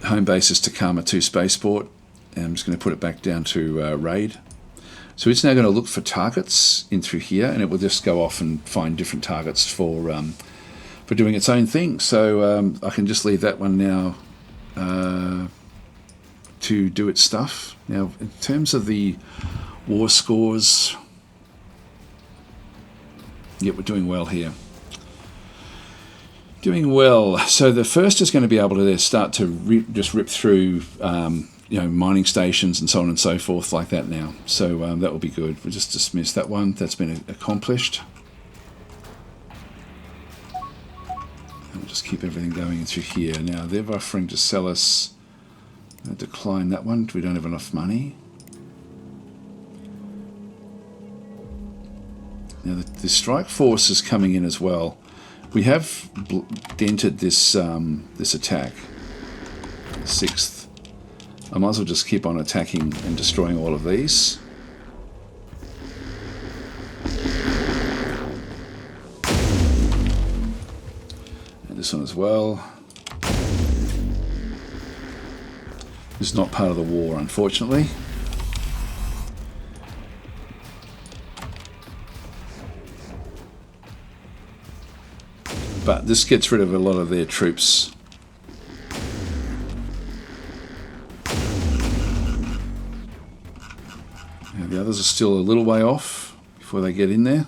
base is Takama 2 Spaceport. And I'm just going to put it back down to raid. So it's now going to look for targets in through here, and it will just go off and find different targets for doing its own thing. So I can just leave that one now to do its stuff. Now, in terms of the war scores, yep, we're doing well here. Doing well. So the first is going to be able to start to just rip through mining stations and so on and so forth like that now. So that will be good. We'll just dismiss that one. That's been accomplished. And we'll just keep everything going through here. Now they're offering to sell us. Decline that one. We don't have enough money. Now the strike force is coming in as well. We have dented this this attack. 6th. I might as well just keep on attacking and destroying all of these. And this one as well. This is not part of the war, unfortunately. But this gets rid of a lot of their troops. Now the others are still a little way off before they get in there.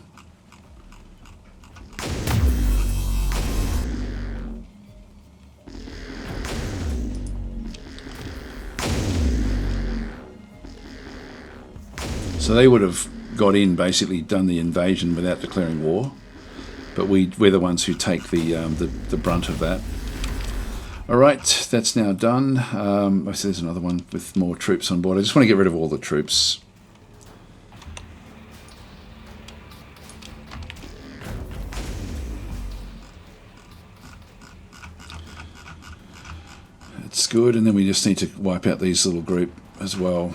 So they would have got in, basically done the invasion without declaring war. But we're the ones who take the brunt of that. All right, that's now done. I see there's another one with more troops on board. I just want to get rid of all the troops. That's good, and then we just need to wipe out these little group as well.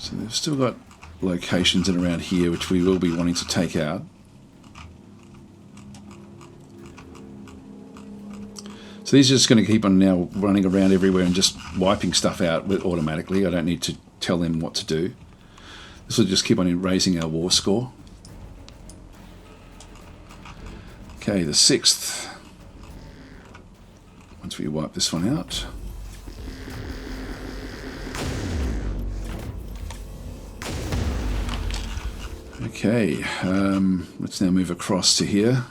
So they've still got locations in around here which we will be wanting to take out. So these are just going to keep on now running around everywhere and just wiping stuff out automatically. I don't need to tell them what to do. This will just keep on raising our war score. Okay, the 6th. Once we wipe this one out. Okay, let's now move across to here.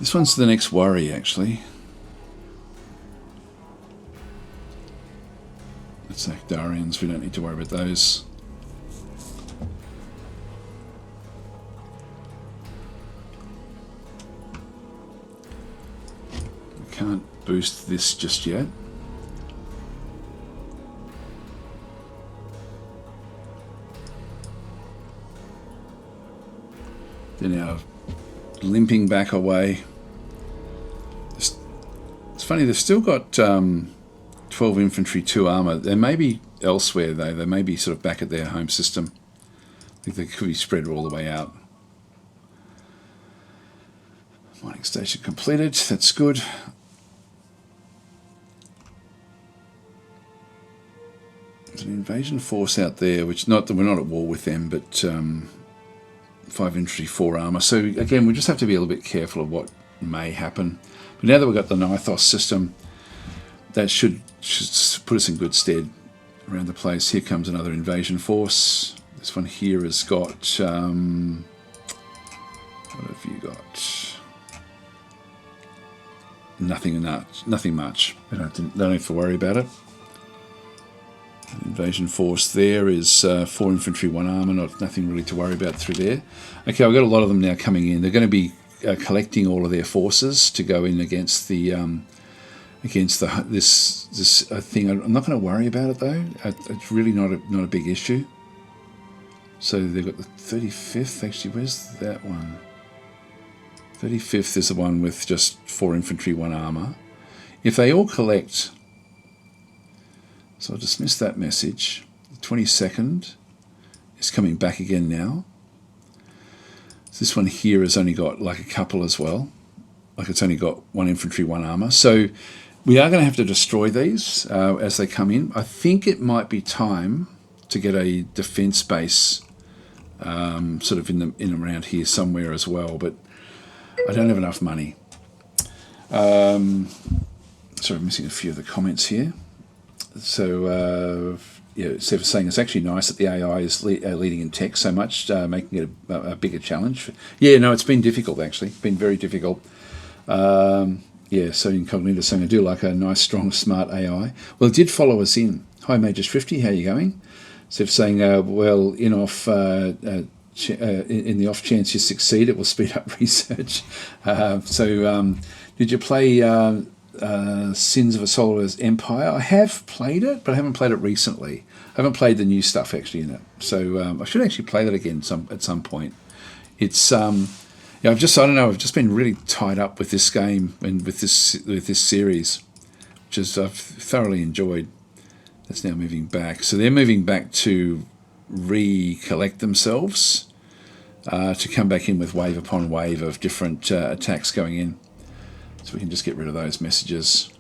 This one's the next worry, actually. Darians, we don't need to worry about those. We can't boost this just yet. They're now limping back away. It's funny, they've still got 12 infantry, 2 armour. They may be elsewhere though. They may be sort of back at their home system. I think they could be spread all the way out. Mining station completed. That's good. There's an invasion force out there, which we're not at war with them, but 5 infantry, 4 armour. So again, we just have to be a little bit careful of what may happen. But now that we've got the Nithos system, that should put us in good stead around the place. Here comes another invasion force. This one here has got... what have you got? Nothing much. We don't have to worry about it. The invasion force there is 4 infantry, 1 armour. Nothing really to worry about through there. Okay, I've got a lot of them now coming in. They're going to be collecting all of their forces to go in against the... this thing. I'm not going to worry about it though. It's really not a big issue. So they've got the 35th. Actually, where's that one? 35th is the one with just 4 infantry, 1 armour. If they all collect, so I'll dismiss that message. The 22nd is coming back again now. So this one here has only got like a couple as well. Like it's only got 1 infantry, 1 armour. So we are going to have to destroy these as they come in. I think it might be time to get a defence base sort of in around here somewhere as well, but I don't have enough money. So Sorry, I'm missing a few of the comments here. So, yeah, Seth was saying it's actually nice that the AI is leading in tech so much, making it a bigger challenge. Yeah, no, it's been difficult, actually. It's been very difficult. Yeah, so Incognito saying, I do like a nice, strong, smart AI. Well, it did follow us in. Hi, Major Thrifty, how are you going? Seth saying, well, in the off chance you succeed, it will speed up research. Did you play Sins of a Soulless Empire? I have played it, but I haven't played it recently. I haven't played the new stuff actually in it, so I should actually play that again at some point. It's yeah, I've just been really tied up with this game and with this series, which is I've thoroughly enjoyed. That's now moving back, so they're moving back to recollect themselves to come back in with wave upon wave of different attacks going in. So we can just get rid of those messages.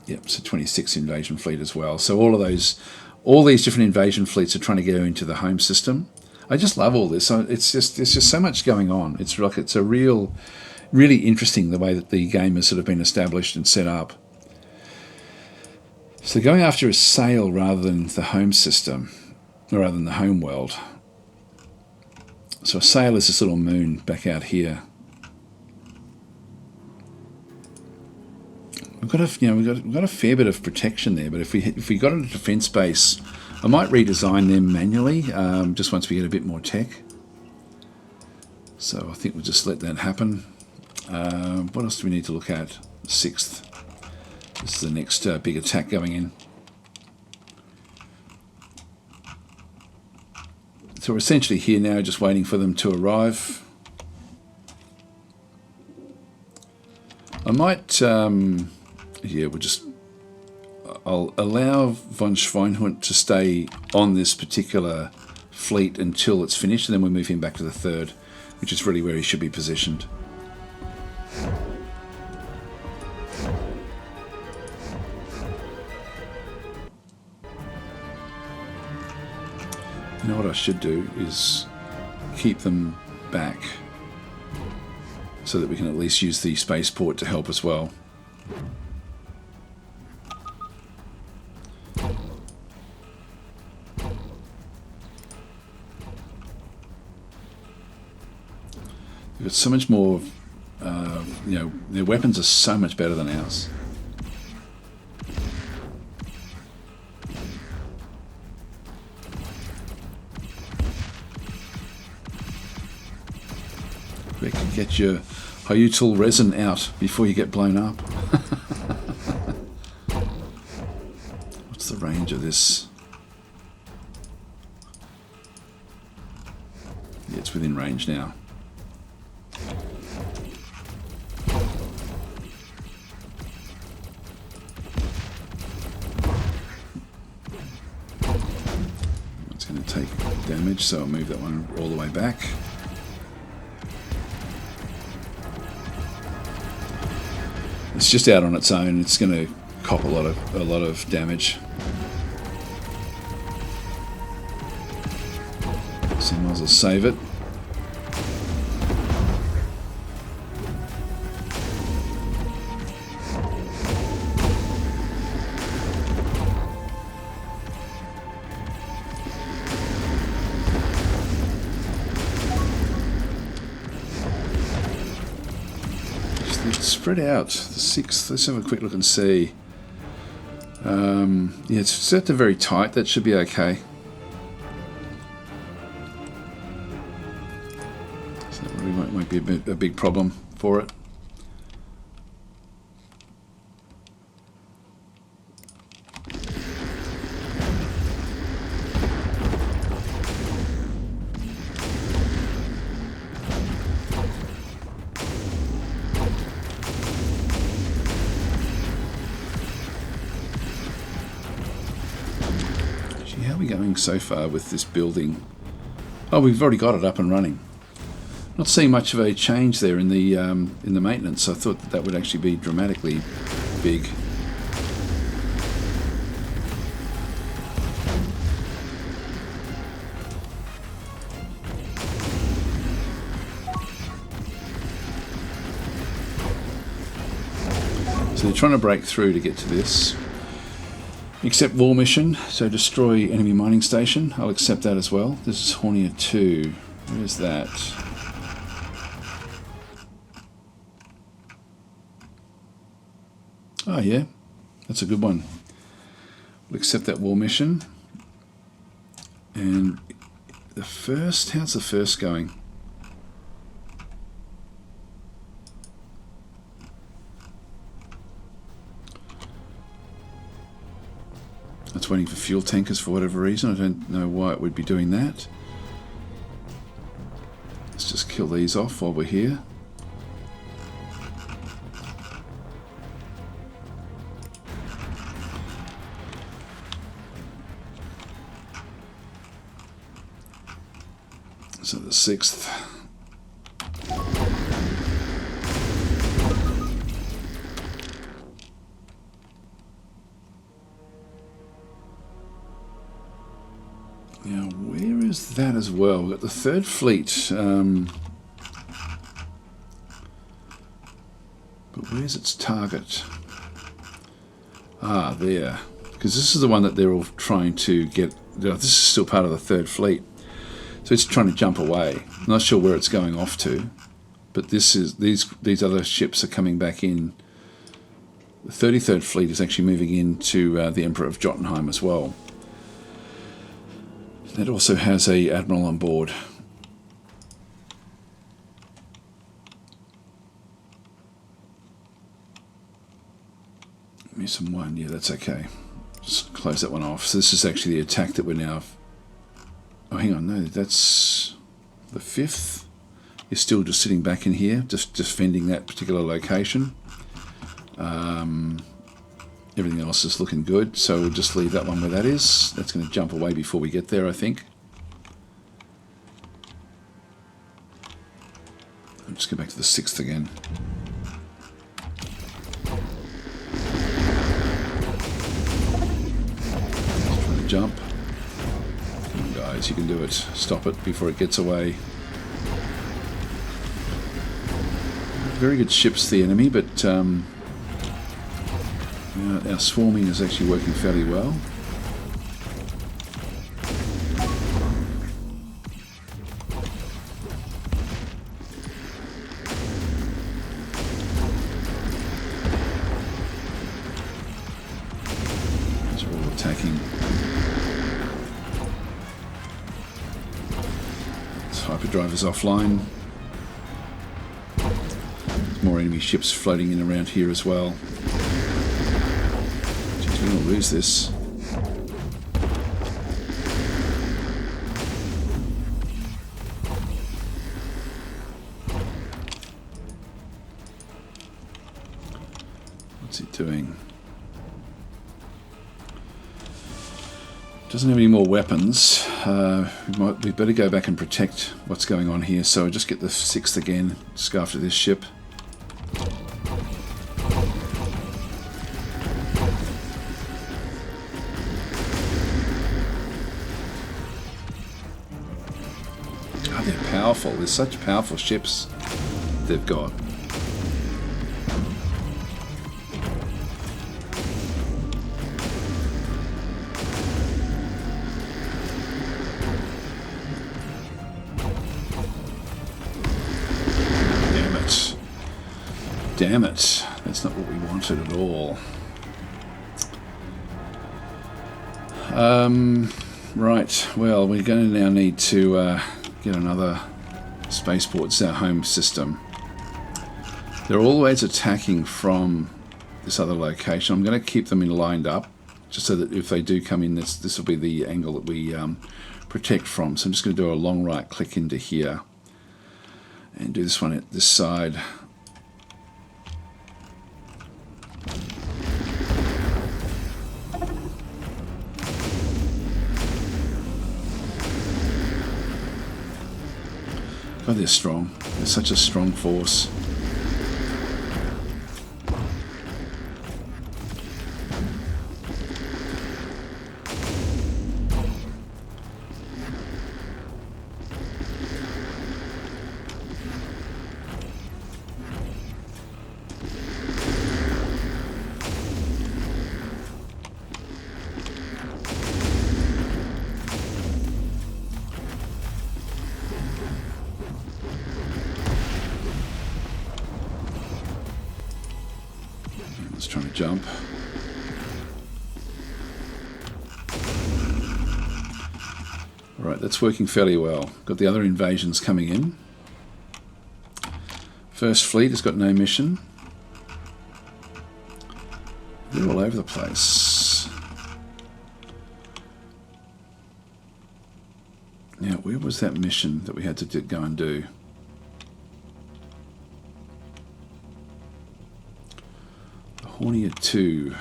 Yep, so 26 invasion fleet as well. So all these different invasion fleets are trying to go into the home system. I just love all this. There's just so much going on. It's a really interesting the way that the game has sort of been established and set up. So going after a sail rather than the home system, or rather than the home world. So a sail is this little moon back out here. We've got a fair bit of protection there, but if we got a defence base, I might redesign them manually just once we get a bit more tech. So I think we'll just let that happen. What else do we need to look at? 6th. This is the next big attack going in. So we're essentially here now, just waiting for them to arrive. I might. Yeah, I'll allow von Schweinhund to stay on this particular fleet until it's finished, and then we'll move him back to the 3rd, which is really where he should be positioned. You know what I should do is keep them back so that we can at least use the spaceport to help as well. They've got so much more, their weapons are so much better than ours. Quick, get your Hyutal resin out before you get blown up. What's the range of this? Yeah, it's within range now. It's going to take damage, so I'll move that one all the way back. It's just out on its own. It's going to cop a lot of damage. So I might as well save it. Spread out. The 6th. Let's have a quick look and see. Yeah, it's set to very tight. That should be okay. So that really won't be a big problem for it. How are we going so far with this building? Oh, we've already got it up and running. Not seeing much of a change there in the maintenance. I thought that would actually be dramatically big. So they're trying to break through to get to this. Accept war mission, so destroy enemy mining station. I'll accept that as well. This is Hornier 2. Where's that? Oh yeah, that's a good one. We'll accept that war mission. And the first, how's the first going? It's waiting for fuel tankers for whatever reason. I don't know why it would be doing that. Let's just kill these off while we're here. So the 6th. Now, where is that as well? We've got the 3rd Fleet. But where's its target? Ah, there. Because this is the one that they're all trying to get. This is still part of the 3rd Fleet. So it's trying to jump away. I'm not sure where it's going off to. But this is these other ships are coming back in. The 33rd Fleet is actually moving into the Emperor of Jotunheim as well. That also has a admiral on board. Give me some one. Yeah, that's okay. Just close that one off. So this is actually the attack that we're now. Oh, hang on. No, that's the 5th. Is still just sitting back in here, just defending that particular location. Everything else is looking good, so we'll just leave that one where that is. That's going to jump away before we get there, I think. I'll just go back to the 6th again. Just trying to jump. Come on, guys, you can do it. Stop it before it gets away. Very good ships, the enemy, but our swarming is actually working fairly well. These are all attacking. This hyperdrive is offline. There's more enemy ships floating in around here as well. We're going to lose this. What's it doing? Doesn't have any more weapons. We better go back and protect what's going on here. So I'll just get the 6th again, just go after this ship. Powerful. There's such powerful ships they've got. Damn it. Damn it. That's not what we wanted at all. Right. Well, we're going to now need to get another spaceport. It's our home system. They're always attacking from this other location. I'm going to keep them lined up, just so that if they do come in, this will be the angle that we protect from. So I'm just going to do a long right click into here and do this one at this side. God, they're strong. They're such a strong force. trying to jump. Alright, that's working fairly well. Got the other invasions coming in. First fleet has got no mission. They're all over the place. Now, where was that mission that we had to go and do? The Hornier 2.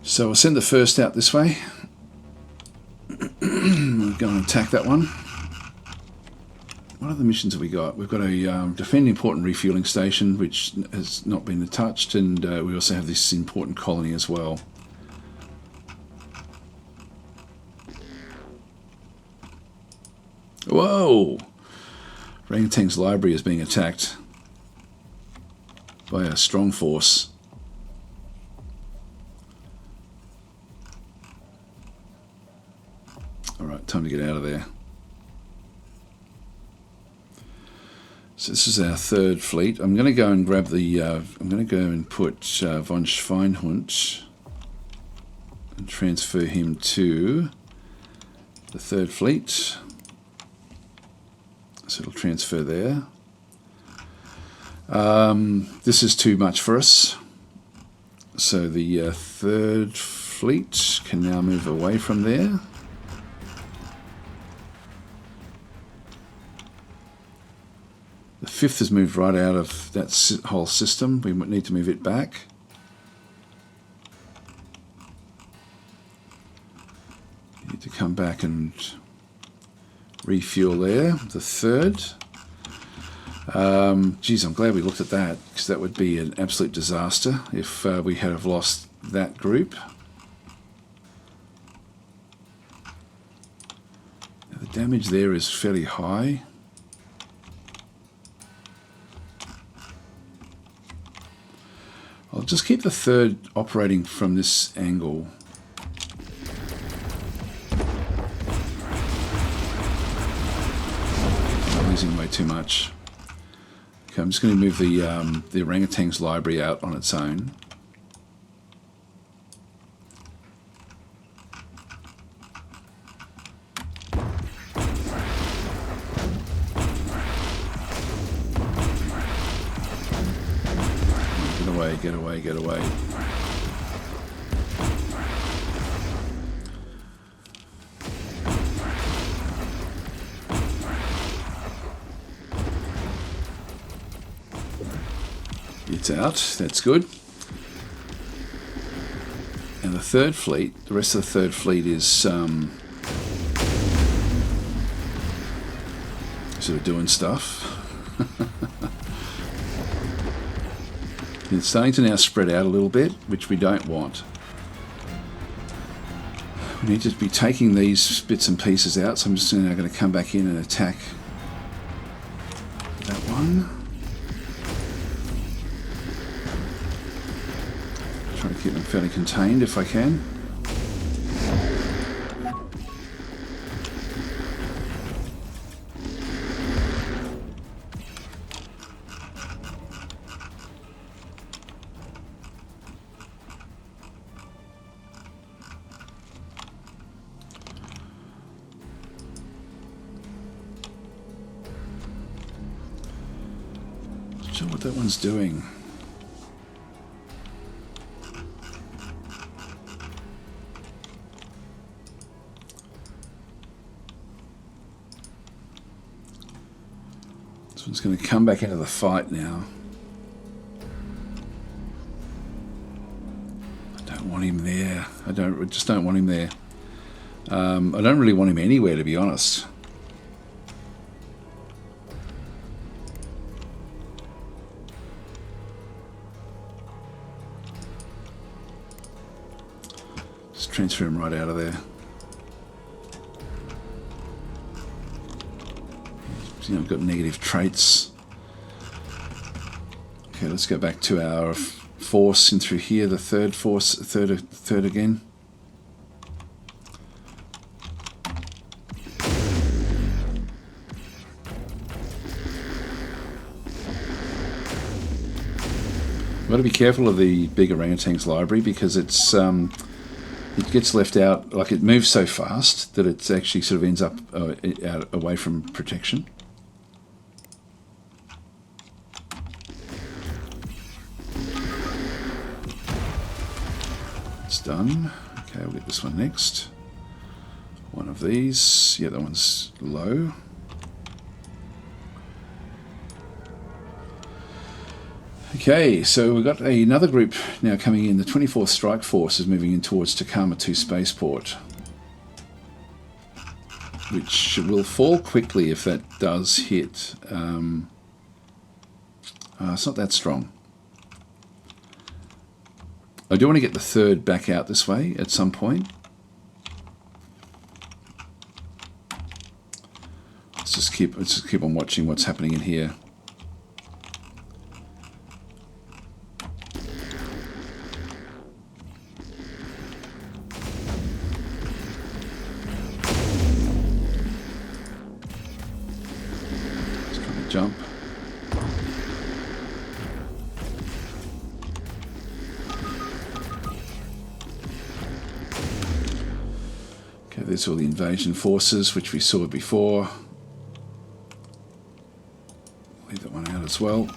So we'll send the first out this way. We'll go and attack that one. What other missions have we got? We've got a defend important refueling station, which has not been touched, and we also have this important colony as well. Whoa! Orangutan's library is being attacked by a strong force. Alright, time to get out of there. So this is our third fleet. I'm going to go and grab the... I'm going to go and put von Schweinhund and transfer him to the third fleet. So it'll transfer there. This is too much for us. So the third fleet can now move away from there. The fifth has moved right out of that whole system. We need to move it back. You need to come back and refuel there. The third. Geez, I'm glad we looked at that, because that would be an absolute disaster if we had have lost that group. Now, the damage there is fairly high. I'll just keep the third operating from this angle. I'm losing way too much. Okay, I'm just going to move the orangutan's library out on its own. Get away, get away. It's out, that's good. And the third fleet, the rest of the third fleet is sort of doing stuff. It's starting to now spread out a little bit, which we don't want. We need to be taking these bits and pieces out, so I'm just now going to come back in and attack that one. Try to keep them fairly contained if I can. Not sure what that one's doing. This one's going to come back into the fight now. I don't want him there. I just don't want him there. I don't really want him anywhere, to be honest. Just transfer him right out of there. You know, I've got negative traits. Okay, let's go back to our force in through here. The third force, third again. I've got to be careful of the big orangutans library because it's it gets left out, like it moves so fast that it actually sort of ends up out away from protection. It's done. Okay, we'll get this one next. One of these. Yeah, that one's low. Okay, so we've got another group now coming in. The 24th Strike Force is moving in towards Takama 2 Spaceport, which will fall quickly if that does hit. It's not that strong. I do want to get the 3rd back out this way at some point. Let's just keep on watching what's happening in here. Jump. Okay, there's all the invasion forces which we saw before. Leave that one out as well.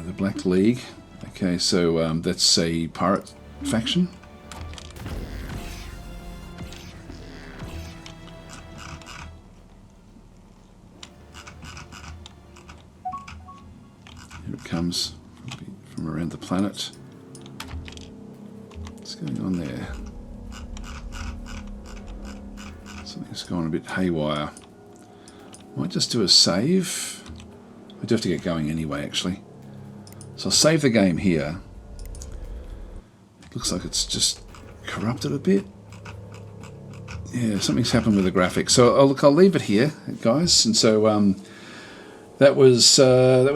The Black League. Okay, so that's a pirate faction. Here it comes from around the planet. What's going on there? Something's gone a bit haywire. Might just do a save. I do have to get going anyway, actually. So I'll save the game here. It looks like it's just corrupted a bit. Yeah, something's happened with the graphics. So I'll leave it here, guys. And so that was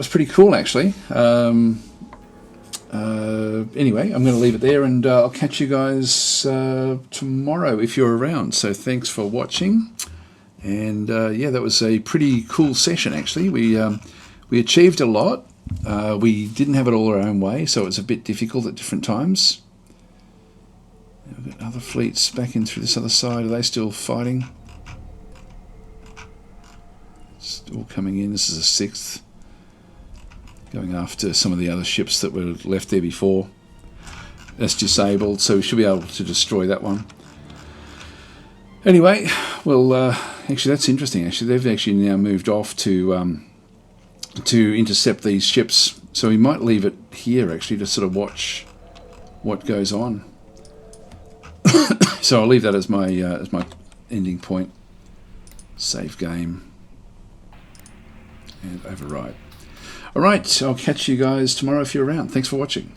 pretty cool, actually. Anyway, I'm going to leave it there, and I'll catch you guys tomorrow if you're around. So thanks for watching, and yeah, that was a pretty cool session, actually. We achieved a lot. We didn't have it all our own way, so it was a bit difficult at different times. We've got other fleets back in through this other side. Are they still fighting? It's all coming in. This is a 6th. Going after some of the other ships that were left there before. That's disabled, so we should be able to destroy that one. Anyway, well, actually that's interesting. Actually, they've actually now moved off to intercept these ships. So we might leave it here actually to sort of watch what goes on. So I'll leave that as my ending point. Save game and override. All right, I'll catch you guys tomorrow if you're around. Thanks for watching.